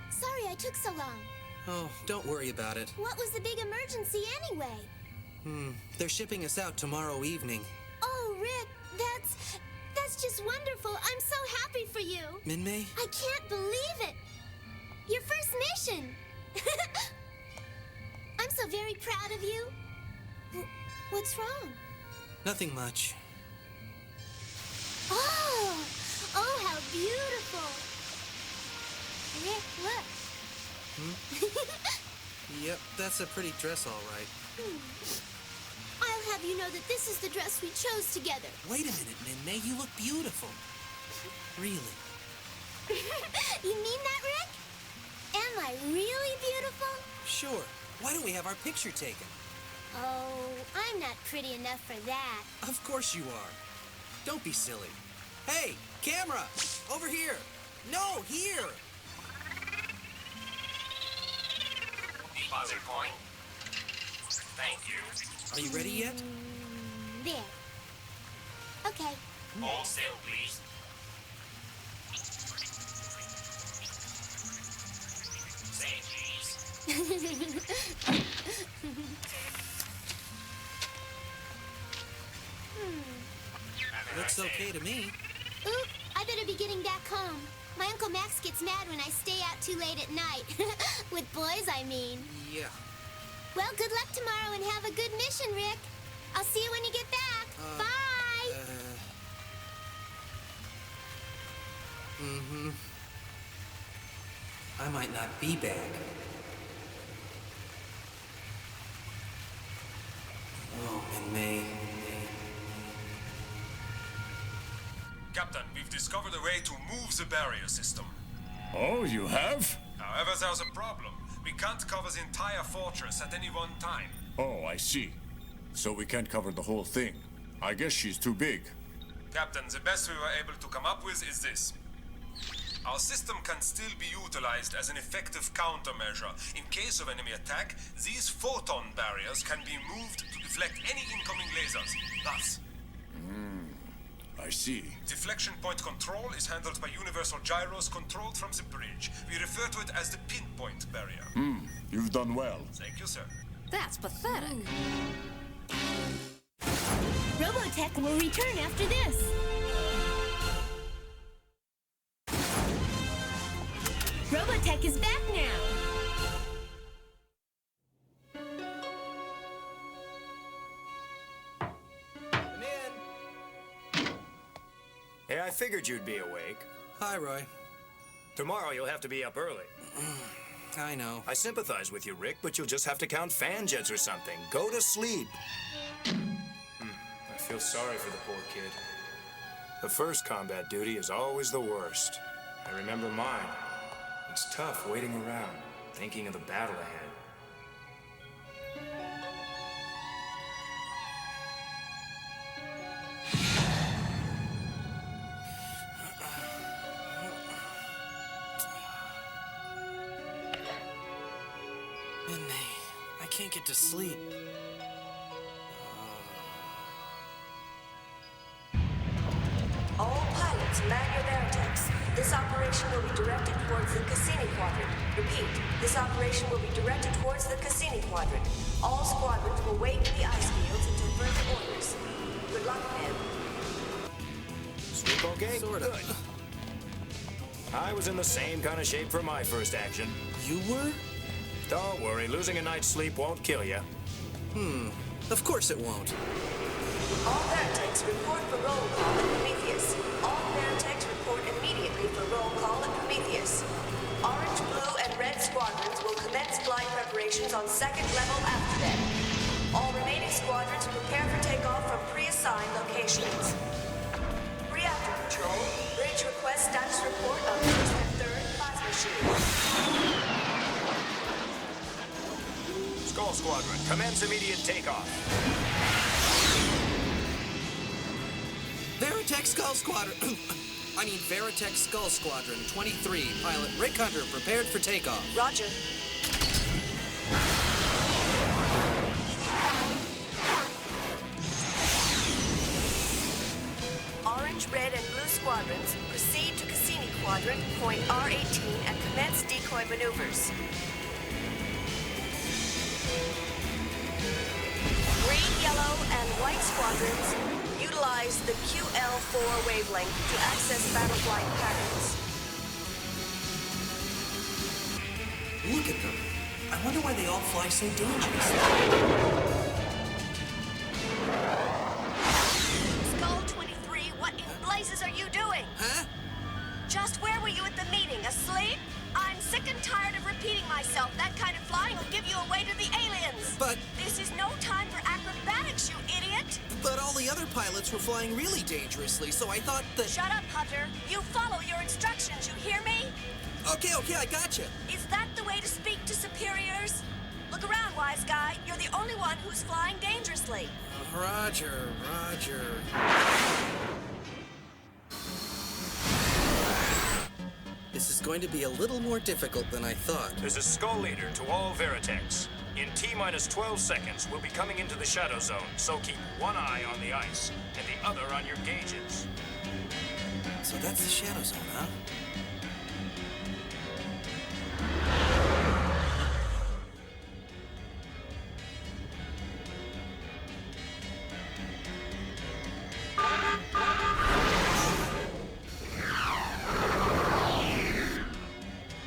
Sorry I took so long. Oh, don't worry about it. What was the big emergency anyway? They're shipping us out tomorrow evening. Oh, Rick, that's just wonderful. I'm so happy for you. Minmay? I can't believe it. Your first mission. I'm so very proud of you. What's wrong? Nothing much. Oh, how beautiful. Rick, look. Yep, that's a pretty dress, all right. I'll have you know that this is the dress we chose together. Wait a minute, Minmay. You look beautiful. Really. You mean that, Rick? Am I really beautiful? Sure. Why don't we have our picture taken? Oh, I'm not pretty enough for that. Of course you are. Don't be silly. Hey, camera! Over here! No, here! Deposit point. Thank you. Are you ready yet? There. Okay. Hold still, please. Say cheese. Looks okay to me. Oop, I better be getting back home. My Uncle Max gets mad when I stay out too late at night. With boys, I mean. Yeah. Well, good luck tomorrow and have a good mission, Rick. I'll see you when you get back. Bye! I might not be back. Oh, Minmay. Captain, we've discovered a way to move the barrier system. Oh, you have? However, there's a problem. We can't cover the entire fortress at any one time. Oh, I see. So we can't cover the whole thing. I guess she's too big. Captain, the best we were able to come up with is this. Our system can still be utilized as an effective countermeasure. In case of enemy attack, these photon barriers can be moved to deflect any incoming lasers. Thus, I see. deflection point control is handled by universal gyros controlled from the bridge. We refer to it as the pinpoint barrier. You've done well. Thank you, sir. That's pathetic. Robotech will return after this. Robotech is back now. Come in. Hey, I figured you'd be awake. Hi, Roy. Tomorrow you'll have to be up early. I know. I sympathize with you, Rick, but you'll just have to count fan jets or something. Go to sleep. I feel sorry for the poor kid. The first combat duty is always the worst. I remember mine. It's tough waiting around, thinking of the battle ahead. I can't get to sleep. All pilots, man your Veritex. This operation will be directed towards the Cassini Quadrant. Repeat, this operation will be directed towards the Cassini Quadrant. All squadrons will wait in the ice fields until further orders. Good luck, men. Sleep okay? Sort of. Good. I was in the same kind of shape for my first action. You were? Don't worry, losing a night's sleep won't kill you. Of course it won't. All Veritex report for roll call at Prometheus. All Veritex report immediately for roll call at Prometheus. Orange, blue, and red squadrons will commence flight preparations on second level after them. All remaining squadrons prepare for takeoff from pre-assigned locations. Reactor control, bridge request status report of first and third plasma shields. Skull Squadron, commence immediate takeoff. Veritech Skull Squadron. Veritech Skull Squadron 23. Pilot Rick Hunter prepared for takeoff. Roger. Orange, red, and blue squadrons proceed to Cassini Quadrant, point R18, and commence decoy maneuvers. Green, yellow, and white squadrons utilize the QL4 wavelength to access battle flight patterns. Look at them. I wonder why they all fly so dangerously. Skull 23, what in blazes are you doing? Huh? Just where were you at the meeting? Asleep? I'm sick and tired of repeating myself. That kind of flying will give you away to the aliens. But... This is no time for acrobatics, you idiot! But all the other pilots were flying really dangerously, so I thought that... Shut up, Hunter. You follow your instructions, you hear me? Okay, I gotcha. Is that the way to speak to superiors? Look around, wise guy. You're the only one who's flying dangerously. Roger. This is going to be a little more difficult than I thought. This is Skull Leader to all Veritex. In T-minus 12 seconds, we'll be coming into the Shadow Zone, so keep one eye on the ice and the other on your gauges. So that's the Shadow Zone, huh?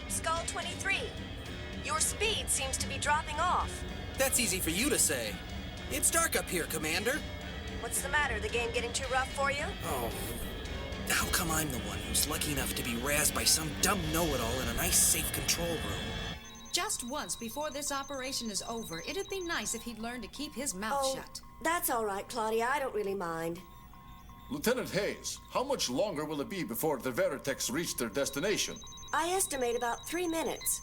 Skull 23, your speed seems to be dropping off. That's easy for you to say. It's dark up here, Commander. What's the matter? The game getting too rough for you? Oh, how come I'm the one who's lucky enough to be razzed by some dumb know-it-all in a nice, safe control room? Just once before this operation is over, it'd be nice if he'd learn to keep his mouth shut. That's all right, Claudia. I don't really mind. Lieutenant Hayes, how much longer will it be before the Veritex reach their destination? I estimate about 3 minutes.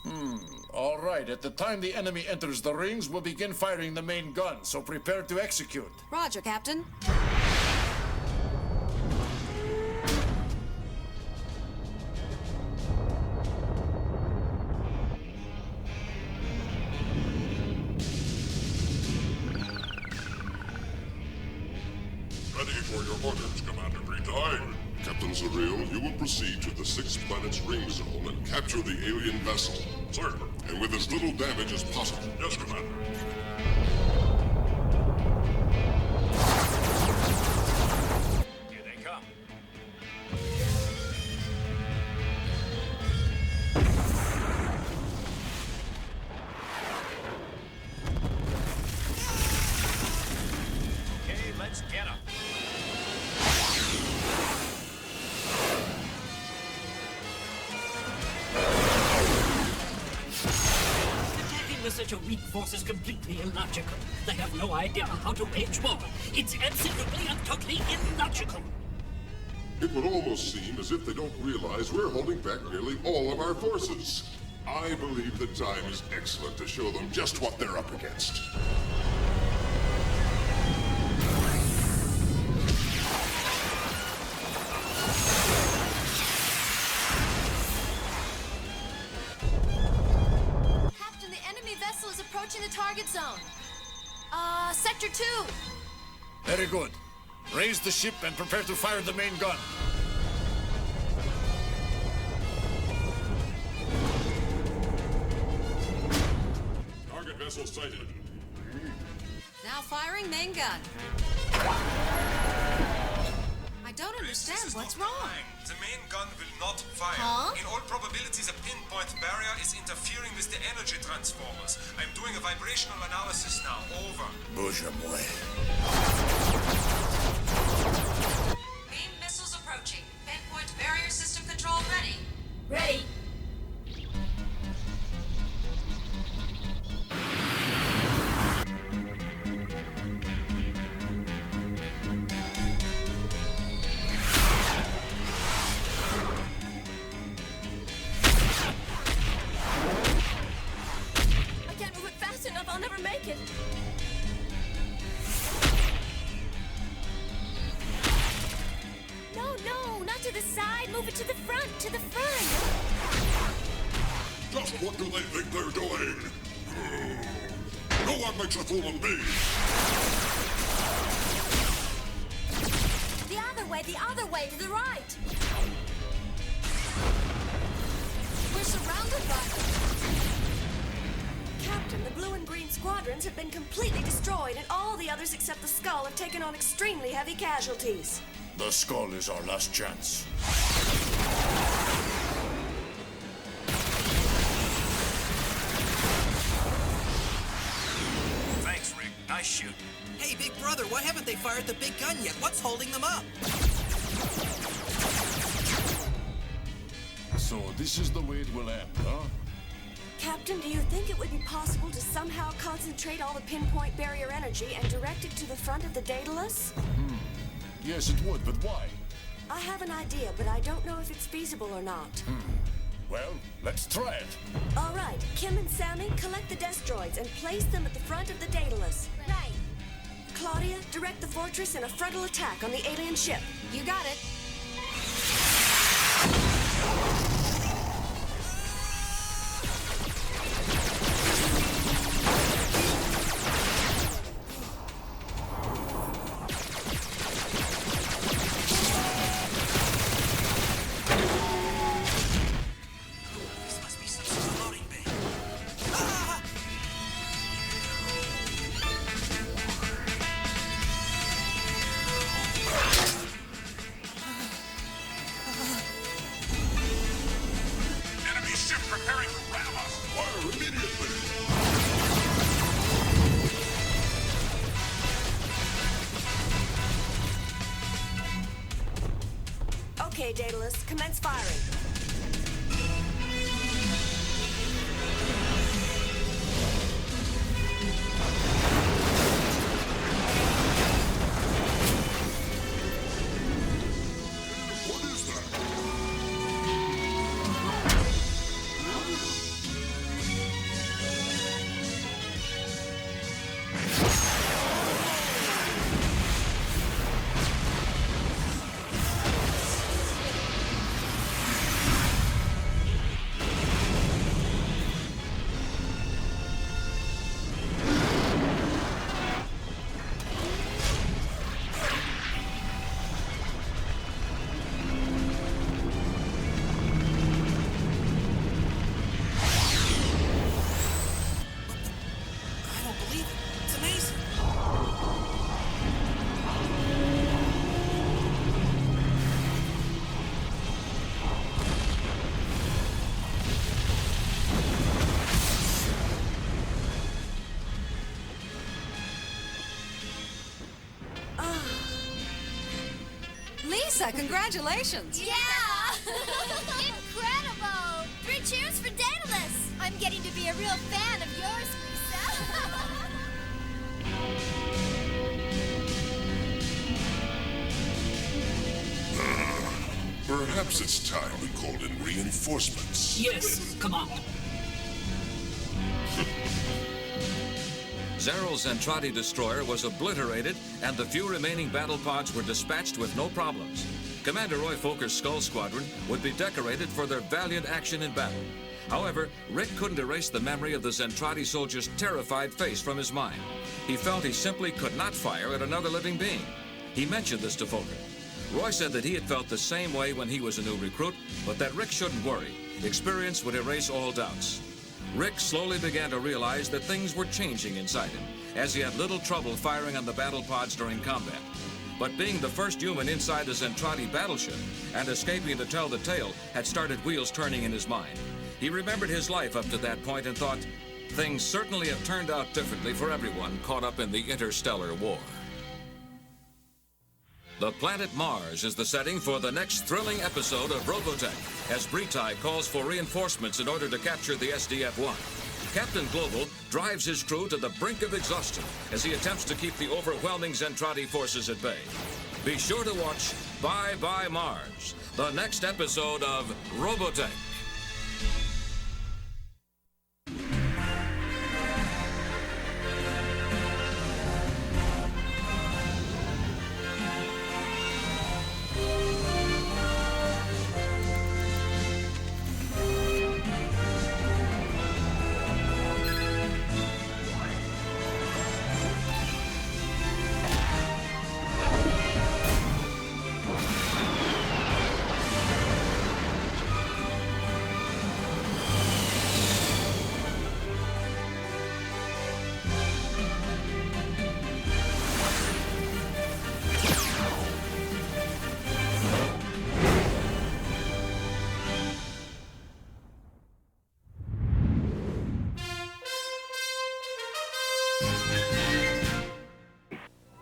All right. At the time the enemy enters the rings, we'll begin firing the main gun, so prepare to execute. Roger, Captain. Ready for your orders, Commander Retide. Captain Zareel, you will proceed to the 6 planets ring zone and capture the alien vessel. Sir. And with as little damage as possible. Yes, Commander. Here they come. Okay, let's get them. under such a weak force is completely illogical. They have no idea how to wage war. It's absolutely and totally illogical. It would almost seem as if they don't realize we're holding back nearly all of our forces. I believe the time is excellent to show them just what they're up against. Captain, the enemy vessel is approaching the target zone. Sector 2. Very good. Raise the ship and prepare to fire the main gun. Target vessel sighted. Now firing main gun. I don't understand. What's wrong? The main gun will not fire. Huh? In all probability, the pinpoint barrier is interfering with the energy transformers. I'm doing a vibrational analysis now. Over. Bouge moi. Main missiles approaching. Pinpoint barrier system control ready. Ready. I can't move it fast enough. I'll never make it. No, not to the side. Move it to the front, to the front. Just what do they think they're doing? No one makes a fool of me. The other way, to the right. We're surrounded by them. Captain, the blue and green squadrons have been completely destroyed, and all the others except the Skull have taken on extremely heavy casualties. The Skull is our last chance. Thanks, Rick. Nice shoot. Hey, big brother, why haven't they fired the big gun yet? What's holding them up? So this is the way it will end, huh? Captain, do you think it would be possible to somehow concentrate all the pinpoint barrier energy and direct it to the front of the Daedalus? Yes, it would, but why? I have an idea, but I don't know if it's feasible or not. Well, let's try it. All right, Kim and Sammy, collect the Destroids and place them at the front of the Daedalus. Right. Claudia, direct the fortress in a frontal attack on the alien ship. You got it. This must be some sort of loading bay. Enemy ship preparing to ram us. Fire immediately. Okay, Daedalus, commence firing. What is that? I don't believe it. It's amazing. Lisa, congratulations. Yeah! Incredible! 3 cheers for Daedalus! I'm getting to be be a real fan of yours, Lisa. Perhaps it's time we called in reinforcements. Yes, come on. Zeryl's Zentradi destroyer was obliterated, and the few remaining battle pods were dispatched with no problems. Commander Roy Foker's Skull Squadron would be decorated for their valiant action in battle. However, Rick couldn't erase the memory of the Zentradi soldier's terrified face from his mind. He felt he simply could not fire at another living being. He mentioned this to Foker. Roy said that he had felt the same way when he was a new recruit, but that Rick shouldn't worry. Experience would erase all doubts. Rick slowly began to realize that things were changing inside him, as he had little trouble firing on the battle pods during combat. But being the first human inside a Zentradi battleship and escaping to tell the tale had started wheels turning in his mind. He remembered his life up to that point and thought, things certainly have turned out differently for everyone caught up in the interstellar war. The planet Mars is the setting for the next thrilling episode of Robotech, as Bretai calls for reinforcements in order to capture the SDF-1. Captain Global drives his crew to the brink of exhaustion as he attempts to keep the overwhelming Zentradi forces at bay. Be sure to watch Bye Bye Mars, the next episode of Robotech.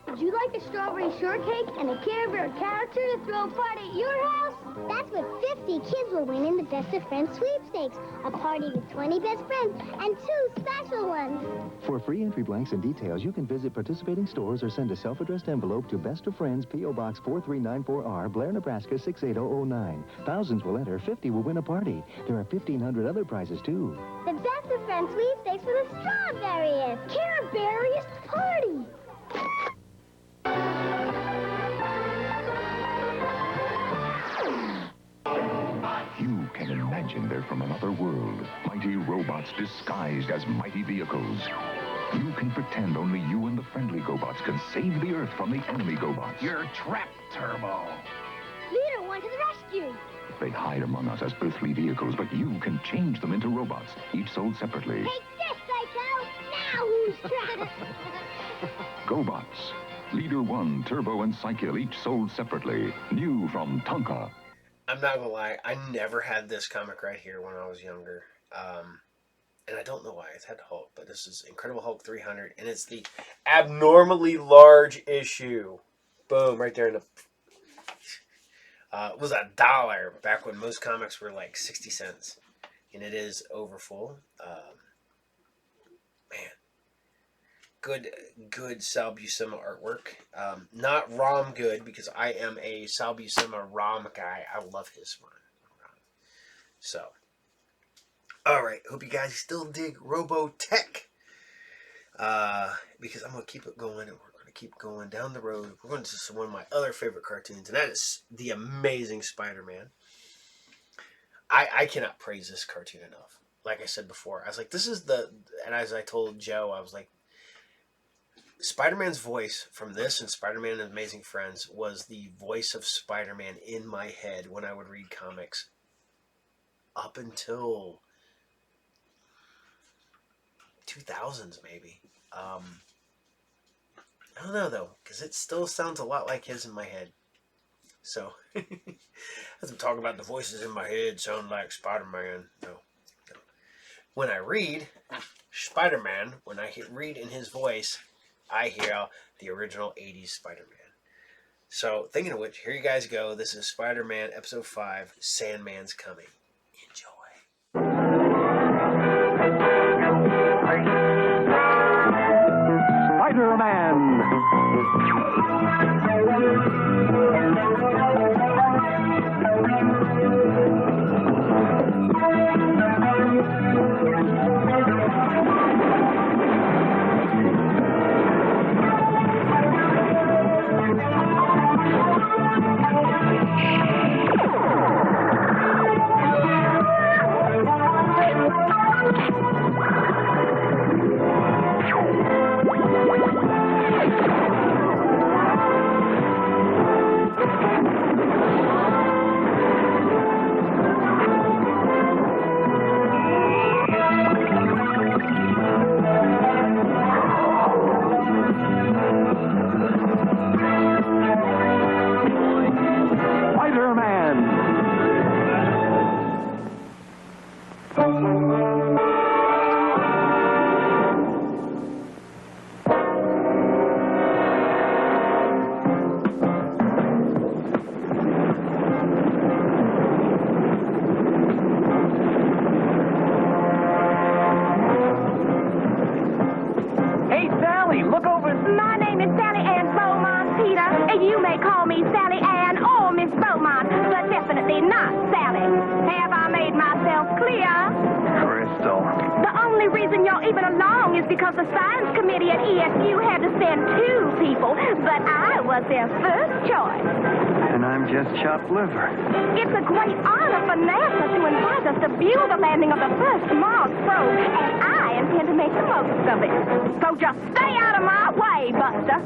Would you like a strawberry shortcake and a Care Bear character to throw a party at your house? That's what 50 kids will win in the Best of Friends sweepstakes. A party with 20 best friends and 2 special ones. For free entry blanks and details, you can visit participating stores or send a self-addressed envelope to Best of Friends, P.O. Box 4394R, Blair, Nebraska 68009. Thousands will enter, 50 will win a party. There are 1,500 other prizes, too. The Best of Friends sweepstakes for the strawberryest, Care Beariest party. You can imagine they're from another world. Mighty robots disguised as mighty vehicles. You can pretend only you and the friendly GoBots can save the Earth from the enemy GoBots. You're trapped, Turbo. Leader, one to the rescue. They hide among us as earthly vehicles, but you can change them into robots, each sold separately. Take this, Psycho! Now who's trapped? GoBots. Leader 1, Turbo, and Psykill, each sold separately. New from Tonka. I'm not gonna lie, I never had this comic right here when I was younger. And I don't know why. It's had Hulk, but this is Incredible Hulk 300, and it's the abnormally large issue. Boom, right there in the... it was $1 back when most comics were like 60 cents. And it is over full. Man. Good Sal Buscema artwork. Not ROM good, because I am a Sal Buscema ROM guy. I love his run. So, alright. Hope you guys still dig Robotech. Because I'm going to keep it going, and we're going to keep going down the road. We're going to one of my other favorite cartoons, and that is The Amazing Spider-Man. I cannot praise this cartoon enough. Like I said before, I was like, this is the... And as I told Joe, I was like, Spider-Man's voice from this and Spider-Man and Amazing Friends was the voice of Spider-Man in my head when I would read comics up until 2000s maybe. I don't know though, because it still sounds a lot like his in my head. So, as I'm talking about the voices in my head sound like Spider-Man. No. When I read Spider-Man, when I read in his voice, I hear the original 80s Spider-Man. So, thinking of which, here you guys go. This is Spider-Man Episode 5, Sandman's Coming. Enjoy. only reason you're even along is because the science committee at ESU had to send 2 people, but I was their first choice. And I'm just chopped liver. It's a great honor for NASA to invite us to view the landing of the first Mars probe, and I intend to make the most of it. So just stay out of my way, Buster.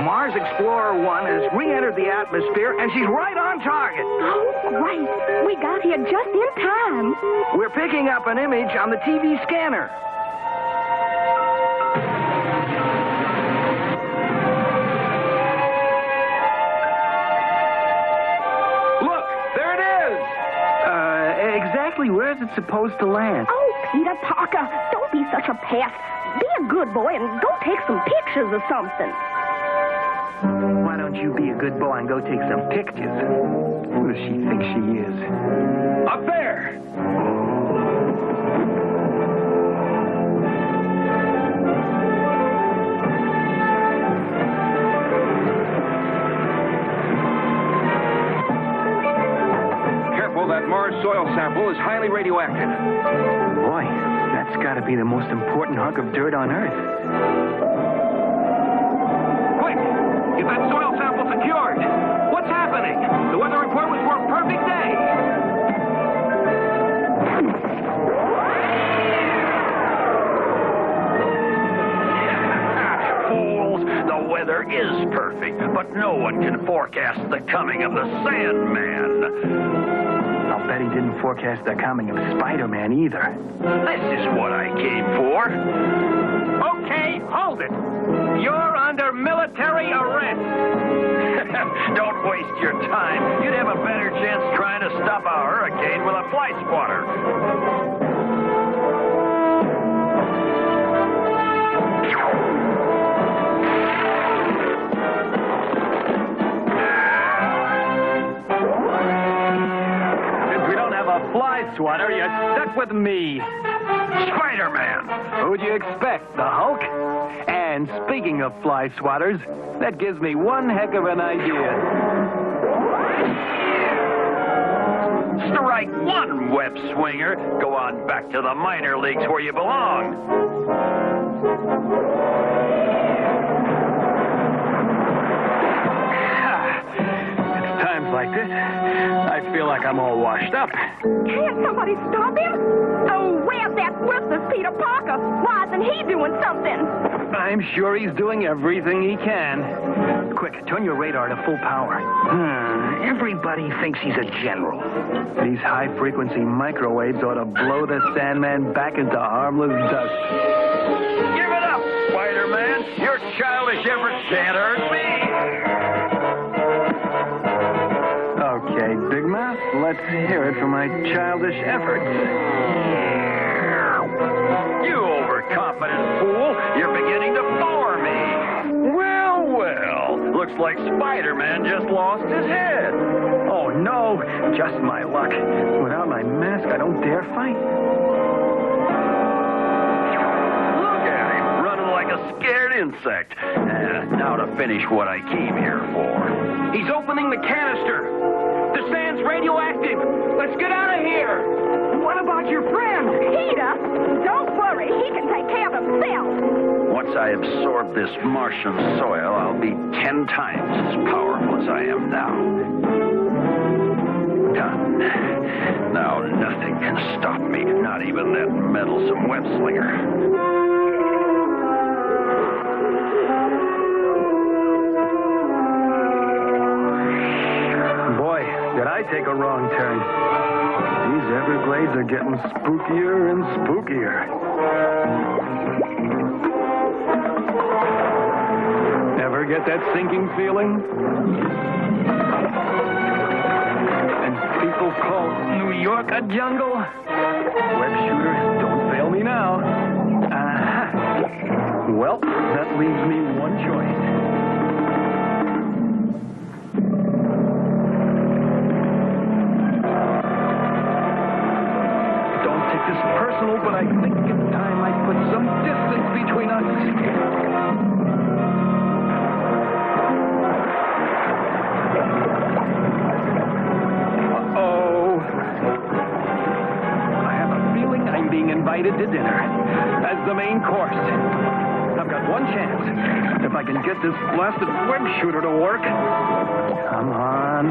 Mars Explorer 1 has re-entered the atmosphere, and she's right on target. Oh, great. We got here just in time. We're picking up an image on the TV scanner. Look, there it is. Exactly where is it supposed to land? Oh, Peter Parker, don't be such a pest. Be a good boy and go take some pictures or something. Why don't you be a good boy and go take some pictures? Who does she think she is? Up there! Careful, that Mars soil sample is highly radioactive. Boy, that's got to be the most important hunk of dirt on Earth. Get that soil sample secured. What's happening? The weather report was for a perfect day. Fools, the weather is perfect, but no one can forecast the coming of the Sandman. I'll bet he didn't forecast the coming of Spider-Man either. This is what I came for. Okay, hold it. You're under military arrest. Don't waste your time. You'd have a better chance trying to stop a hurricane with a fly swatter. Since we don't have a fly swatter, you're stuck with me. Spider-Man. Who'd you expect, the Hulk? And speaking of fly swatters, that gives me one heck of an idea. Strike one, web swinger. Go on back to the minor leagues where you belong. It's times like this, I feel like I'm all washed up. Can't somebody stop him? Oh, where's that worthless Peter Parker? Why isn't he doing something? I'm sure he's doing everything he can. Quick, turn your radar to full power. Everybody thinks he's a general. These high-frequency microwaves ought to blow the Sandman back into harmless dust. Give it up, Spider-Man. Your childish efforts can't hurt me. Okay, Big Mouth, let's hear it for my childish efforts. You overconfident fool. You're beginning to bore me. Well, well. Looks like Spider-Man just lost his head. Oh, no. Just my luck. Without my mask, I don't dare fight. Look at him, running like a scared insect. Now to finish what I came here for. He's opening the canister. The sand's radioactive. Let's get out of here. What about your friend? Peter, don't worry. He can take care of himself. Once I absorb this Martian soil, I'll be 10 times as powerful as I am now. Done. Now nothing can stop me, not even that meddlesome web slinger. Boy, did I take a wrong turn. These Everglades are getting spookier and spookier. Ever get that sinking feeling? And people call New York a jungle? Web shooter, don't fail me now. Well, that leaves me one choice. This personal, but I think it's time I put some distance between us. invited to dinner as the main course. I've got one chance. If I can get this blasted web shooter to work. Come on.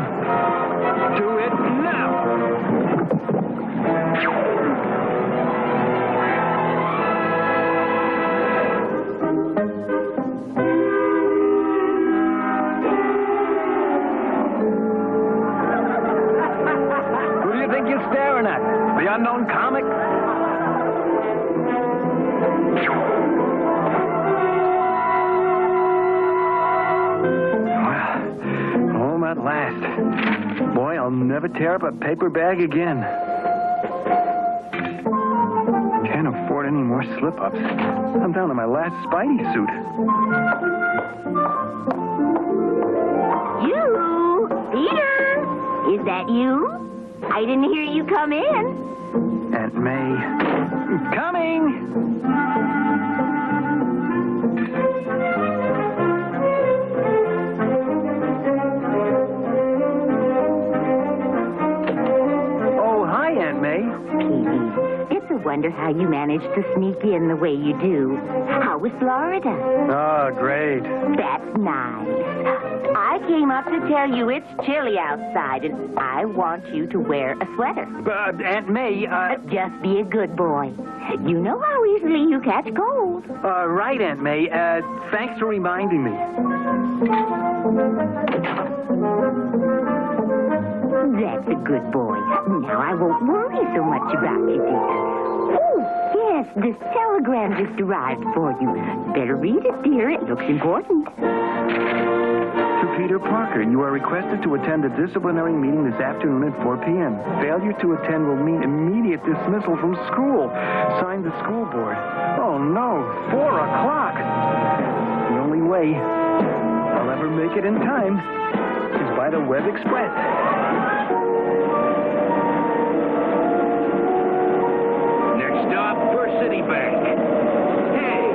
Do it now. Who do you think you're staring at? The unknown comic? Home at last. Boy, I'll never tear up a paper bag again. Can't afford any more slip-ups. I'm down to my last Spidey suit. You! Peter! Is that you? I didn't hear you come in. Aunt May. Coming! Oh, hi, Aunt May. Petey, it's a wonder how you manage to sneak in the way you do. How was Florida? Oh, great. That's nice. I came up to tell you it's chilly outside, and I want you to wear a sweater. Aunt May, Just be a good boy. You know how easily you catch cold. Right, Aunt May. Thanks for reminding me. That's a good boy. Now I won't worry so much about you, dear. Oh, yes, this telegram just arrived for you. Better read it, dear. It looks important. To Peter Parker, you are requested to attend a disciplinary meeting this afternoon at 4 p.m. Failure to attend will mean immediate dismissal from school. Signed, the school board. Oh, no. 4 o'clock. The only way I'll ever make it in time is by the Web Express. Next stop, First City Bank. Hey,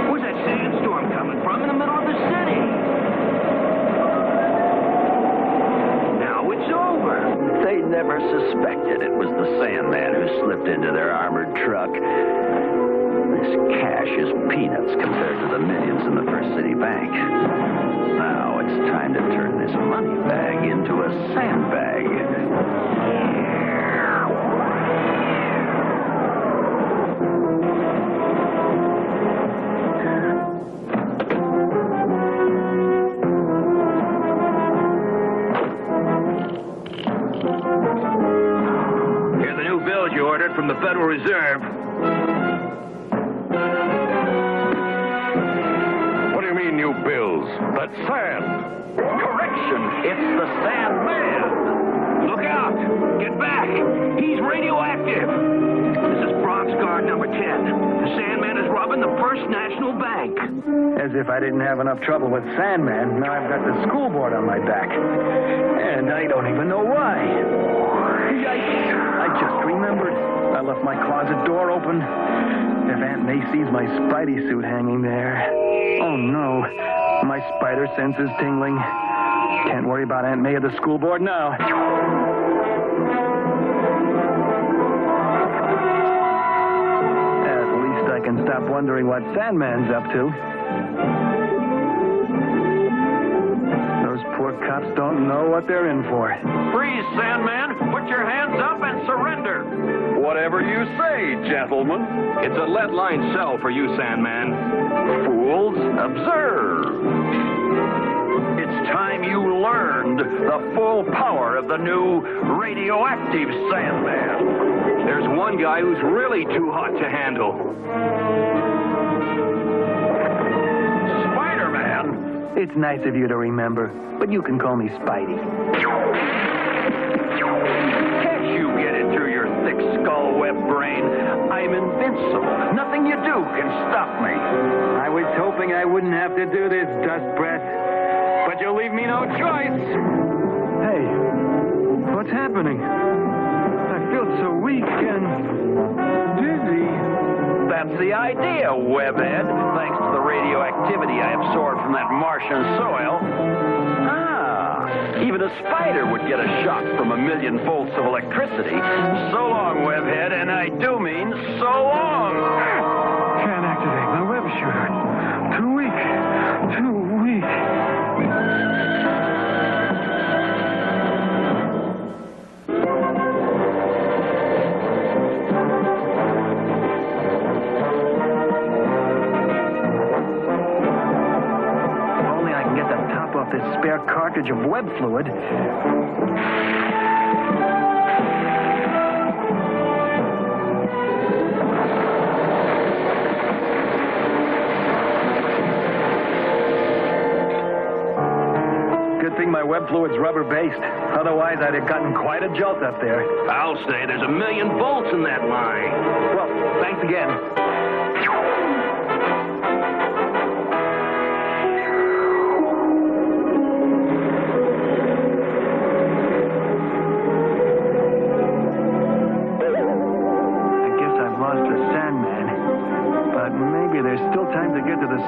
where's that sandstorm coming from in the middle of the city? Now it's over. They never suspected it was the Sandman who slipped into their armored truck. This cash is peanuts compared to the millions in the First City Bank. Now it's time to turn this money bag into a sandbag. Here are the new bills you ordered from the Federal Reserve. What do you mean, new bills? That's sand. Correction, it's the Sandman. Look out! Get back! He's radioactive. This is Bronx Guard number 10. The Sandman is robbing the First National Bank. As if I didn't have enough trouble with Sandman, now I've got the school board on my back. And I don't even know why. Yikes! I just remembered. I left my closet door open. If Aunt May sees my Spidey suit hanging there. Oh, no. My spider sense is tingling. Can't worry about Aunt May or the school board now. At least I can stop wondering what Sandman's up to. Those poor cops don't know what they're in for. Freeze, Sandman! Put your hands up and surrender! Whatever you say, gentlemen. It's a lead-line cell for you, Sandman. Fools, observe. It's time you learned the full power of the new radioactive Sandman. There's one guy who's really too hot to handle. Spider-Man! It's nice of you to remember, but you can call me Spidey. Can't you get it through your thick skull web brain? I'm invincible. Nothing you do can stop me. I was hoping I wouldn't have to do this, Dust Breath. But you'll leave me no choice. Hey, what's happening? I feel so weak and dizzy. That's the idea, Webhead. Thanks to the radioactivity I absorbed from that Martian soil. Ah, Even a spider would get a shock from 1,000,000 volts of electricity. So long, webhead, and I do mean so long. Can't activate my web shooter. Too weak. Too weak. This spare cartridge of web fluid. Good thing my web fluid's rubber-based. Otherwise, I'd have gotten quite a jolt up there. I'll say there's 1,000,000 volts in that line. Well, thanks again.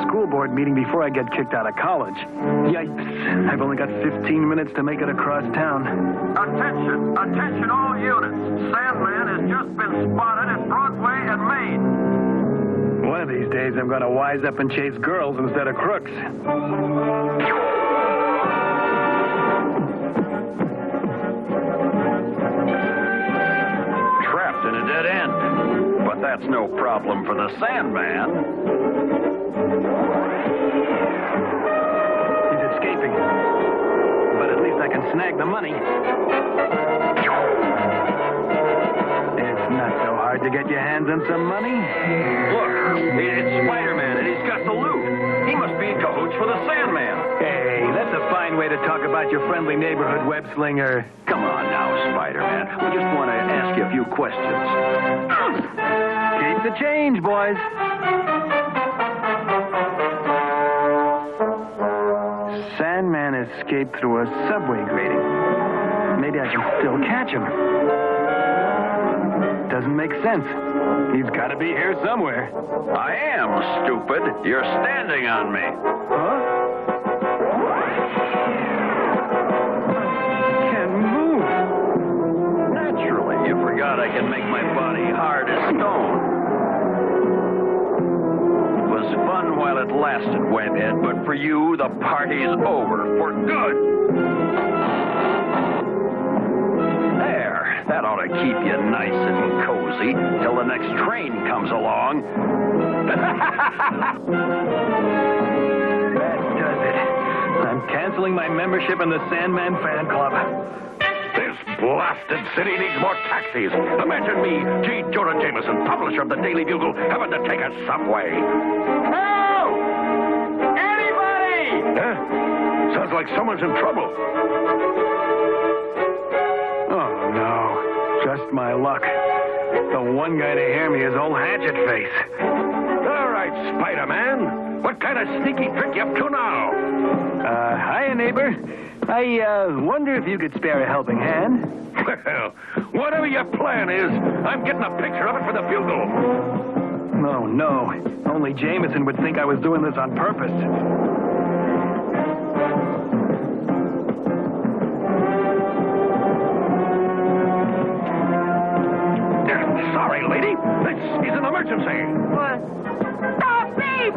School board meeting before I get kicked out of college. Yikes. I've only got 15 minutes to make it across town. Attention! Attention all units! Sandman has just been spotted at Broadway and Main. One of these days I'm going to wise up and chase girls instead of crooks. Trapped in a dead end. But that's no problem for the Sandman. He's escaping. But at least I can snag the money. It's not so hard to get your hands on some money. Look, it's Spider-Man, and he's got the loot. He must be in cahoots for the Sandman. Hey, that's a fine way to talk about your friendly neighborhood web slinger. Come on now, Spider-Man. We just want to ask you a few questions. Keep the change, boys. Sandman escaped through a subway grating. Maybe I can still catch him. Doesn't make sense. He's got to be here somewhere. I am, stupid. You're standing on me. Huh? Can't move. Naturally, you forgot I can make my body hard as stone. It was fun while it lasted, Webhead, but for you, the party's over for good. There, that ought to keep you nice and cozy till the next train comes along. That does it. I'm canceling my membership in the Sandman fan club. This blasted city needs more taxis. Imagine me, G. Jonah Jameson, publisher of the Daily Bugle, having to take a subway. Help! Anybody! Huh? Sounds like someone's in trouble. Oh, no. Just my luck. The one guy to hear me is old Hatchet Face. All right, Spider-Man. What kind of sneaky trick you up to now? Hiya, neighbor. I wonder if you could spare a helping hand. Well, whatever your plan is, I'm getting a picture of it for the Bugle. Oh, no. Only Jameson would think I was doing this on purpose. Sorry, lady. This is an emergency. What? Stop, thief!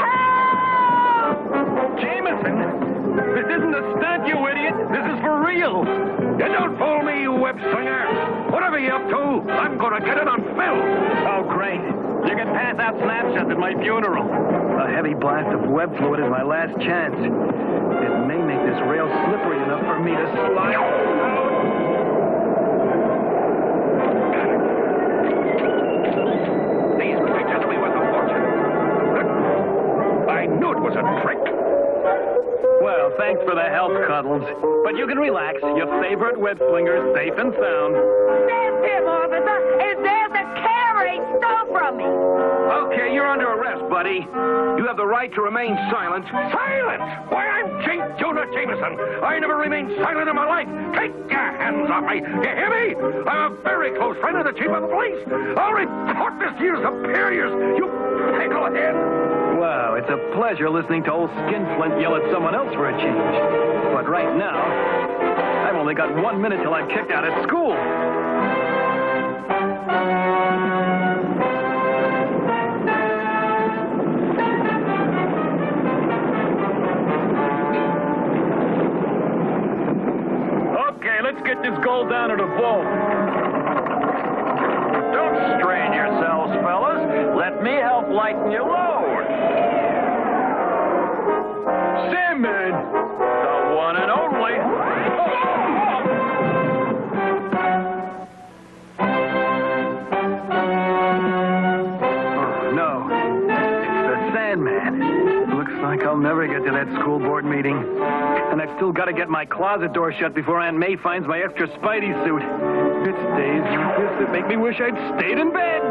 Help! Jameson! This isn't a stunt, you idiot! This is for real! You don't fool me, you web slinger! Whatever you're up to, I'm gonna get it on film! Oh, great. You can pass out snapshots at my funeral. A heavy blast of web fluid is my last chance. It may make this rail slippery enough for me to slide out. These pictures will be worth a fortune. I knew it was a trick. Well, thanks for the help, Cuddles. But you can relax. Your favorite web slinger's safe and sound. That's him, officer. And there's the camera he stole from me. Okay, you're under arrest, buddy. You have the right to remain silent. Silent? Why, I'm J. Jonah Jameson. I never remained silent in my life. Take your hands off me. You hear me? I'm a very close friend of the chief of the police. I'll report this to your superiors. You picklehead. Wow, it's a pleasure listening to old Skinflint yell at someone else for a change. But right now, I've only got 1 minute till I'm kicked out of school. Okay, let's get this gold down to the vault. Don't strain yourselves, fellas. Let me help lighten your load. Sandman! The one and only. Oh, no. It's the Sandman. Looks like I'll never get to that school board meeting. And I've still got to get my closet door shut before Aunt May finds my extra Spidey suit. It's days like this that make me wish I'd stayed in bed.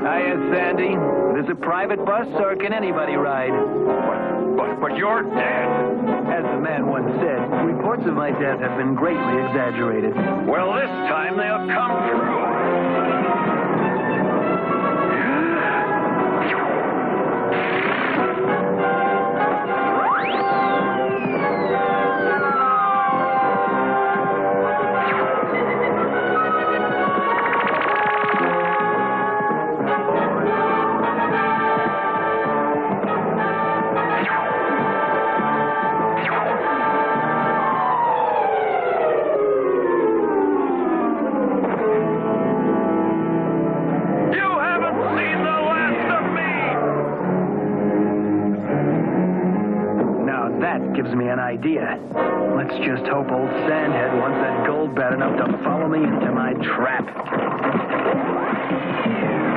Hiya, Sandy. There's a private bus, or can anybody ride? But you're dead. As the man once said, reports of my death have been greatly exaggerated. Well, this time they'll come true. Gives me an idea. Let's just hope old Sandhead wants that gold bad enough to follow me into my trap.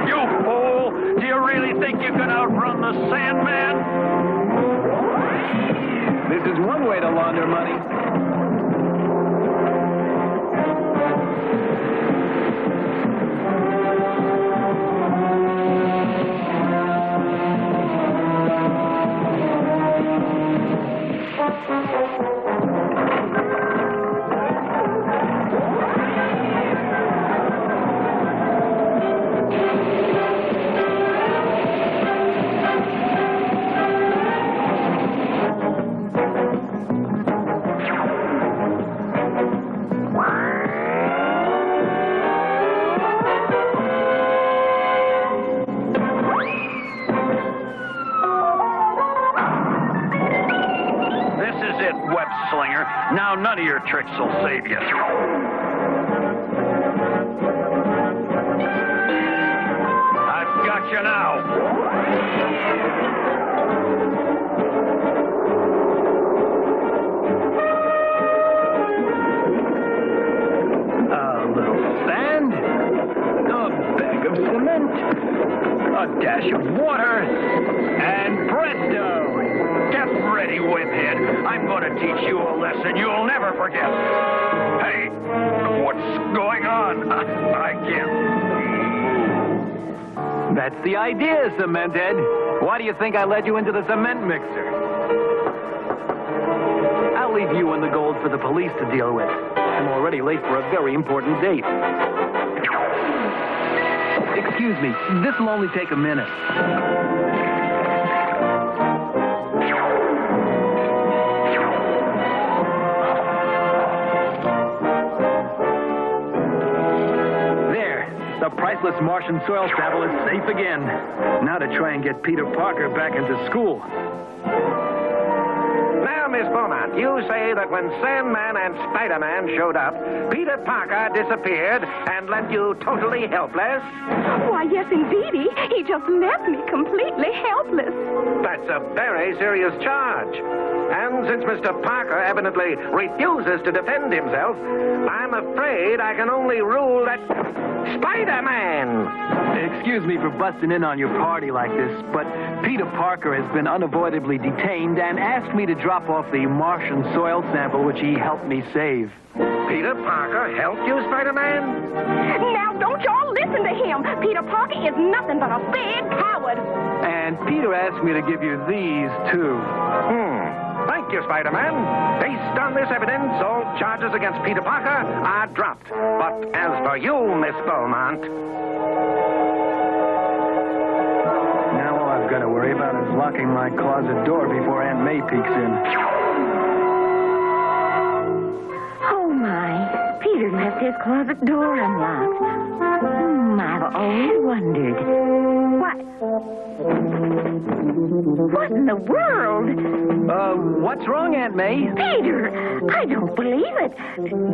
You fool! Do you really think you can outrun the Sandman? This is one way to launder money. Now none of your tricks will save you. I've got you now. A little sand, a bag of cement, a dash of water, and presto! Get ready, whiphead. I'm going to teach you a lesson you'll never forget. Hey, what's going on? I can't move. That's the idea, Cementhead. Why do you think I led you into the cement mixer? I'll leave you and the gold for the police to deal with. I'm already late for a very important date. Excuse me, this'll only take a minute. The priceless Martian soil sample is safe again. Now to try and get Peter Parker back into school. Now, Miss Beaumont, you say that when Sandman and Spider-Man showed up, Peter Parker disappeared and left you totally helpless? Why, yes, indeedy. He just left me completely helpless. That's a very serious charge. And since Mr. Parker evidently refuses to defend himself, I'm afraid I can only rule that Spider-Man! Excuse me for busting in on your party like this, but Peter Parker has been unavoidably detained and asked me to drop off the Martian soil sample which he helped me save. Peter Parker helped you, Spider-Man? Now, don't y'all listen to him. Peter Parker is nothing but a big coward. And Peter asked me to give you these, too. Thank you, Spider-Man. Based on this evidence, all charges against Peter Parker are dropped. But as for you, Miss Beaumont... I've got to worry about is locking my closet door before Aunt May peeks in. Oh, my. Peter left his closet door unlocked. I've always wondered. What in the world? What's wrong, Aunt May? Peter, I don't believe it.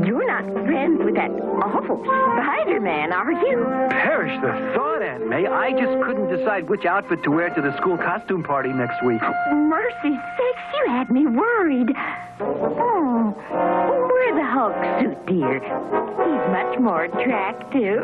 You're not friends with that awful Spider-Man, are you? Perish the thought, Aunt May. I just couldn't decide which outfit to wear to the school costume party next week. Mercy sakes, you had me worried. Oh, wear the Hulk suit, dear. He's much more attractive.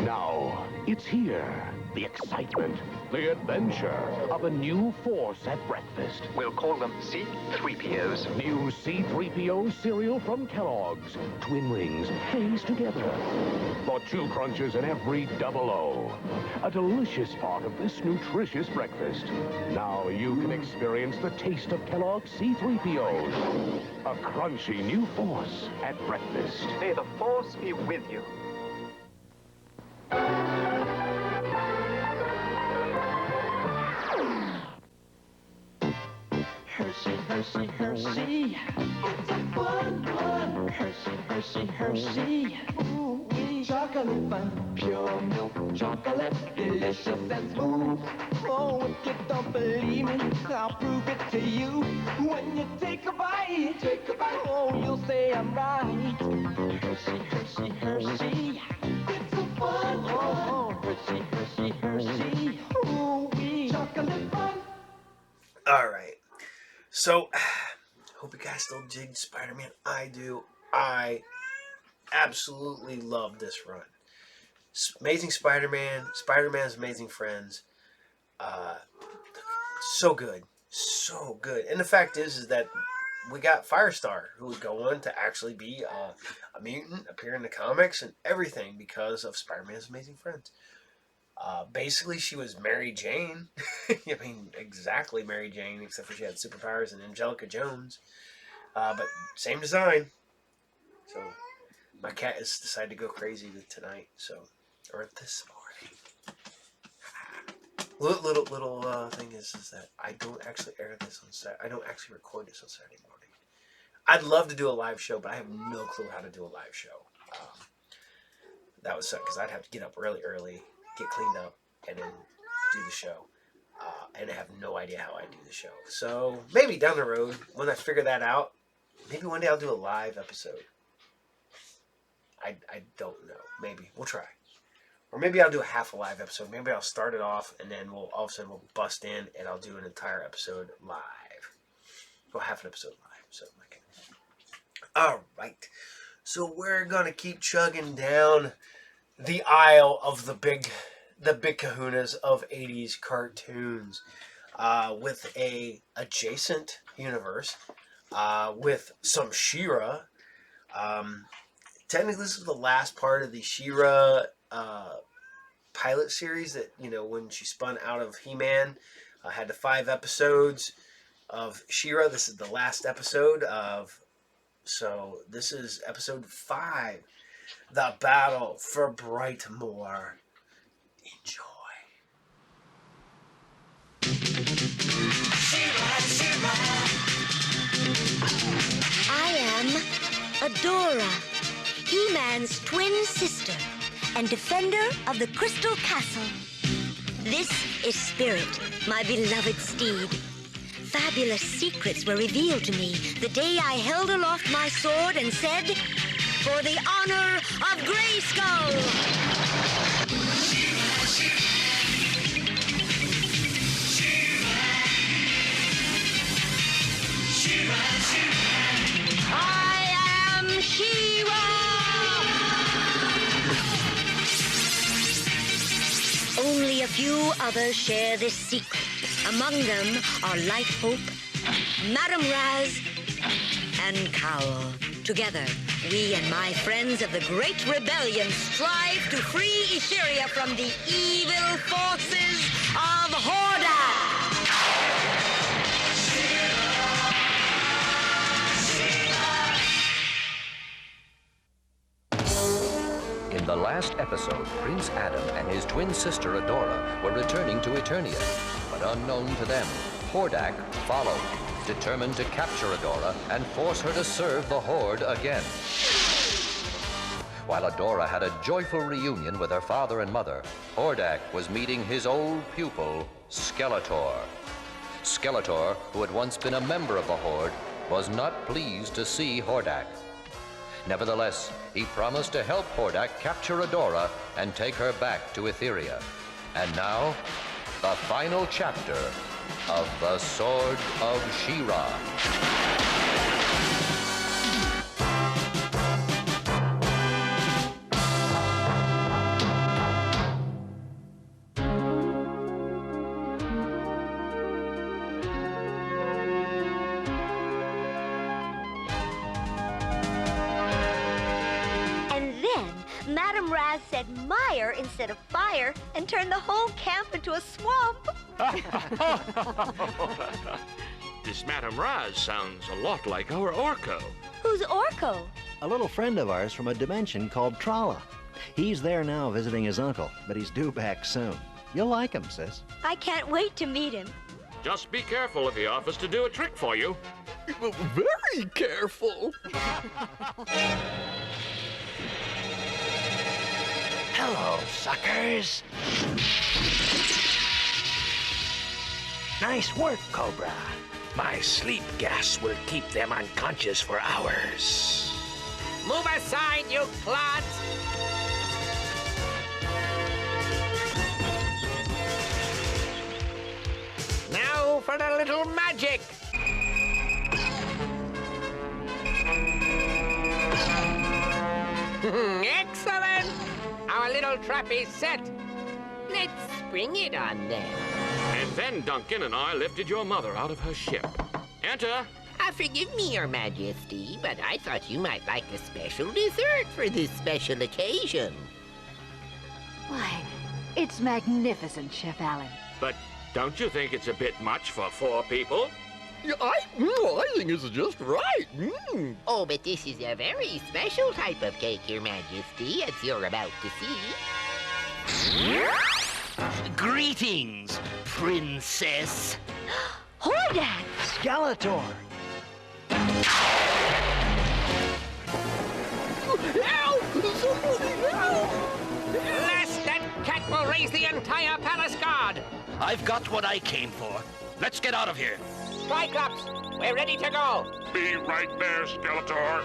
Now, it's here. The excitement, the adventure of a new force at breakfast. We'll call them C-3POs. New C-3PO cereal from Kellogg's. Twin rings, phase together. For 2 crunches in every double O. A delicious part of this nutritious breakfast. Now you can experience the taste of Kellogg's C-3POs. A crunchy new force at breakfast. May the Force be with you. Hershey, Hershey, Hershey. It's a fun one. Hershey, Hershey, Hershey. Ooh, chocolate fun. Pure milk chocolate. Delicious and smooth. Oh, if you don't believe me, I'll prove it to you. When you take a bite, oh, you'll say I'm right. Hershey, Hershey, Hershey. It's a fun one. Oh, Hershey, Hershey, Hershey. Ooh, chocolate fun. All right. So, hope you guys still dig Spider-Man. I do. I absolutely love this run. Amazing Spider-Man, Spider-Man's Amazing Friends. So good. So good. And the fact is that we got Firestar, who would go on to actually be a mutant, appear in the comics and everything because of Spider-Man's Amazing Friends. Basically, she was Mary Jane. I mean, exactly Mary Jane, except for she had superpowers and Angelica Jones. But same design. So, my cat has decided to go crazy tonight. So, or this morning. Little thing is that I don't actually air this on Saturday. I don't actually record this on Saturday morning. I'd love to do a live show, but I have no clue how to do a live show. That would suck because I'd have to get up really early, get cleaned up, and then do the show. And I have no idea how I do the show. So maybe down the road, when I figure that out, maybe one day I'll do a live episode. I don't know. Maybe. We'll try. Or maybe I'll do a half a live episode. Maybe I'll start it off, and then all of a sudden we'll bust in, and I'll do an entire episode live. Well, half an episode live. So, okay. All right. So we're going to keep chugging down the aisle of the big kahunas of 80s cartoons with a adjacent universe with some She-Ra. Technically, this is the last part of the She-Ra pilot series that, when she spun out of He-Man, had the 5 episodes of She-Ra. This is the last episode so this is episode 5, The Battle for Brightmoor. Enjoy. I am Adora, He-Man's twin sister and defender of the Crystal Castle. This is Spirit, my beloved steed. Fabulous secrets were revealed to me the day I held aloft my sword and said, "For the honor of Grayskull!" I am She-Ra! Only a few others share this secret. Among them are Light Hope, Madame Raz, and Cowl. Together, we and my friends of the Great Rebellion strive to free Etheria from the evil forces of Hordak. In the last episode, Prince Adam and his twin sister Adora were returning to Eternia. But unknown to them, Hordak followed, determined to capture Adora and force her to serve the Horde again. While Adora had a joyful reunion with her father and mother, Hordak was meeting his old pupil, Skeletor. Skeletor, who had once been a member of the Horde, was not pleased to see Hordak. Nevertheless, he promised to help Hordak capture Adora and take her back to Etheria. And now, the final chapter of The Sword of She-Ra. Madame Raz said mire instead of fire and turned the whole camp into a swamp. This Madame Raz sounds a lot like our Orko. Who's Orko? A little friend of ours from a dimension called Trala. He's there now visiting his uncle, but he's due back soon. You'll like him, sis. I can't wait to meet him. Just be careful if he offers to do a trick for you. Very careful. Hello, suckers. Nice work, Cobra. My sleep gas will keep them unconscious for hours. Move aside, you clods! Now for the little magic! Excellent! Our little trap is set. Let's spring it on them. And then Duncan and I lifted your mother out of her ship. Enter. Forgive me, Your Majesty, but I thought you might like a special dessert for this special occasion. Why, it's magnificent, Chef Allen. But don't you think it's a bit much for 4 people? Yeah, I think it's just right. Oh, but this is a very special type of cake, Your Majesty, as you're about to see. Greetings, Princess. Hordak! Skeletor! Help! Somebody help! Lest that cat will raise the entire palace guard! I've got what I came for. Let's get out of here. Cyclops, we're ready to go. Be right there, Skeletor.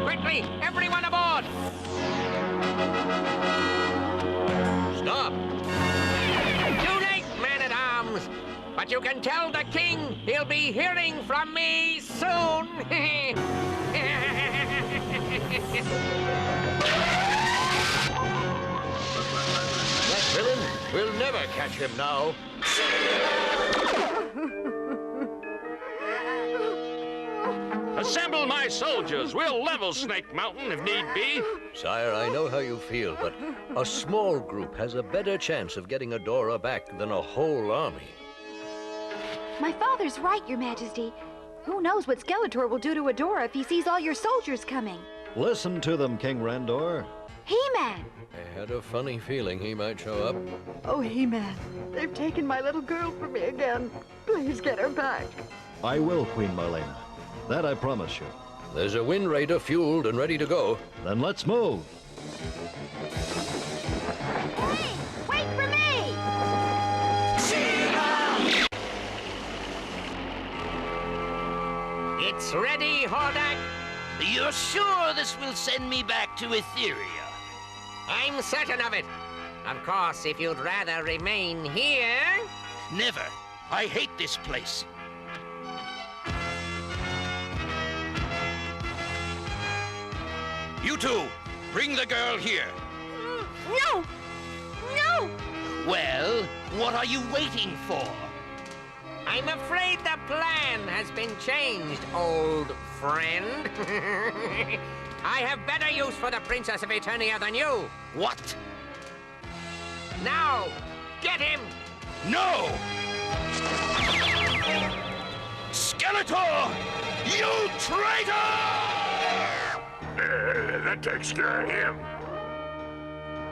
Quickly, everyone aboard! Stop. Too late, man-at-arms. But you can tell the king he'll be hearing from me soon. That villain will never catch him now. Assemble my soldiers. We'll level Snake Mountain if need be. Sire, I know how you feel, but a small group has a better chance of getting Adora back than a whole army. My father's right, Your Majesty. Who knows what Skeletor will do to Adora if he sees all your soldiers coming? Listen to them, King Randor. He-Man! I had a funny feeling he might show up. Oh, He-Man, they've taken my little girl from me again. Please get her back. I will, Queen Marlena. That I promise you. There's a Wind Raider fueled and ready to go. Then let's move. Hey, wait for me! It's ready, Hordak. You're sure this will send me back to Etheria? I'm certain of it. Of course, if you'd rather remain here... Never. I hate this place. You two, bring the girl here. No! No! Well, what are you waiting for? I'm afraid the plan has been changed, old friend. I have better use for the Princess of Eternia than you. What? Now, get him! No! Skeletor! You traitor! That takes care of him.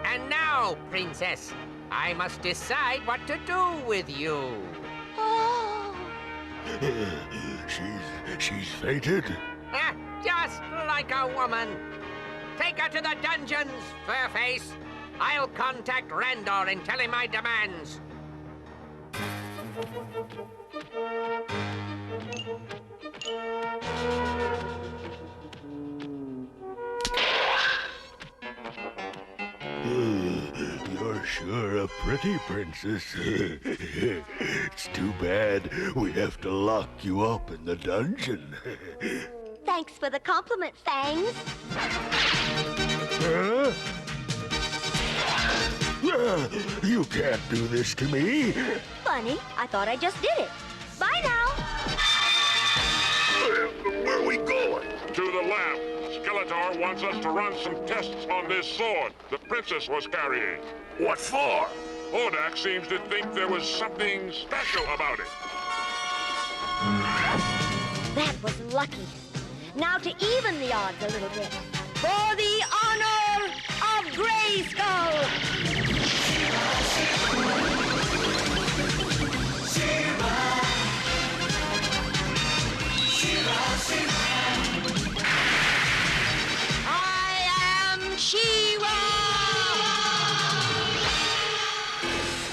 And now, Princess, I must decide what to do with you. Oh! She's fainted. Just like a woman. Take her to the dungeons, Furface. I'll contact Randor and tell him my demands. You're sure a pretty princess. It's too bad we have to lock you up in the dungeon. Thanks for the compliment, Fangs. Huh? You can't do this to me. Funny, I thought I just did it. Bye now. Where are we going? To the lab. Skeletor wants us to run some tests on this sword the princess was carrying. What for? Hordak seems to think there was something special about it. That was lucky. Now to even the odds a little bit. For the honor of Grayskull! I am She-Ra!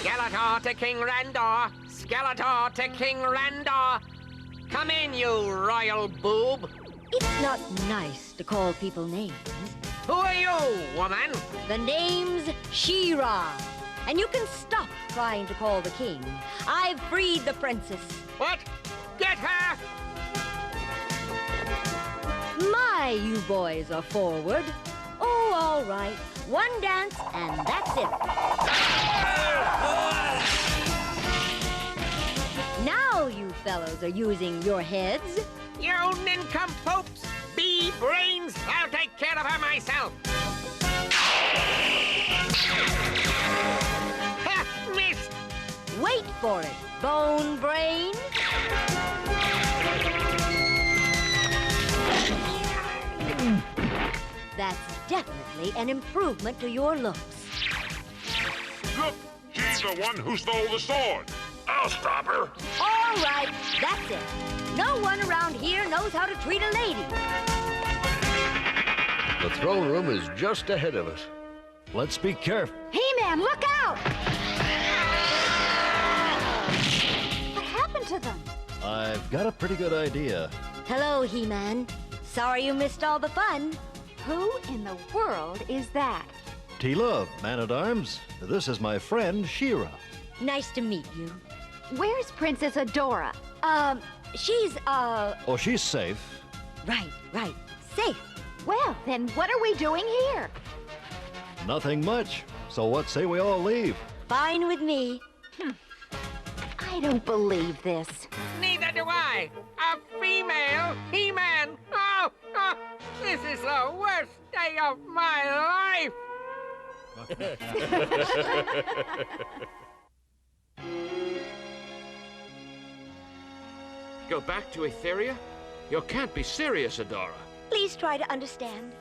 Skeletor to King Randor! Skeletor to King Randor! Come in, you royal boob! It's not nice to call people names. Who are you, woman? The name's She-Ra. And you can stop trying to call the king. I've freed the princess. What? Get her! My, you boys are forward. Oh, all right. One dance, and that's it. Now you fellows are using your heads. You nincompoops! Bee brains! I'll take care of her myself! Ha! Missed! Wait for it, Bone Brain. That's definitely an improvement to your looks. Look, she's the one who stole the sword. I'll stop her. All right, that's it. No one around here knows how to treat a lady. The throne room is just ahead of us. Let's be careful. He-Man, look out! What happened to them? I've got a pretty good idea. Hello, He-Man. Sorry you missed all the fun. Who in the world is that? Tila, Man-at-Arms. This is my friend, She-Ra. Nice to meet you. Where's Princess Adora? She's, Oh, she's safe. Right. Safe. Well, then what are we doing here? Nothing much. So what say we all leave? Fine with me. I don't believe this. Neither do I! A female He-Man! Oh, this is the worst day of my life! Go back to Etheria? You can't be serious, Adora. Please try to understand.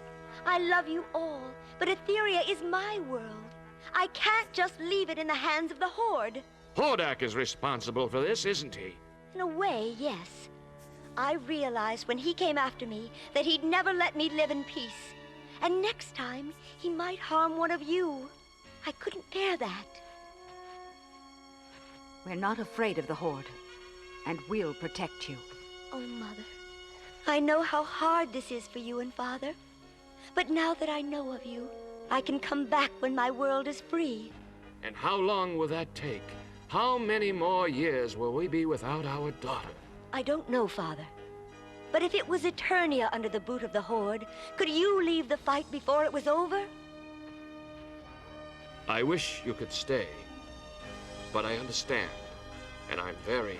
I love you all, but Etheria is my world. I can't just leave it in the hands of the Horde. Hordak is responsible for this, isn't he? In a way, yes. I realized when he came after me that he'd never let me live in peace. And next time, he might harm one of you. I couldn't bear that. We're not afraid of the Horde, and we'll protect you. Oh, Mother, I know how hard this is for you and Father. But now that I know of you, I can come back when my world is free. And how long will that take? How many more years will we be without our daughter? I don't know, Father. But if it was Eternia under the boot of the Horde, could you leave the fight before it was over? I wish you could stay, but I understand, and I'm very,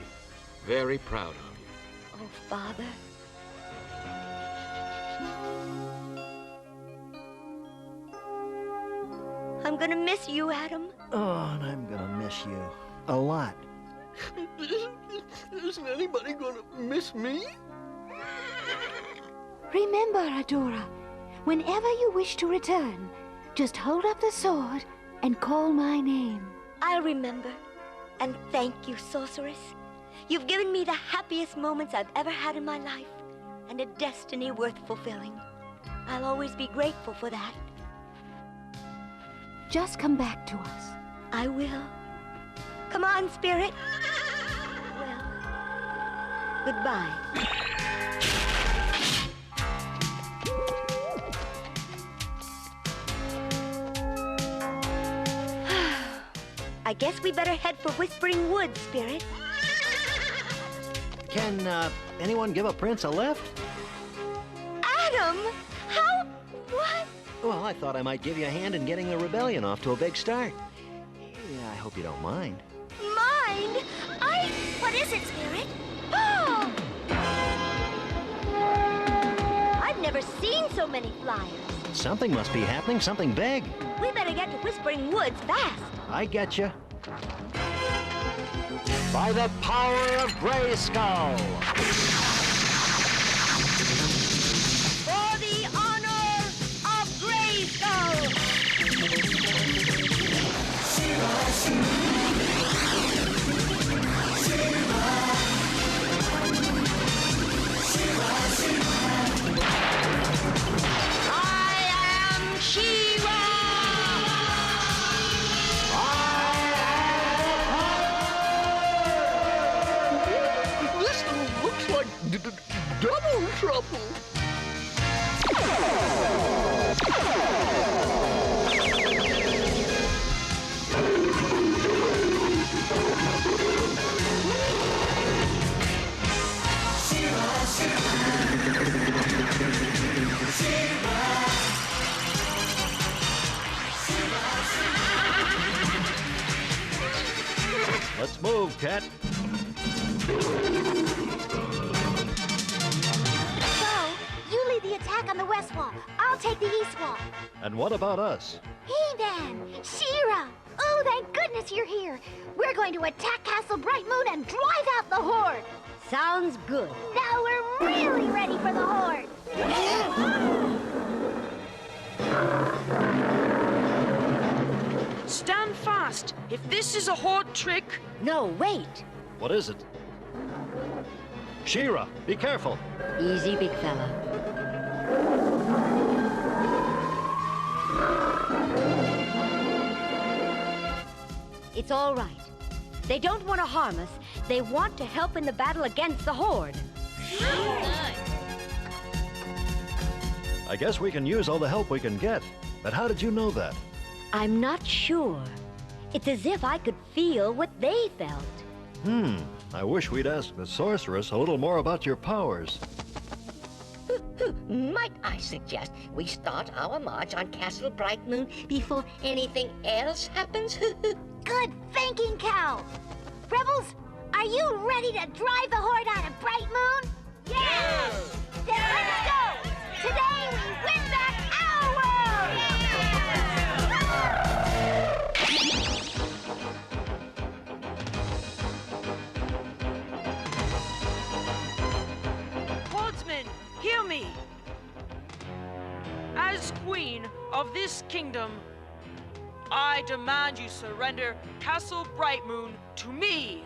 very proud of you. Oh, Father. I'm gonna miss you, Adam. Oh, and I'm gonna miss you. A lot. Isn't anybody gonna miss me? Remember, Adora, whenever you wish to return, just hold up the sword and call my name. I'll remember. And thank you, sorceress. You've given me the happiest moments I've ever had in my life, and a destiny worth fulfilling. I'll always be grateful for that. Just come back to us. I will. Come on, Spirit. Well, goodbye. I guess we better head for Whispering Woods, Spirit. Can, anyone give a prince a lift? Adam! How? What? Well, I thought I might give you a hand in getting the rebellion off to a big start. Yeah, I hope you don't mind. Mind? What is it, Spirit? Oh! I've never seen so many flyers. Something must be happening, something big. We better get to Whispering Woods fast. I get you. By the power of Grayskull! For the honor of Grayskull! I am She-Ra! Looks like double trouble. Let's move, Cat. You lead the attack on the west wall. I'll take the east wall. And what about us? He-Man! She-Ra! Oh, thank goodness you're here. We're going to attack Castle Bright Moon and drive out the Horde. Sounds good. Now we're really ready for the Horde. Stand fast. If this is a Horde trick... No, wait. What is it? She-Ra, be careful. Easy, big fella. It's all right. They don't want to harm us. They want to help in the battle against the Horde. I guess we can use all the help we can get. But how did you know that? I'm not sure. It's as if I could feel what they felt. I wish we'd asked the sorceress a little more about your powers. Might I suggest we start our march on Castle Bright Moon before anything else happens? Good thinking, Cal. Rebels, are you ready to drive the Horde out of Bright Moon? Yes! Then let's go! Today we win back our world! Hordsmen, hear me! As Queen of this kingdom, I demand you surrender Castle Bright Moon to me.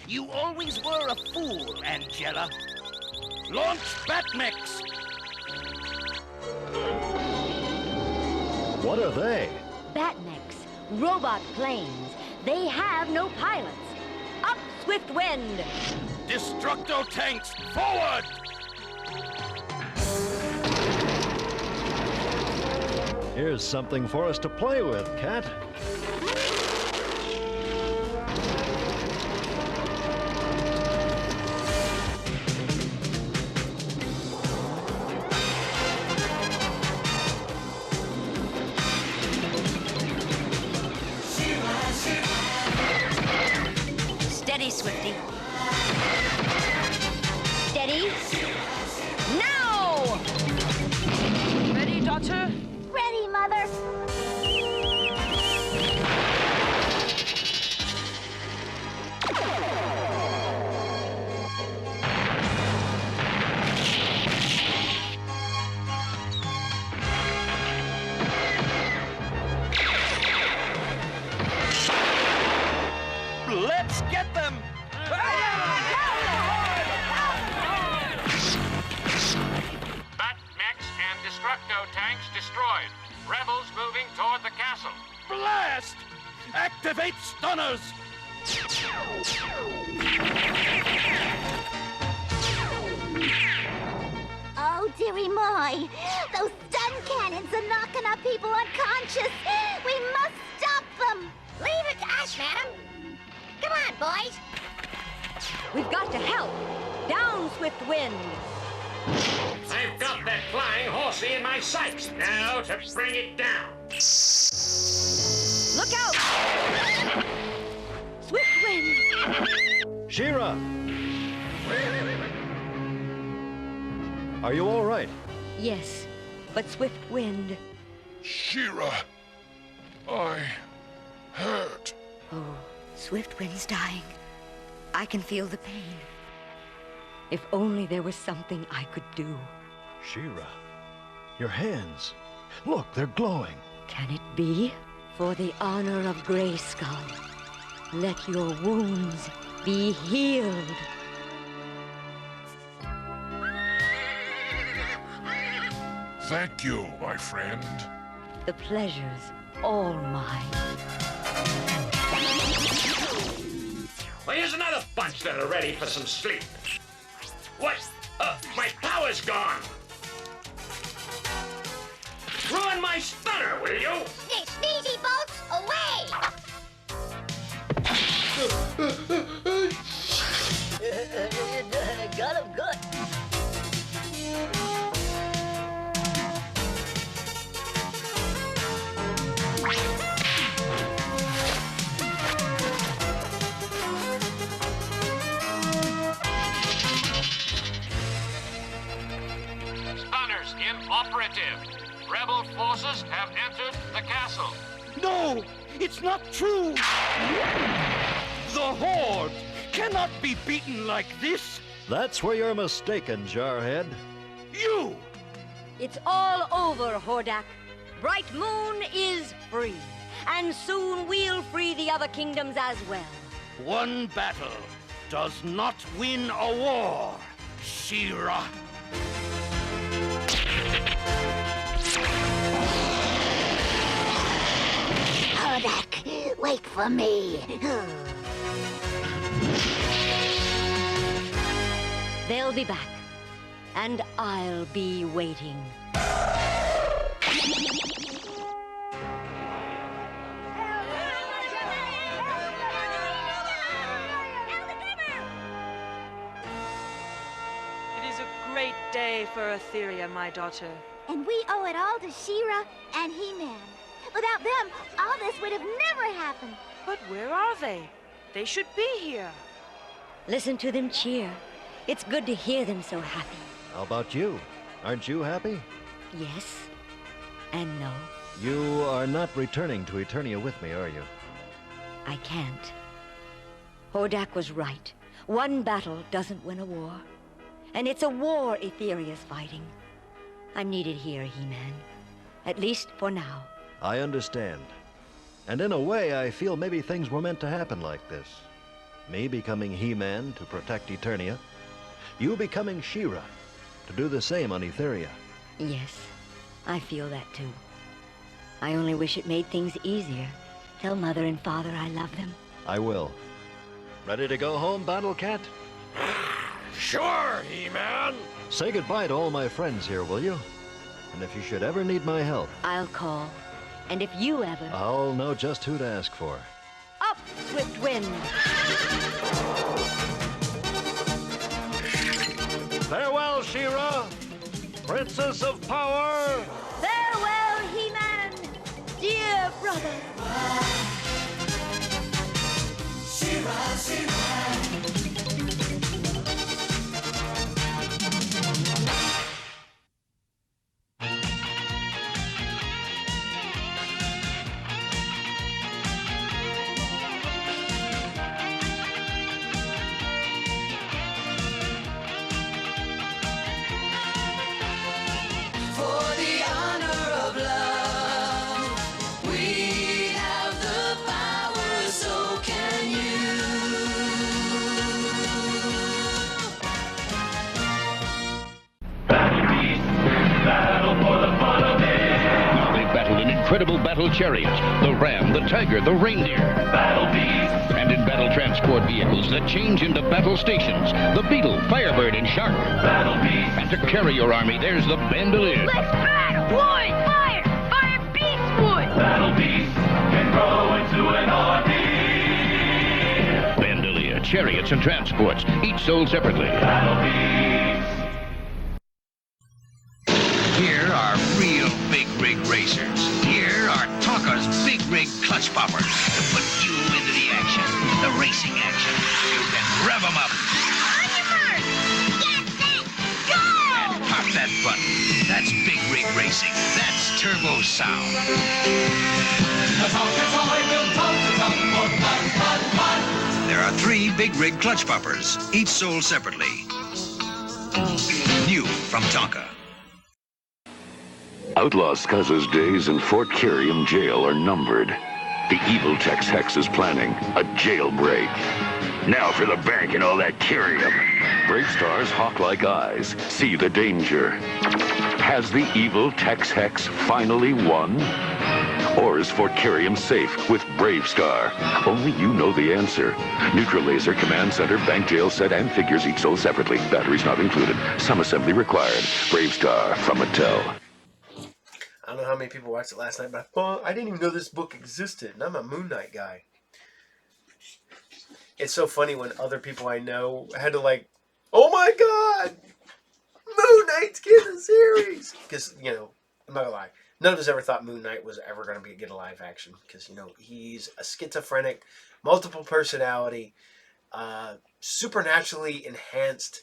You always were a fool, Angela. Launch Batmix! What are they? Batmechs, robot planes. They have no pilots. Up, swift wind! Destructo tanks, forward! Here's something for us to play with, Cat. Swifty. Steady. Now! Ready, daughter? Ready, Mother. Let's get them! Batmechs and Destructo tanks destroyed. Rebels moving toward the castle. Blast! Activate stunners! Oh, dearie my. Those stun cannons are knocking our people unconscious. We must stop them. Leave it to us, madam. Come on, boys. We've got to help. Down, Swift Wind. I've got that flying horsey in my sights. Now to bring it down. Look out! Swift Wind. She-Ra! Are you all right? Yes, but Swift Wind. She-Ra, I hurt. Oh, Swift Wind's dying. I can feel the pain. If only there was something I could do. She-Ra, your hands. Look, they're glowing. Can it be? For the honor of Grayskull, let your wounds be healed. Thank you, my friend. The pleasure's all mine. Well, here's another bunch that are ready for some sleep. What? My power's gone. Ruin my stunner, will you? Sneezy bolts away! Got him good. Stunners inoperative. Rebel forces have entered the castle. No! It's not true! The Horde cannot be beaten like this! That's where you're mistaken, Jarhead. You! It's all over, Hordak. Bright Moon is free. And soon we'll free the other kingdoms as well. One battle does not win a war, She-Ra. Hordak, wait for me. They'll be back. And I'll be waiting. It is a great day for Etheria, my daughter. And we owe it all to She-Ra and He-Man. Without them, all this would have never happened. But where are they? They should be here. Listen to them cheer. It's good to hear them so happy. How about you? Aren't you happy? Yes and no. You are not returning to Eternia with me, are you? I can't. Hordak was right. One battle doesn't win a war. And it's a war Etheria's fighting. I'm needed here, He-Man. At least for now. I understand. And in a way, I feel maybe things were meant to happen like this. Me becoming He-Man to protect Eternia. You becoming She-Ra to do the same on Etheria. Yes, I feel that too. I only wish it made things easier. Tell Mother and Father I love them. I will. Ready to go home, Battle Cat? Sure, He-Man. Say goodbye to all my friends here, will you? And if you should ever need my help, I'll call. And if you ever... I'll know just who to ask for. Up, Swift Wind! Farewell, She-Ra, Princess of Power! Farewell, He-Man, dear brother! She-Ra, She-Ra. incredible battle chariots, the ram, the tiger, the reindeer. Battle beasts! And in battle transport vehicles that change into battle stations, the beetle, firebird, and shark. Battle beasts! And to carry your army, there's the bandolier. Let's battle! Wood! Fire! Fire beats wood! Battle beasts can grow into an army. Bandolier, chariots, and transports, each sold separately. Battle beasts! Here are real big rig racers. Here are Tonka's big rig clutch poppers to put you into the action, the racing action. You can rev them up. On your mark! Get set! Go! And pop that button. That's big rig racing. That's turbo sound. There are 3 big rig clutch poppers, each sold separately. New from Tonka. Outlaw Scuzza's days in Fort Curium jail are numbered. The evil Tex Hex is planning a jailbreak. Now for the bank and all that Curium. Brave Star's hawk-like eyes see the danger. Has the evil Tex Hex finally won? Or is Fort Curium safe with Brave Star? Only you know the answer. Neutral laser, command center, bank jail set, and figures each sold separately. Batteries not included. Some assembly required. Brave Star from Mattel. I don't know how many people watched it last night, but I didn't even know this book existed, and I'm a Moon Knight guy. It's so funny when other people I know had to like, oh my god, Moon Knight's getting a series. Because, you know, I'm not gonna lie, none of us ever thought Moon Knight was ever going to get a live action. Because, you know, he's a schizophrenic, multiple personality, supernaturally enhanced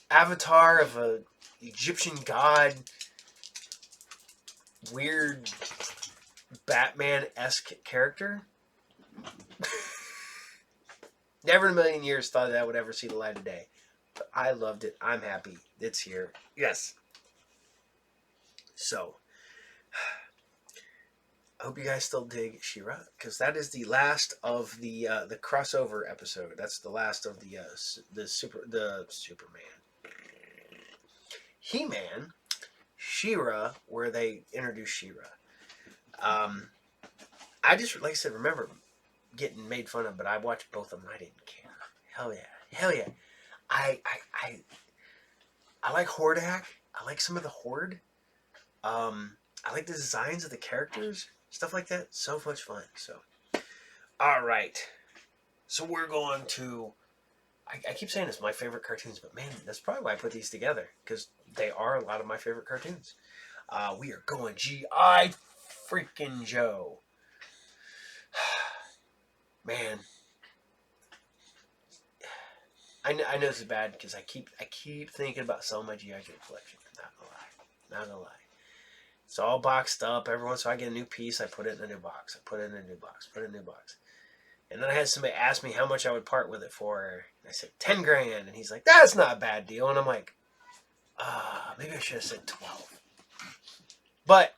avatar of a Egyptian god, weird Batman-esque character. Never in a million years thought that would ever see the light of day. But I loved it. I'm happy. It's here. Yes. So, I hope you guys still dig She-Ra, because that is the last of the crossover episode. That's the last of the Superman, He-Man, She-Ra, where they introduce She-Ra. I just, like I said, remember getting made fun of, but I watched both of them. I didn't care. Hell yeah. Hell yeah. I like Hordak. I like some of the Horde. I like the designs of the characters. Stuff like that. So much fun. So, all right. So we're going to... I keep saying it's my favorite cartoons, but man, that's probably why I put these together, because they are a lot of my favorite cartoons. We are going G.I. freaking Joe. Man, I know this is bad because I keep thinking about selling my G.I. Joe collection. Not gonna lie. It's all boxed up. Every once in a while I get a new piece, I put it in a new box. Put it in a new box. And then I had somebody ask me how much I would part with it for. I said, 10 grand. And he's like, that's not a bad deal. And I'm like, maybe I should have said 12. But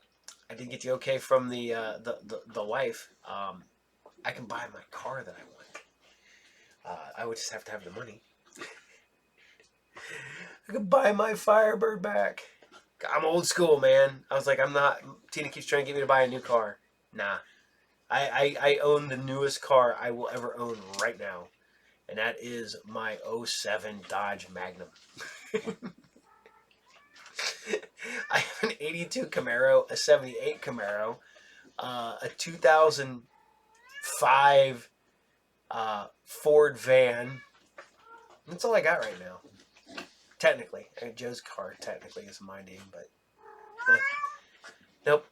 I did get the okay from the wife. I can buy my car that I want. I would just have to have the money. I could buy my Firebird back. I'm old school, man. I was like, I'm not. Tina keeps trying to get me to buy a new car. Nah. I own the newest car I will ever own right now. And that is my 07 Dodge Magnum. I have an 82 Camaro, a 78 Camaro, a 2005 Ford van. That's all I got right now. Technically. Joe's car technically is my name, but... nope.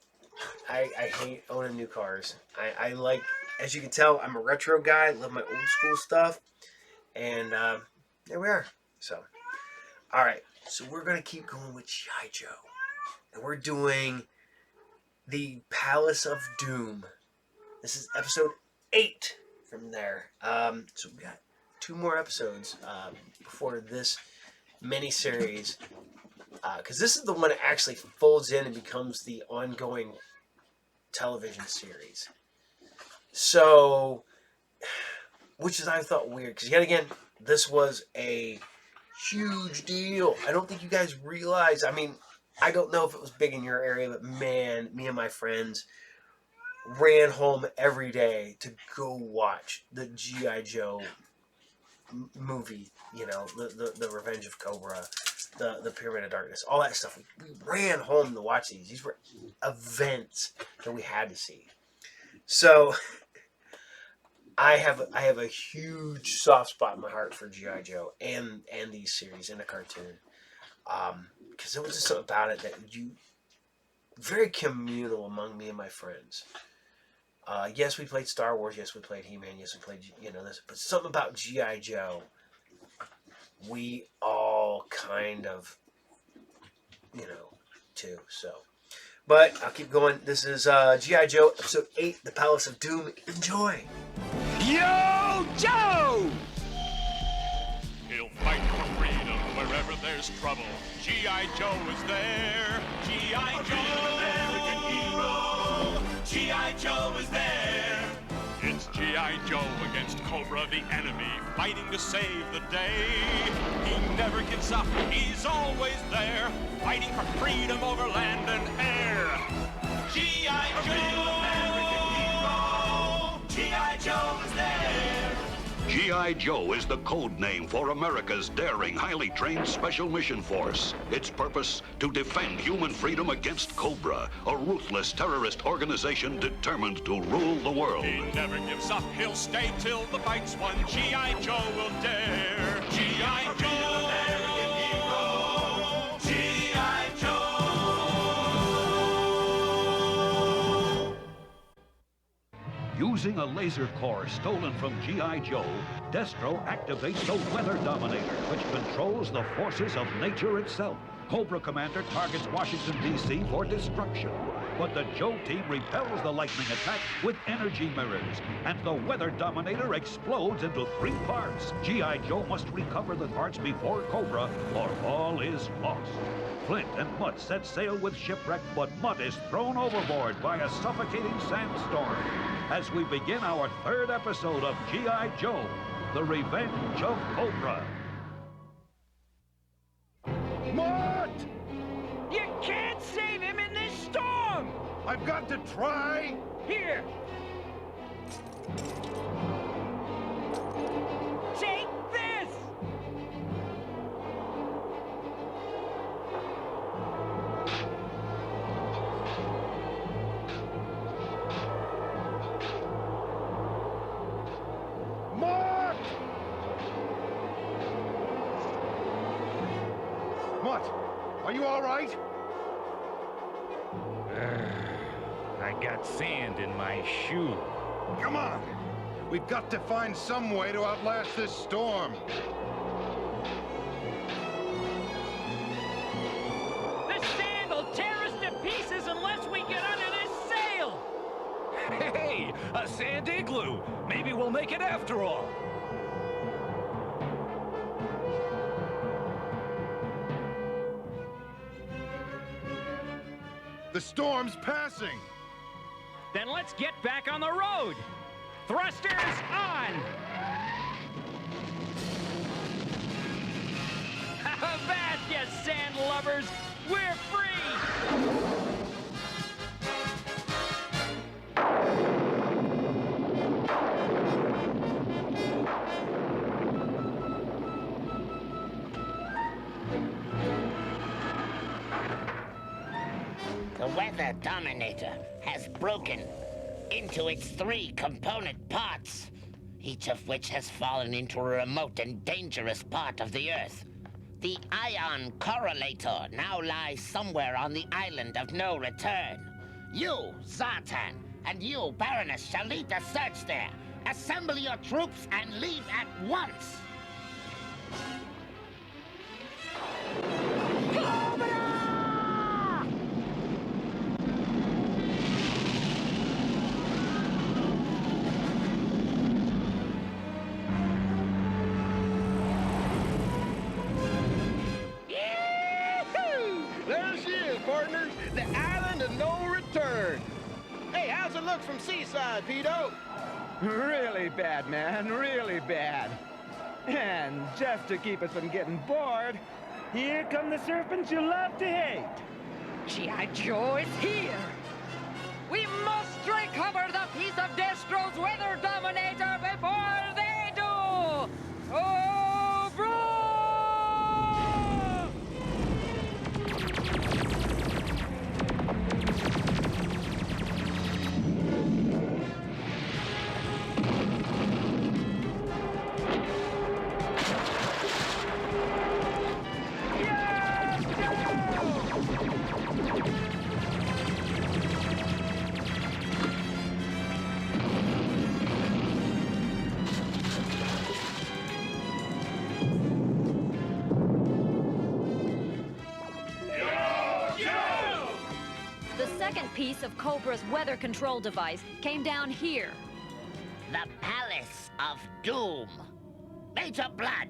I hate owning new cars. I like, as you can tell, I'm a retro guy. I love my old school stuff. And there we are. So, all right. So we're going to keep going with G.I. Joe. And we're doing the Palace of Doom. This is episode 8 from there. So we got 2 more episodes before this mini-series. Because this is the one that actually folds in and becomes the ongoing television series. So, which is, I thought, weird. Because yet again, this was a huge deal. I don't think you guys realize. I mean, I don't know if it was big in your area, but man, me and my friends ran home every day to go watch the G.I. Joe movie, you know, the Revenge of Cobra, the Pyramid of Darkness, all that stuff. We ran home to watch these. These were events that we had to see. So I have a huge soft spot in my heart for G.I. Joe and these series and the cartoon. Because there was just something about it that very communal among me and my friends. Yes, we played Star Wars. Yes, we played He-Man. Yes, we played, this. But something about G.I. Joe, we all kind of, too. So, but I'll keep going. This is G.I. Joe, Episode 8, The Palace of Doom. Enjoy! Yo, Joe! He'll fight for freedom wherever there's trouble. G.I. Joe is there. G.I. Joe, American hero. G.I. Joe is there. It's G.I. Joe against Cobra, the enemy, fighting to save the day. He never gives up. He's always there, fighting for freedom over land and air. G.I. Joe, American hero. G.I. Joe is there. G.I. Joe is the code name for America's daring, highly trained Special Mission Force. Its purpose, to defend human freedom against Cobra, a ruthless terrorist organization determined to rule the world. He never gives up. He'll stay till the fight's won. G.I. Joe will dare. G.I. Joe, American hero. G.I. Joe. Using a laser core stolen from G.I. Joe, Destro activates the Weather Dominator, which controls the forces of nature itself. Cobra Commander targets Washington, D.C. for destruction. But the Joe team repels the lightning attack with energy mirrors, and the Weather Dominator explodes into 3 parts. G.I. Joe must recover the parts before Cobra, or all is lost. Flint and Mutt set sail with shipwreck, but Mutt is thrown overboard by a suffocating sandstorm. As we begin our 3rd episode of G.I. Joe, The Revenge of Cobra. Mutt! You can't save him in this storm! I've got to try! Here! Take this! Mutt! Mutt, are you all right? I got sand in my shoe. Come on! We've got to find some way to outlast this storm. The sand will tear us to pieces unless we get under this sail! Hey, a sand igloo. Maybe we'll make it after all. The storm's passing! Then let's get back on the road! Thrusters on! Avast, you sand lovers! We're free! The Weather Dominator has broken into its 3 component parts, each of which has fallen into a remote and dangerous part of the Earth. The ion correlator now lies somewhere on the island of no return. You, Zartan, and you, Baroness, shall lead the search there. Assemble your troops and leave at once. There she is, partners. The island of no return. Hey, how's it look from seaside, Pedo? Really bad, man. Really bad. And just to keep us from getting bored, here come the serpents you love to hate. G.I. Joe is here! We must recover the piece of Destro's weather dominator before they do! Cobra! The second piece of Cobra's weather control device came down here. The Palace of Doom. Major Blood.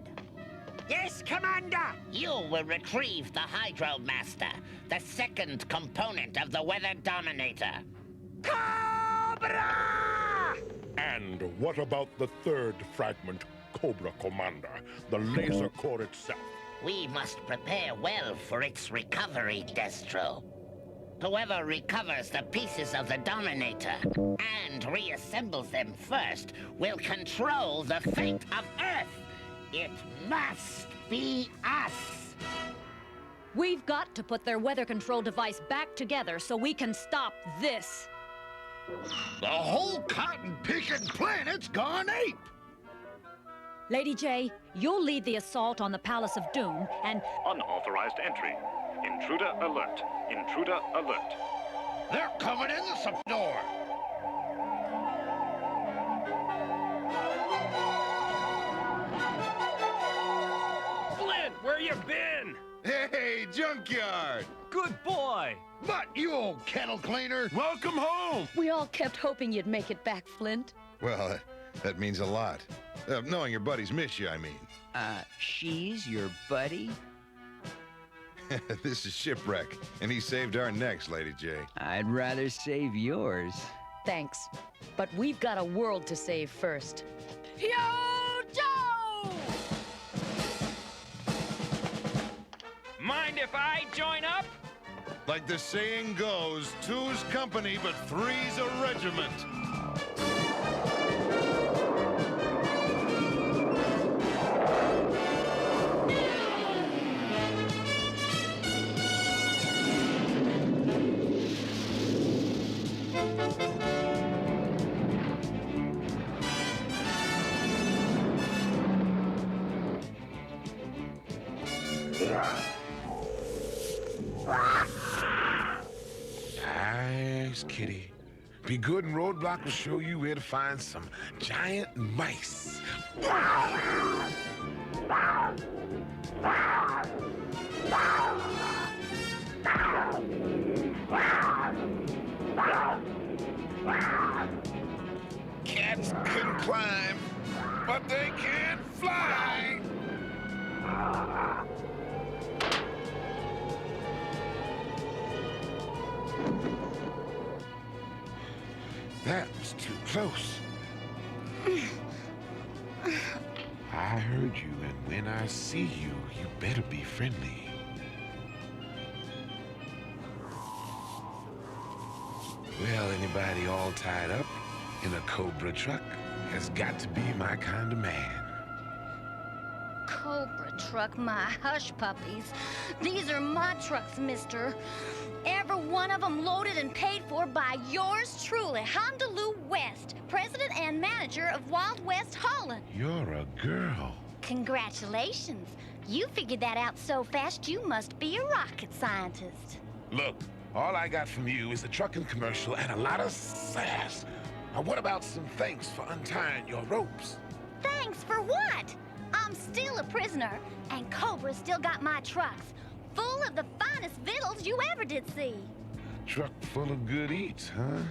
Yes, Commander! You will retrieve the Hydromaster, the second component of the Weather Dominator. Cobra! And what about the third fragment, Cobra Commander, the laser core itself? We must prepare well for its recovery, Destro. Whoever recovers the pieces of the Dominator and reassembles them first will control the fate of Earth. It must be us. We've got to put their weather control device back together so we can stop this. The whole cotton-picking planet's gone ape! Lady J, you'll lead the assault on the Palace of Doom and... Unauthorized entry. Intruder alert. Intruder alert. They're coming in the sub-door! Flint, where you been? Hey, junkyard! Good boy! But you old kettle cleaner! Welcome home! We all kept hoping you'd make it back, Flint. Well, that means a lot. Knowing your buddies miss you, I mean. She's your buddy? This is Shipwreck, and he saved our necks, Lady J. I'd rather save yours. Thanks. But we've got a world to save first. Yo, Joe! Mind if I join up? Like the saying goes, two's company, but three's a regiment. Nice, kitty. Be good and Roadblock will show you where to find some giant mice. Cats can climb, but they can't fly. That was too close. I heard you, and when I see you, you better be friendly. Well, anybody all tied up in a Cobra truck has got to be my kind of man. Cobra truck, my hush puppies. These are my trucks, mister. Every one of them loaded and paid for by yours truly, Honolulu West, president and manager of Wild West Holland. You're a girl. Congratulations. You figured that out so fast you must be a rocket scientist. Look, all I got from you is a trucking commercial and a lot of sass. Now, what about some thanks for untying your ropes? Thanks for what? I'm still a prisoner, and Cobra's still got my trucks, full of the finest victuals you ever did see. Truck full of good eats, huh?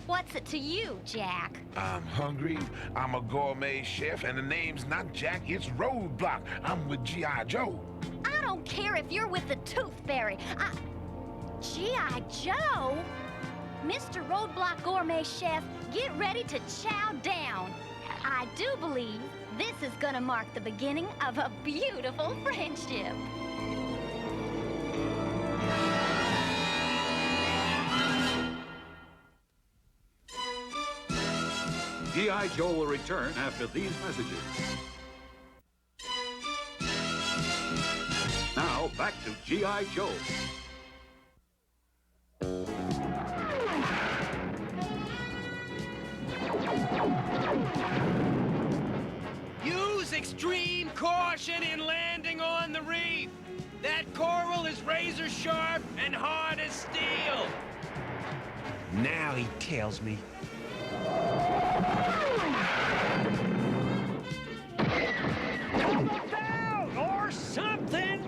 What's it to you, Jack? I'm hungry, I'm a gourmet chef, and the name's not Jack, it's Roadblock. I'm with G.I. Joe. I don't care if you're with the Tooth Fairy. G.I. Joe? Mr. Roadblock Gourmet Chef, get ready to chow down. I do believe this is gonna mark the beginning of a beautiful friendship. G.I. Joe will return after these messages. Now, back to G.I. Joe. Use extreme caution in landing on the reef. That coral is razor sharp and hard as steel. Now he tells me. Look out or something!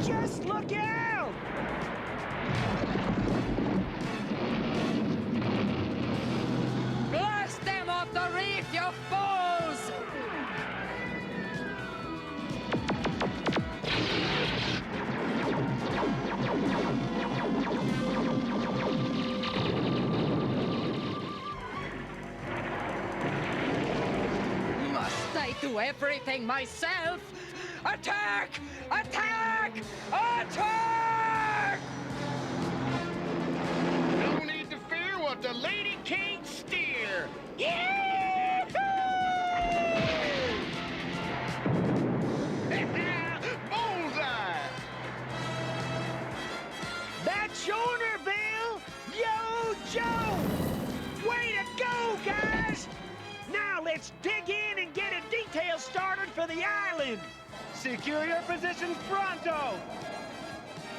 Just look out! Blast them off the reef, you fools! Must I do everything myself? Attack! Attack! Attack! No need to fear what the lady can't steer. Bullseye! That's your Bill! Yo, Joe! Way to go, guys! Now let's dig in and get a detail started for the island. Secure your positions pronto.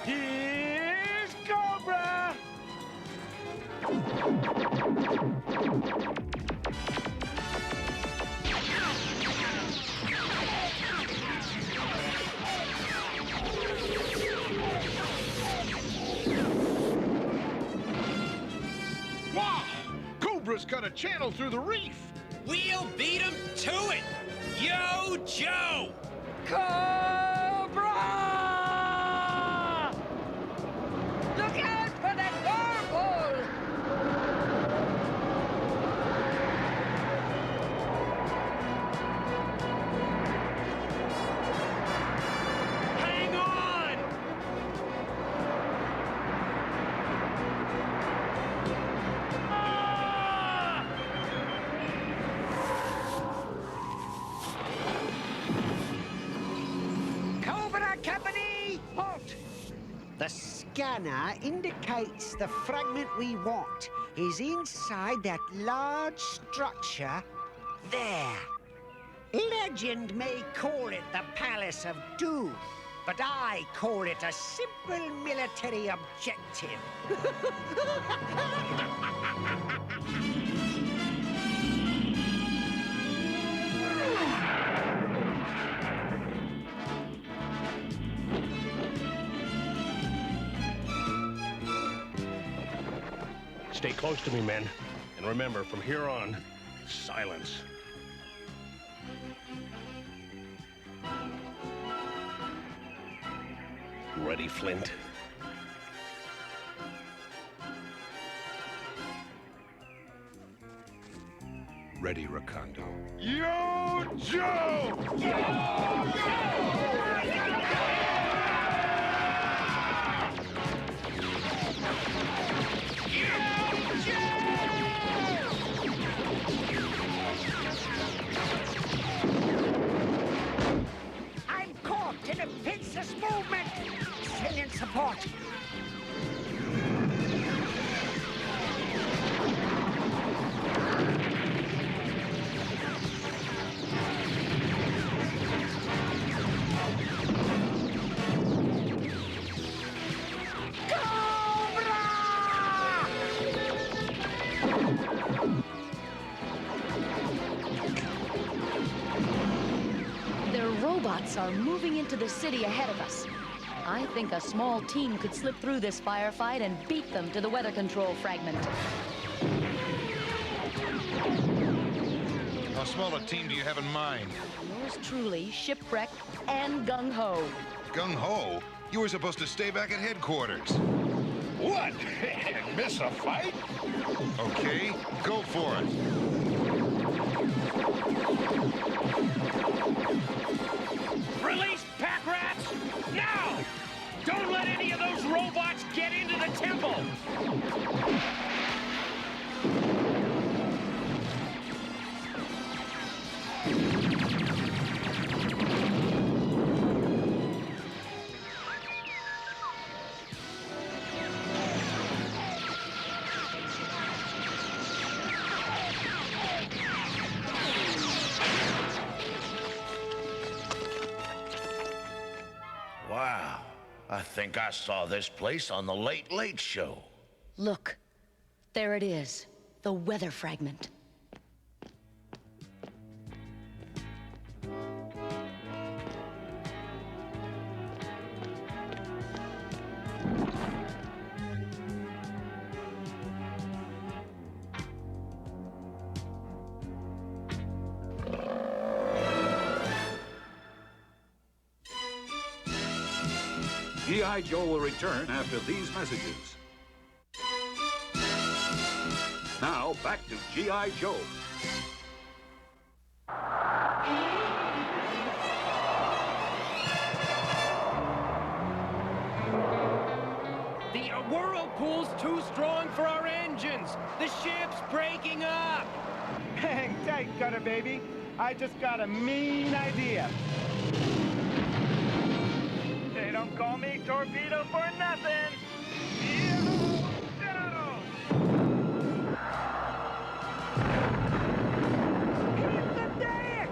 Here's Cobra! Wow! Cobra's cut a channel through the reef. We'll beat him to it! Yo, Joe! Cobra! Look out for that whirlpool! Hang on! Cobra Company, halt! The scanner indicates the fragment we want is inside that large structure there. Legend may call it the Palace of Doom, but I call it a simple military objective. Stay close to me, men. And remember, from here on, silence. Ready, Flint? Ready, Recondo. Yo, Joe! I'm caught in a pincer's movement. Send in support. Their robots are moving into the city ahead of us. I think a small team could slip through this firefight and beat them to the weather control fragment. How small a team do you have in mind? Yours truly, shipwrecked and gung-ho. Gung-ho? You were supposed to stay back at headquarters. What? Miss a fight? Okay, go for it. Release pack rats! Now! Don't let any of those robots get into the temple! Wow. I think I saw this place on the Late Late Show. Look, there it is, the weather fragment. G.I. Joe will return after these messages. Now, back to G.I. Joe. The whirlpool's too strong for our engines. The ship's breaking up. Hang tight, Cutter Baby. I just got a mean idea. They don't call me Torpedo for nothing. Keep the deck!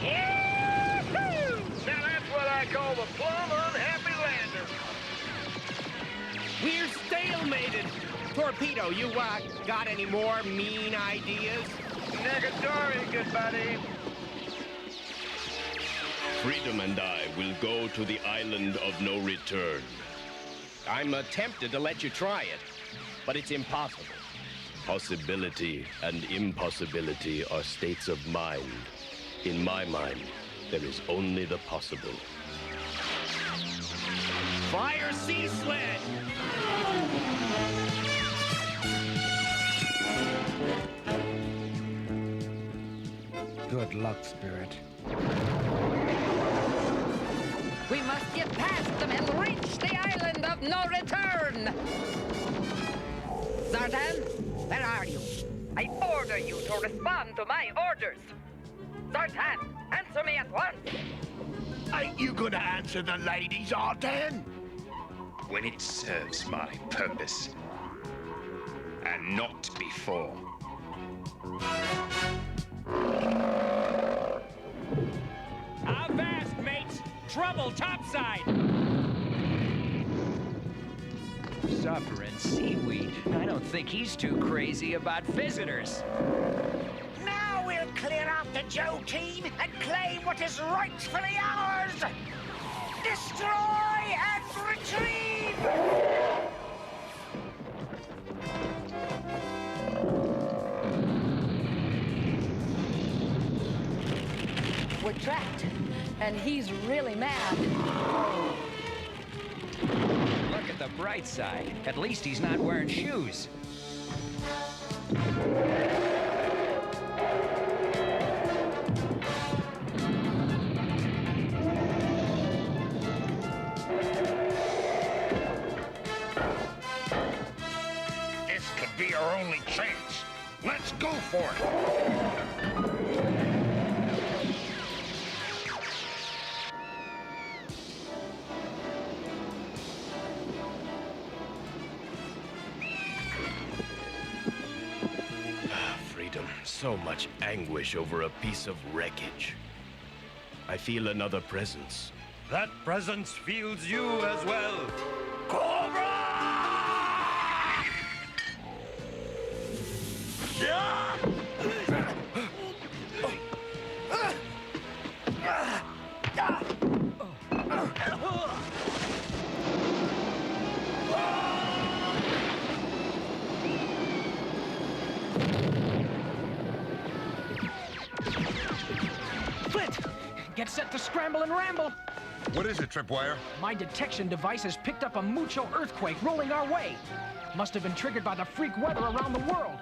Yahoo! Now that's what I call the plumb unhappy lander. We're stalemated. Torpedo, you got any more mean ideas? Negatory, good buddy. Freedom and I will go to the island of no return. I'm tempted to let you try it, but it's impossible. Possibility and impossibility are states of mind. In my mind, there is only the possible. Fire sea sled! Good luck, Spirit. We must get past them and reach the island of no return! Zartan, where are you? I order you to respond to my orders! Zartan, answer me at once! Ain't you gonna answer the ladies, Artan? When it serves my purpose, and not before. Avast, mates! Trouble topside! Suffering seaweed. I don't think he's too crazy about visitors. Now we'll clear out the Joe team and claim what is rightfully ours! Destroy and retrieve! We're trapped, and he's really mad. Look at the bright side. At least he's not wearing shoes. This could be our only chance. Let's go for it. So much anguish over a piece of wreckage. I feel another presence. That presence feels you as well. Cobra! Get set to scramble and ramble! What is it, Tripwire? My detection device has picked up a mucho earthquake rolling our way. Must have been triggered by the freak weather around the world.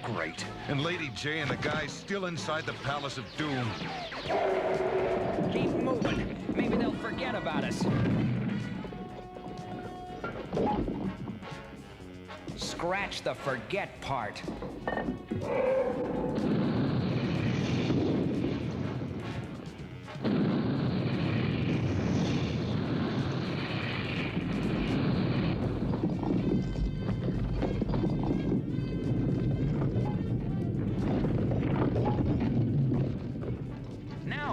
Great. And Lady J and the guys still inside the Palace of Doom. Keep moving. Maybe they'll forget about us. Scratch the forget part.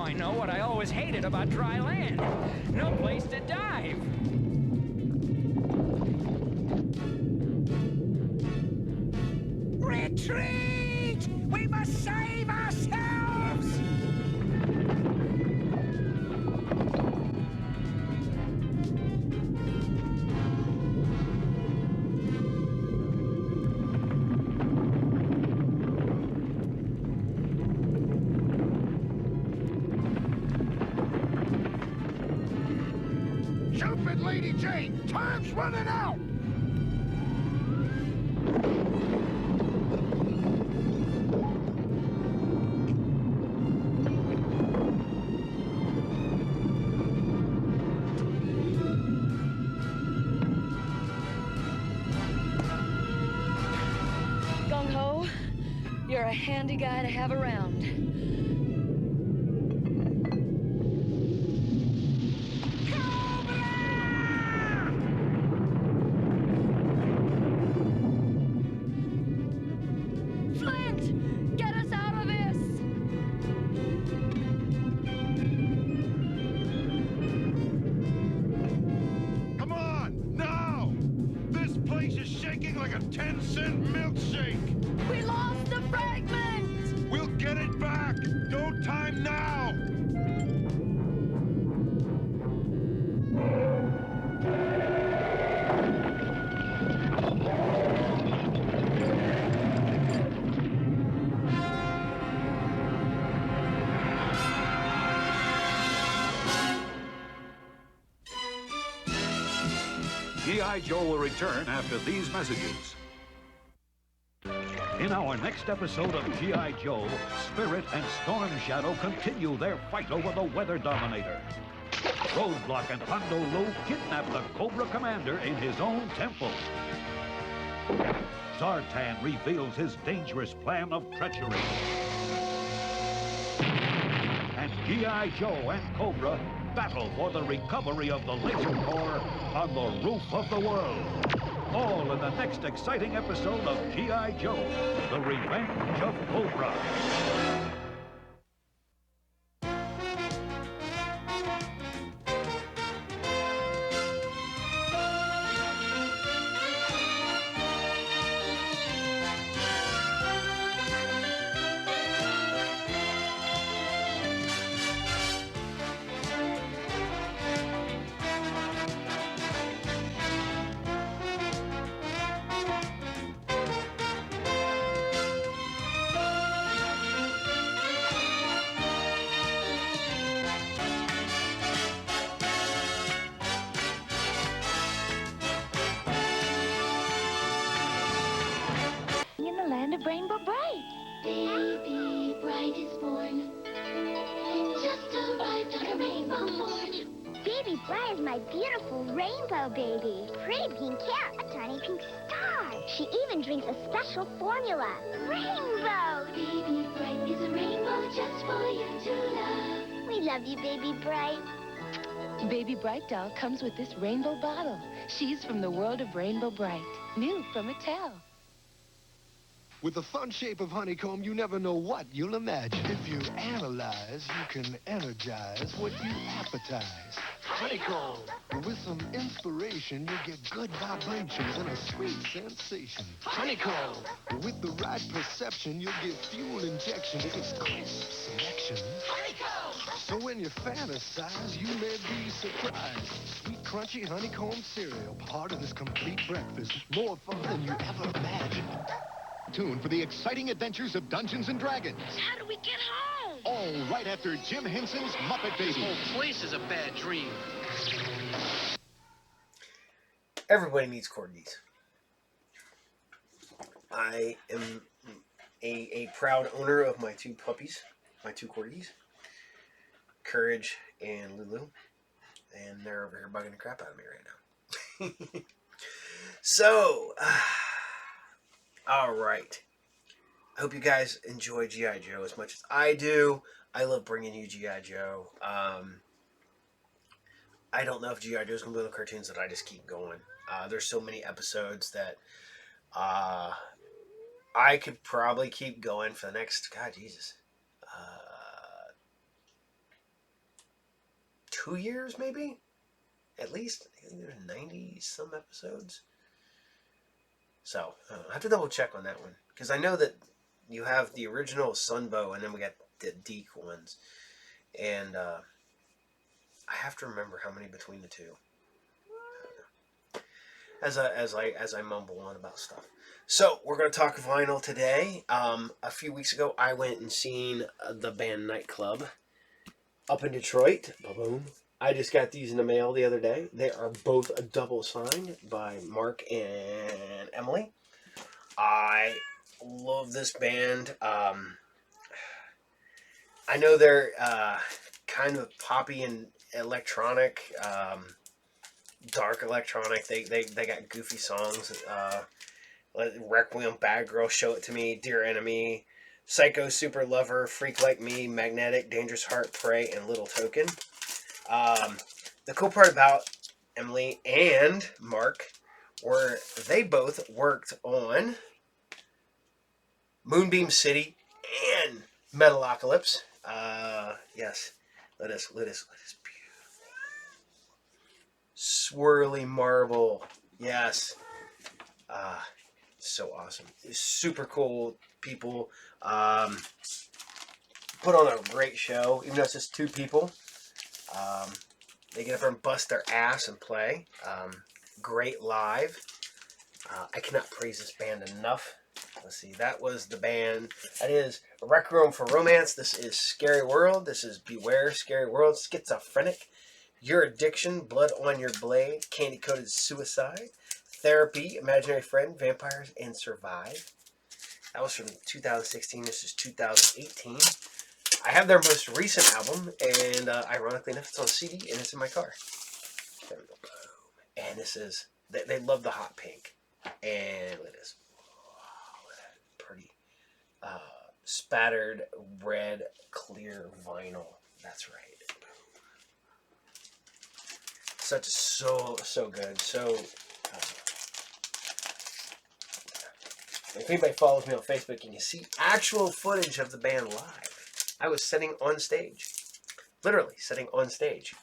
I know what I always hated about dry land. No place to dive. Retreat! We must save ourselves! Stupid Lady Jane! Time's running out! Gung-ho, you're a handy guy to have around. Flint! Get us out of this! Come on, now! This place is shaking like a 10-cent milkshake! We lost the fragment! We'll get it back! No time now! G.I. Joe will return after these messages. In our next episode of G.I. Joe, Spirit and Storm Shadow continue their fight over the Weather Dominator. Roadblock and Hondo Lou kidnap the Cobra Commander in his own temple. Zartan reveals his dangerous plan of treachery. And G.I. Joe and Cobra battle for the recovery of the laser core on the roof of the world. All in the next exciting episode of G.I. Joe, The Revenge of Cobra. In the land of Rainbow Bright. Baby Bright is born. Just arrived on a rainbow morn. Baby Bright is my beautiful rainbow baby. Pretty pink hair, a tiny pink star. She even drinks a special formula. Rainbow! Baby Bright is a rainbow just for you to love. We love you, Baby Bright. Baby Bright doll comes with this rainbow bottle. She's from the world of Rainbow Bright. New from Mattel. With the fun shape of honeycomb, you never know what you'll imagine. If you analyze, you can energize what you appetize. Honeycomb! With some inspiration, you get good vibrations and a sweet sensation. Honeycomb! With the right perception, you'll get fuel injection. It's crisp selection. Honeycomb! So when you fantasize, you may be surprised. Sweet, crunchy honeycomb cereal, part of this complete breakfast. More fun than you ever imagined. Tune for the exciting adventures of Dungeons and Dragons. How do we get home? All right after Jim Henson's Muppet Babies. This whole place is a bad dream. Everybody needs corgis. I am a proud owner of my two puppies, my two corgis, Courage and Lulu, and they're over here bugging the crap out of me right now. So, all right. I hope you guys enjoy G.I. Joe as much as I do. I love bringing you G.I. Joe. I don't know if G.I. Joe's going to be one of the cartoons that I just keep going. There's so many episodes that I could probably keep going for the next, God, Jesus, 2 years, maybe? At least. I think there's 90-some episodes. So, I have to double check on that one. Because I know that you have the original Sunbow, and then we got the Deke ones. And I have to remember how many between the two. As I mumble on about stuff. So, we're going to talk vinyl today. A few weeks ago, I went and seen the band Nightclub up in Detroit. Boom. I just got these in the mail the other day. They are both a double signed by Mark and Emily. I love this band. I know they're kind of poppy and electronic, dark electronic. They got goofy songs. Requiem, Bad Girl, Show It to Me, Dear Enemy, Psycho, Super Lover, Freak Like Me, Magnetic, Dangerous Heart, Prey, and Little Token. The cool part about Emily and Mark were they both worked on Moonbeam City and Metalocalypse. Yes, let us beautiful. Swirly marble. Yes. So awesome. Super cool people. Put on a great show, even though it's just two people. They get up there and bust their ass and play. Great live. I cannot praise this band enough. Let's see, that was the band. That is Requiem for Romance. This is Scary World. This is Beware, Scary World, Schizophrenic, Your Addiction, Blood on Your Blade, Candy Coated Suicide, Therapy, Imaginary Friend, Vampires, and Survive. That was from 2016. This is 2018. I have their most recent album, and ironically enough, it's on CD, and it's in my car. There we go. Boom. And this is, they love the hot pink. And look at this. Pretty spattered red clear vinyl. That's right. So good. So if anybody follows me on Facebook and you see actual footage of the band live, I was sitting on stage, literally sitting on stage.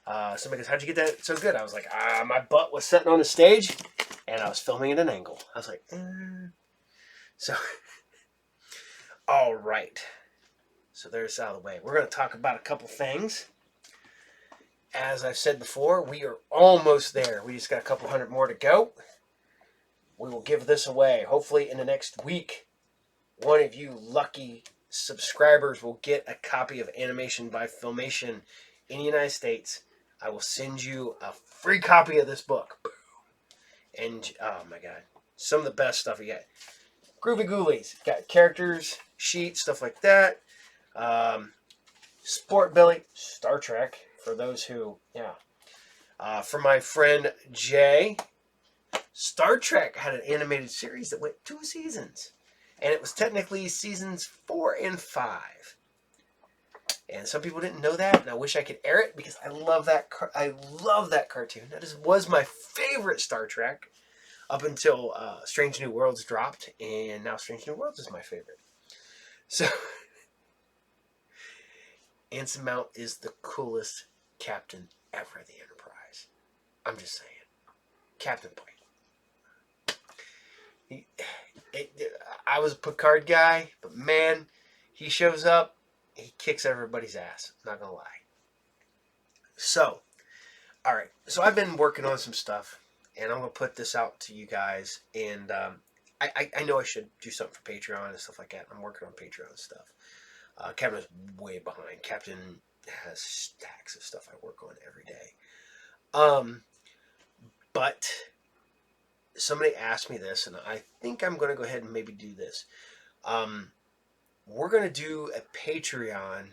Somebody goes, "How'd you get that so good?" I was like, my butt was sitting on the stage and I was filming at an angle. I was like, So, all right. So there's out of the way. We're going to talk about a couple things. As I've said before, we are almost there. We just got a couple hundred more to go. We will give this away. Hopefully in the next week, one of you lucky subscribers will get a copy of Animation by Filmation in the United States. I will send you a free copy of this book. And, oh my God, some of the best stuff you get. Groovy Ghoulies. Got characters, sheets, stuff like that. Sport Billy, Star Trek, for those who, for my friend Jay, Star Trek had an animated series that went 2 seasons. And it was technically seasons 4 and 5. And some people didn't know that, and I wish I could air it because I love that cartoon. That was my favorite Star Trek up until Strange New Worlds dropped, and now Strange New Worlds is my favorite. So, Anson Mount is the coolest captain ever of the Enterprise. I'm just saying. Captain Pike. I was a Picard guy, but man, he shows up, he kicks everybody's ass. Not gonna lie. So, all right. So I've been working on some stuff, and I'm gonna put this out to you guys. And I know I should do something for Patreon and stuff like that. I'm working on Patreon stuff. Captain is way behind. Captain has stacks of stuff I work on every day. But somebody asked me this, and I think I'm gonna go ahead and maybe do this. We're going to do a Patreon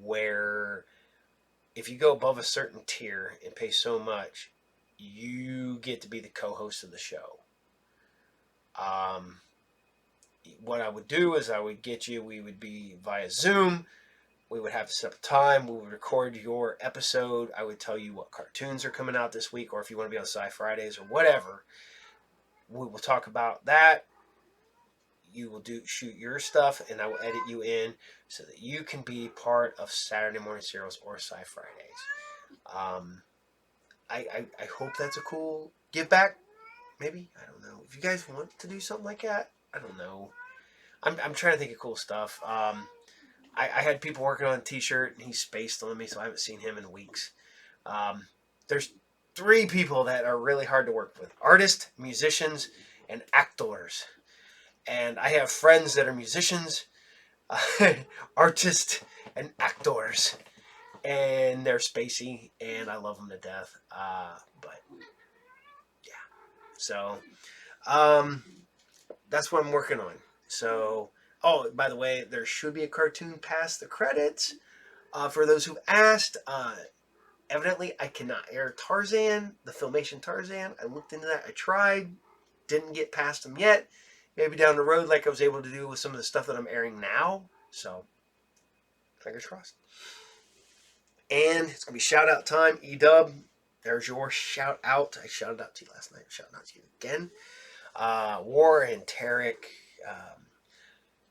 where if you go above a certain tier and pay so much, you get to be the co-host of the show. What I would do is I would get you, we would be via Zoom, we would have to set up a time, we would record your episode, I would tell you what cartoons are coming out this week, or if you want to be on Sci Fridays or whatever, we will talk about that. You will shoot your stuff, and I will edit you in so that you can be part of Saturday Morning Serials or Sci Fridays. I hope that's a cool give back. Maybe, I don't know. If you guys want to do something like that, I don't know. I'm trying to think of cool stuff. I had people working on a T-shirt, and he's spaced on me, so I haven't seen him in weeks. There's 3 people that are really hard to work with: artists, musicians, and actors. And I have friends that are musicians, artists, and actors, and they're spacey, and I love them to death. But yeah, so that's what I'm working on. So, oh, by the way, there should be a cartoon past the credits. For those who've asked, evidently I cannot air Tarzan, the Filmation Tarzan. I looked into that. I tried. Didn't get past them yet. Maybe down the road like I was able to do with some of the stuff that I'm airing now. So, fingers crossed. And it's going to be shout-out time. E-Dub, there's your shout-out. I shouted out to you last night. Shouting out to you again. Warren, Tarek,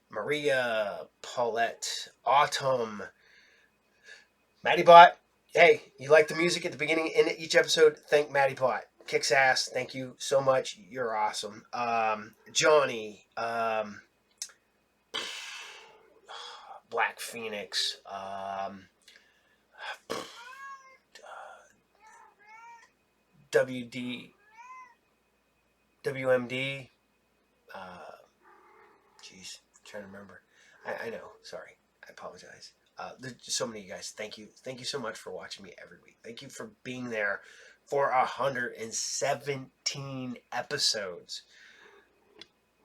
Maria, Paulette, Autumn, Maddie Bot. Hey, you like the music at the beginning and in each episode? Thank Maddie Bot. Kicks ass. Thank you so much. You're awesome. Johnny, Black Phoenix, WMD. Jeez, trying to remember. I know. Sorry. I apologize. There's just so many of you guys. Thank you. Thank you so much for watching me every week. Thank you for being there for 117 episodes.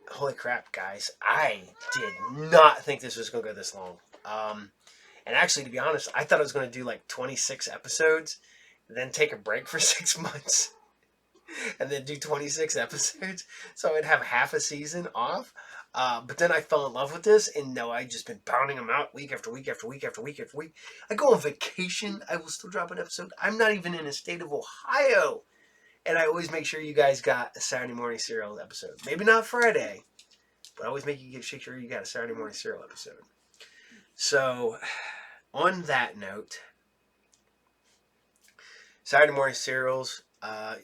Holy crap, guys. I did not think this was going to go this long. And actually, to be honest, I thought I was going to do like 26 episodes, then take a break for 6 months, and then do 26 episodes. So I'd have half a season off. But then I fell in love with this, and no, I've just been pounding them out week after week after week after week after week. I go on vacation, I will still drop an episode. I'm not even in the state of Ohio, and I always make sure you guys got a Saturday Morning Serial episode. Maybe not Friday, but I always make sure you got a Saturday Morning Serial episode. So, on that note, Saturday Morning Serials,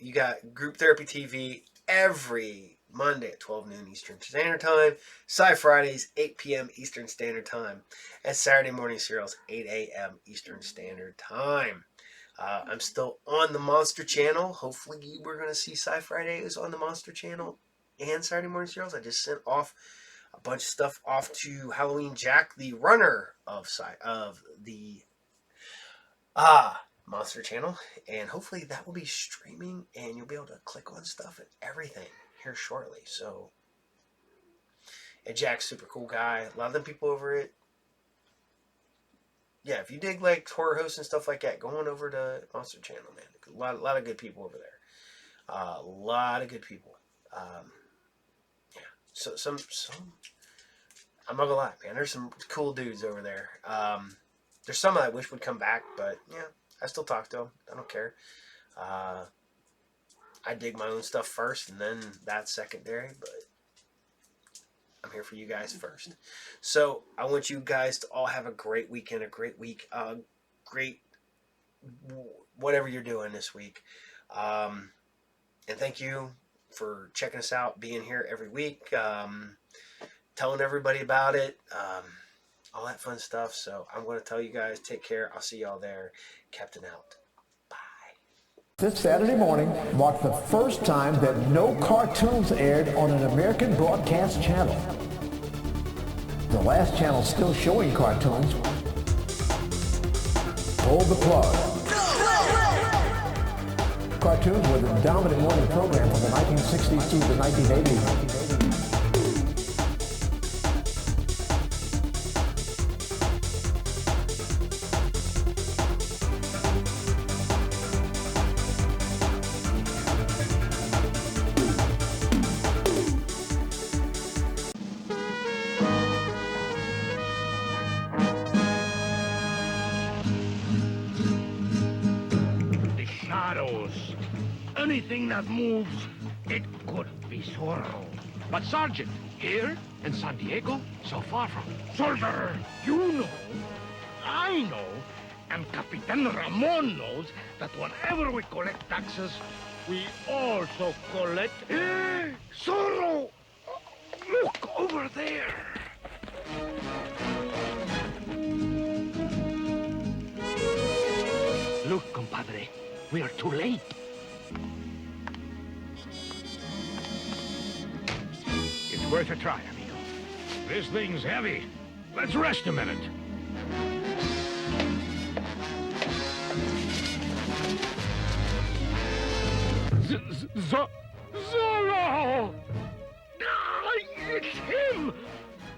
you got Group Therapy TV every Monday at 12 noon Eastern Standard Time, Fridays 8 p.m. Eastern Standard Time, and Saturday Morning Serials 8 a.m. Eastern Standard Time. I'm still on the Monster Channel. Hopefully we're going to see Fridays on the Monster Channel and Saturday Morning Serials. I just sent off a bunch of stuff off to Halloween Jack, the runner of the Monster Channel, and hopefully that will be streaming, and you'll be able to click on stuff and everything here shortly. So, and Jack's super cool guy. A lot of them people over it. Yeah, if you dig like horror hosts and stuff like that, go on over to Monster Channel, man. A lot of good people over there. A lot of good people. Yeah. So some. I'm not gonna lie, man. There's some cool dudes over there. There's some I wish would come back, but yeah, I still talk to them. I don't care. I dig my own stuff first, and then that's secondary, but I'm here for you guys first. So I want you guys to all have a great weekend, a great week, great whatever you're doing this week. And thank you for checking us out, being here every week, telling everybody about it, all that fun stuff. So I'm going to tell you guys, take care. I'll see y'all there. Captain out. This Saturday morning marked the first time that no cartoons aired on an American broadcast channel. The last channel still showing cartoons pulled the plug. Cartoons were the dominant morning program from the 1960s through the 1980s. Anything that moves, it could be Zorro. But Sergeant, here in San Diego, so far from... Soldier, you know, I know, And Capitan Ramon knows that whenever we collect taxes, we also collect... Zorro! Look over there! Look, compadre. We are too late. It's worth a try, amigo. This thing's heavy. Let's rest a minute. Zorro! It's him!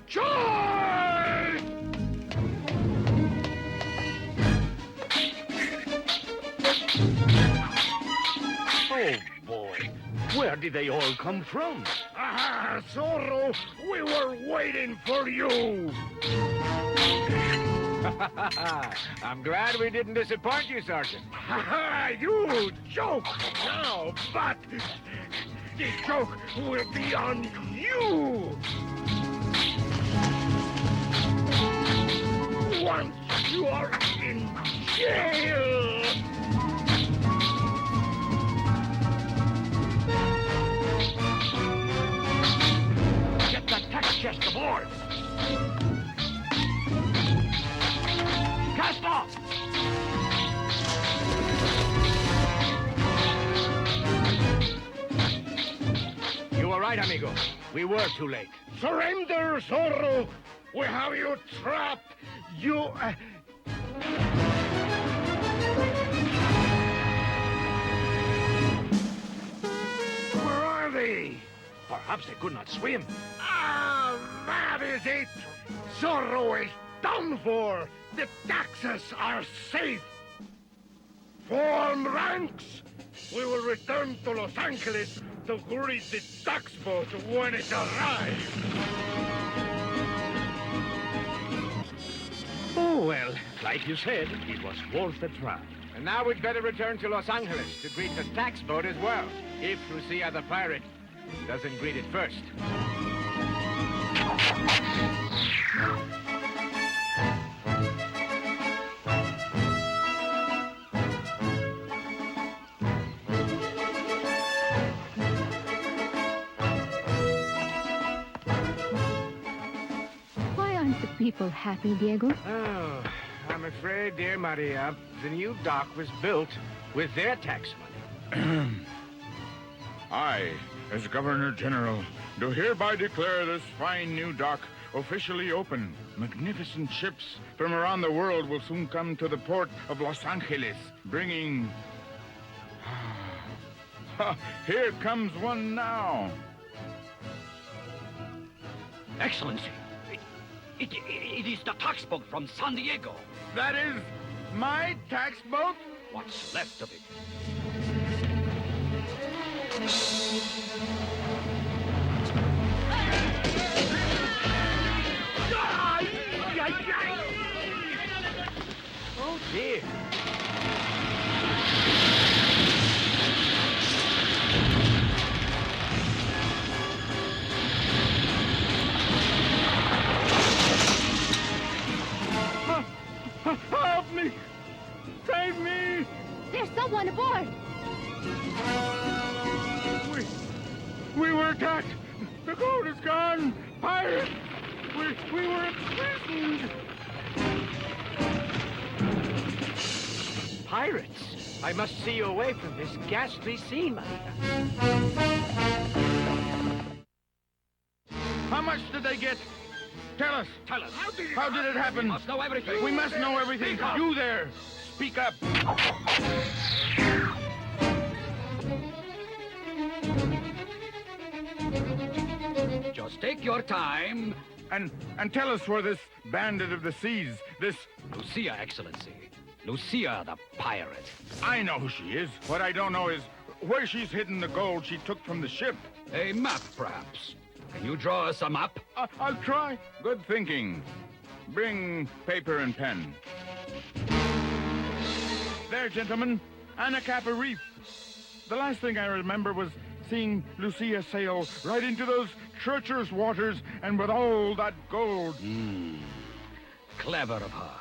Charge! Oh, boy. Where did they all come from? Ah, Zorro, we were waiting for you! I'm glad we didn't disappoint you, Sergeant. You joke now, but the joke will be on you! Once you are in jail! Get that tax chest aboard! Cast off! You were right, amigo. We were too late. Surrender, Zorro! We have you trapped! You... Where are they? Perhaps they could not swim. Ah, that is it! Zorro is done for! The taxes are safe! Form ranks! We will return to Los Angeles to greet the tax boat when it arrives! Oh, well, like you said, it was worth a try. And now we'd better return to Los Angeles to greet the tax boat as well. If Lucia the pirate doesn't greet it first. Why aren't the people happy, Diego? Oh, I'm afraid, dear Maria, the new dock was built with their tax money. I, as Governor General, do hereby declare this fine new dock officially open. Magnificent ships from around the world will soon come to the port of Los Angeles, bringing... Here comes one now. Excellency, it is the tax boat from San Diego. That is my tax boat? What's left of it. Oh, dear. Help me! Save me! There's someone aboard! We were attacked! The gold is gone! Pirates! We were imprisoned! Pirates? I must see you away from this ghastly scene, Maria. How much did they get? Tell us. Tell us. How did it happen? We must know everything. We must know everything. Speak up. You there. Speak up. Just take your time. And tell us where this bandit of the seas, this... Lucia, Excellency. Lucia the pirate. I know who she is. What I don't know is where she's hidden the gold she took from the ship. A map, perhaps. Can you draw us a map? I'll try. Good thinking. Bring paper and pen. There, gentlemen. Anacapa Reef. The last thing I remember was seeing Lucia sail right into those treacherous waters and with all that gold. Clever of her.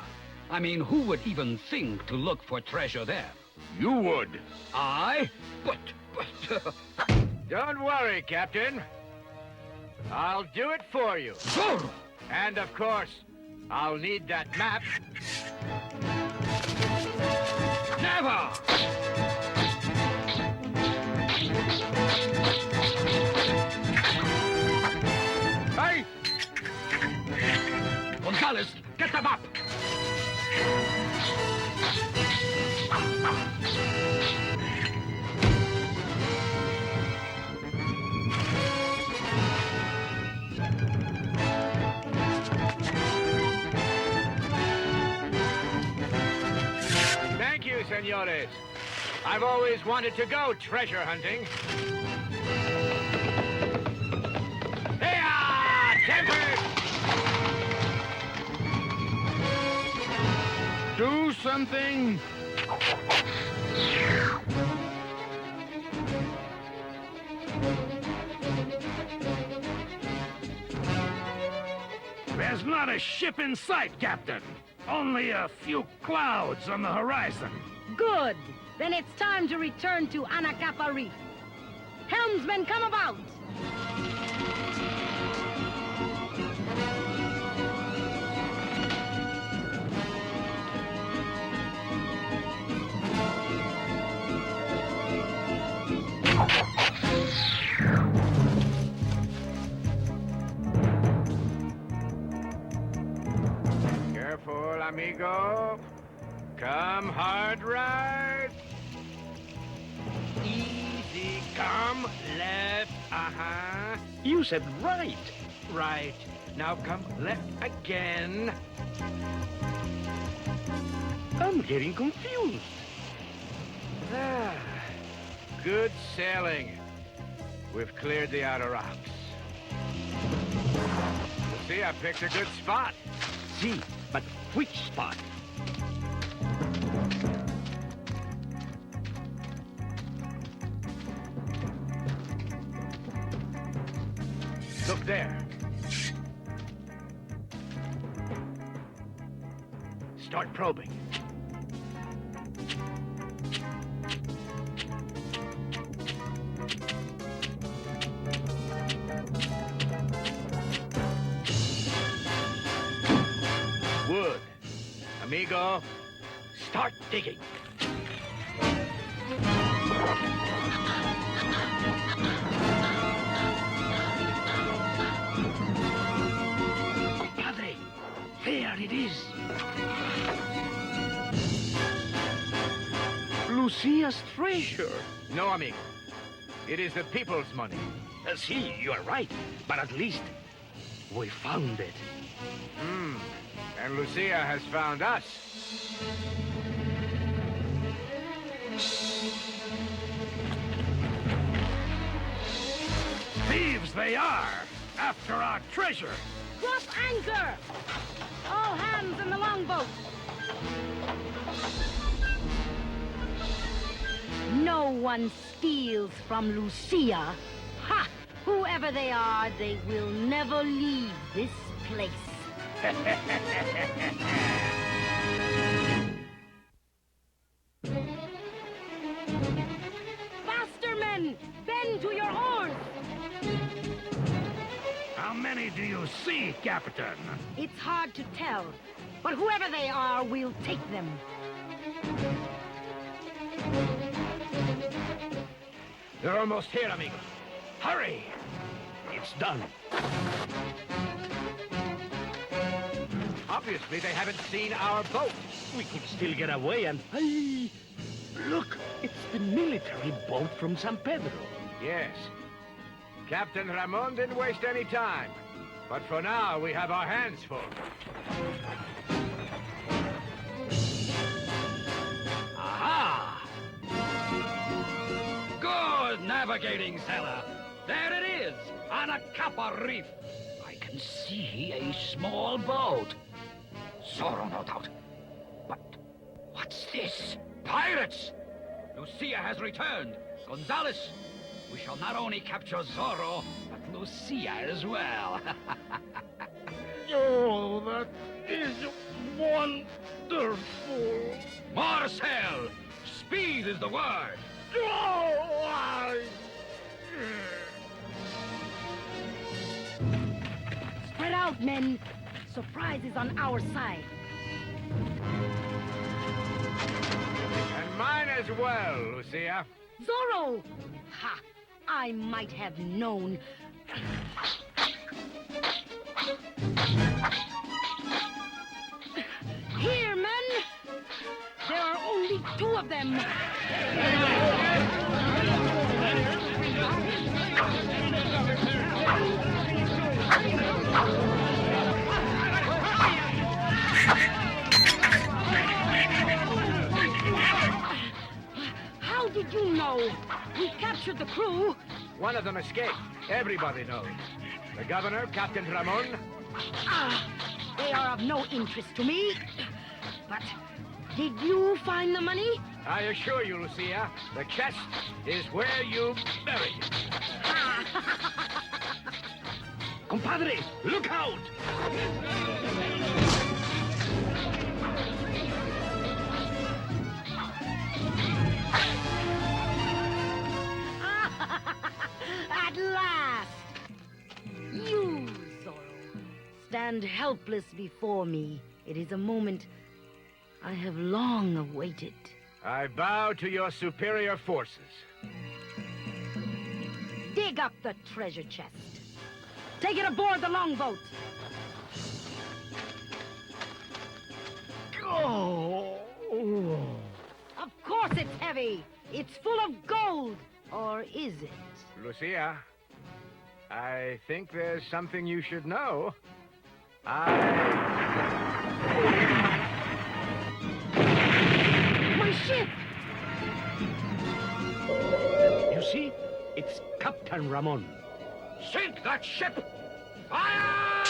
I mean, who would even think to look for treasure there? You would. I? But... Don't worry, Captain. I'll do it for you. Zorro! And of course, I'll need that map. Never! Hey! Gonzalez, get the map! Thank you, senores. I've always wanted to go treasure hunting. Hey-ah! Tempest! Do something. There's not a ship in sight, Captain. Only a few clouds on the horizon. Good. Then it's time to return to Anacapa Reef. Helmsman, come about! Careful, amigo. Come hard right. Easy, come left, You said right. Right. Now come left again. I'm getting confused. Ah, good sailing. We've cleared the outer rocks. See, I picked a good spot. See, but which spot? Look there. Start probing. Wood. Amigo, start digging. Padre, there it is. Lucia's treasure. No, amigo. It is the people's money. See, you are right. But at least we found it. And Lucia has found us. Thieves they are, after our treasure. Drop anchor! All hands in the longboat! No one steals from Lucia. Ha! Whoever they are, they will never leave this place. Faster, men! Bend to your oars! How many do you see, Captain? It's hard to tell, but whoever they are, we'll take them. They're almost here, amigo. Hurry! It's done. Obviously, they haven't seen our boat. We could still get away and... Hey, look, it's the military boat from San Pedro. Yes. Captain Ramon didn't waste any time. But for now, we have our hands full. Aha! Good navigating, sailor. There it is, Anacapa Reef. I can see a small boat. Zorro, no doubt. But what's this? Pirates! Lucia has returned. Gonzalez, we shall not only capture Zorro, but Lucia as well. Oh, that is one wonderful. More sail! Speed is the word! Spread out, men. Surprise is on our side. And mine as well, Lucia. Zorro! Ha! I might have known. Here, men! There are only 2 of them. How did you know? We captured the crew. One of them escaped. Everybody knows. The governor, Captain Ramon. Ah, they are of no interest to me. But did you find the money? I assure you, Lucia, the chest is where you buried it. Compadre, look out! At last! You, Zorro, stand helpless before me. It is a moment I have long awaited. I bow to your superior forces. Dig up the treasure chest. Take it aboard the longboat. Oh. Of course it's heavy. It's full of gold. Or is it? Lucia, I think there's something you should know. My ship! You see? It's Captain Ramon. Sink that ship! Fire!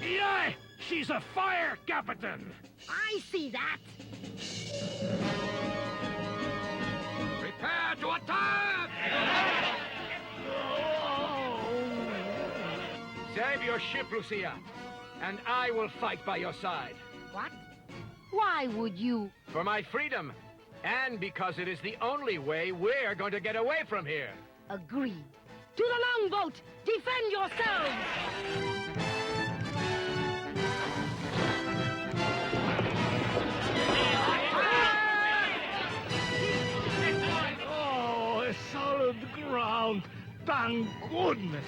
Yeah! She's a fire, Captain! I see that! Prepare to attack! Save your ship, Lucia, and I will fight by your side. What? Why would you? For my freedom, and because it is the only way we're going to get away from here. Agreed. To the longboat! Defend yourselves! Oh, a solid ground. Thank goodness.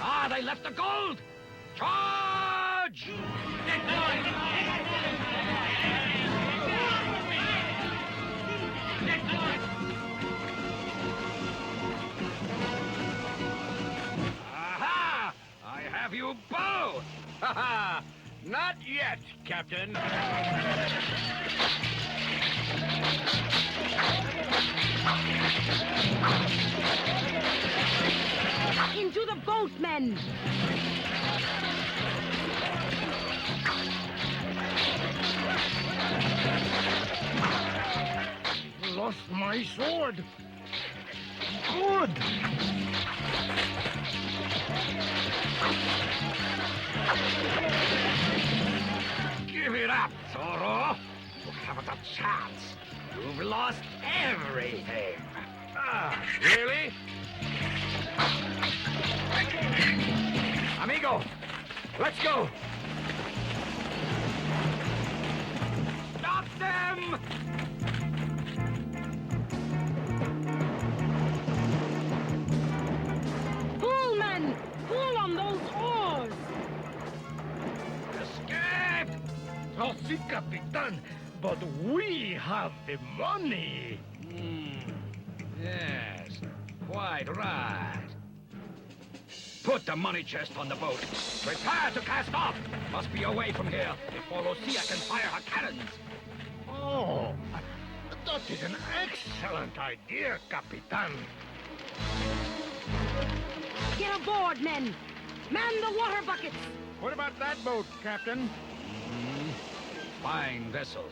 Ah, they left the gold! Charge! Aha! I have you both! Ha ha! Not yet, Captain. Into the boat, men! Lost my sword. Good. Give it up, Zorro! You haven't a chance. You've lost everything. Ah, really? Amigo, let's go! Stop them! Pull, men! Pull on those oars! Escape! Oh, si, Capitan, but we have the money. Yes, quite right. Put the money chest on the boat. Prepare to cast off. Must be away from here before Lucia can fire her cannons. Oh, that is an excellent idea, Capitan. Get aboard, men! Man the water buckets! What about that boat, Captain? Fine vessel.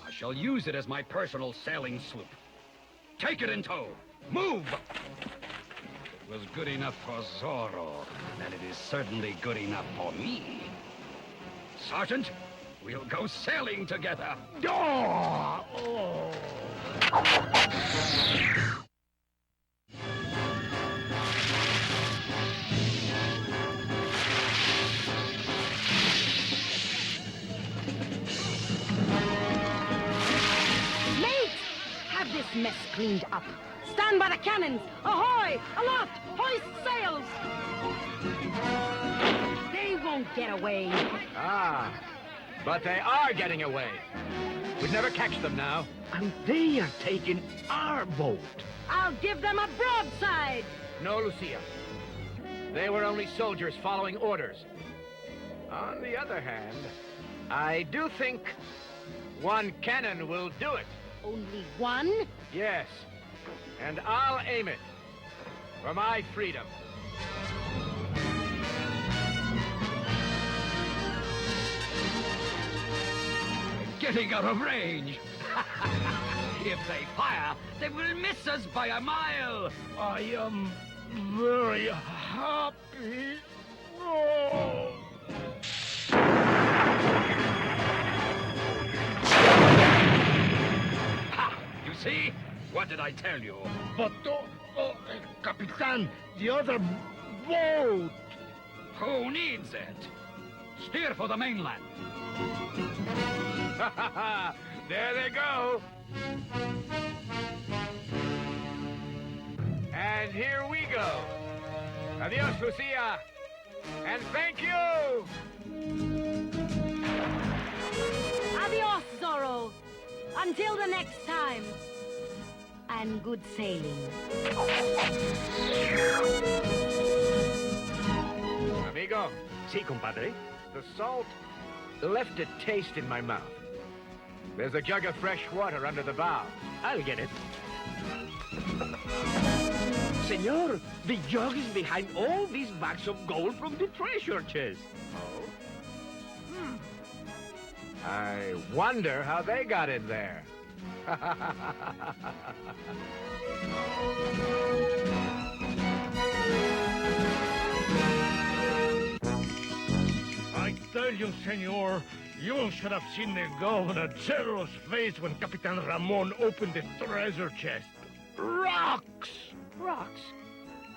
I shall use it as my personal sailing sloop. Take it in tow. Move! It was good enough for Zorro, then it is certainly good enough for me. Sergeant, we'll go sailing together. Oh! Mate! Have this mess cleaned up. Stand by the cannons! Ahoy! Aloft! Hoist sails! They won't get away. Ah, but they are getting away. We'd never catch them now. And they are taking our boat. I'll give them a broadside! No, Lucia. They were only soldiers following orders. On the other hand, I do think one cannon will do it. Only one? Yes. And I'll aim it. For my freedom. Getting out of range. If they fire, they will miss us by a mile. I am very happy. Oh. Ha! You see? What did I tell you? But, Capitan, the other boat. Who needs it? Steer for the mainland. There they go. And here we go. Adios, Lucia. And thank you. Adios, Zorro. Until the next time. And good sailing. Amigo. Si, compadre. The salt left a taste in my mouth. There's a jug of fresh water under the bow. I'll get it. Senor, the jug is behind all these bags of gold from the treasure chest. Oh? I wonder how they got in there. I tell you, senor, you should have seen the Governor General's face when Capitan Ramon opened the treasure chest. Rocks! Rocks?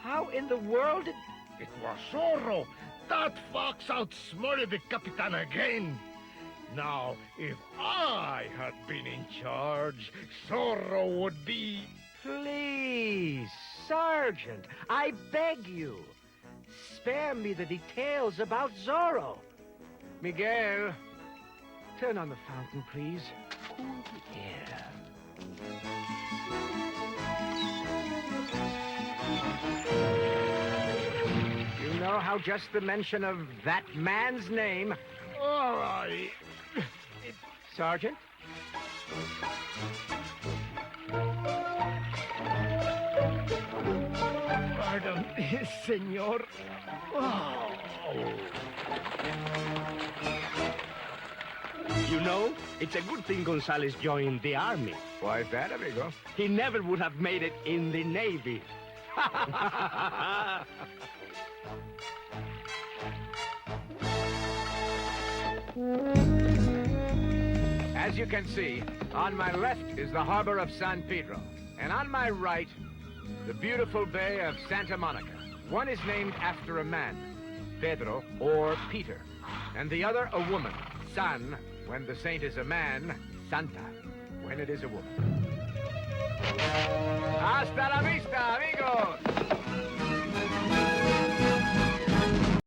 How in the world did... It was Zorro. That fox outsmarted the Capitan again. Now, if I had been in charge, Zorro would be... Please, Sergeant, I beg you. Spare me the details about Zorro. Miguel. Turn on the fountain, please. Cool the air. You know how just the mention of that man's name... All right. Sergeant? Pardon, senor. Oh. You know, it's a good thing Gonzalez joined the army. Why is that, amigo? He never would have made it in the Navy. As you can see, on my left is the harbor of San Pedro, and on my right, the beautiful bay of Santa Monica. One is named after a man, Pedro or Peter, and the other a woman, San, when the saint is a man, Santa, when it is a woman. Hasta la vista, amigos!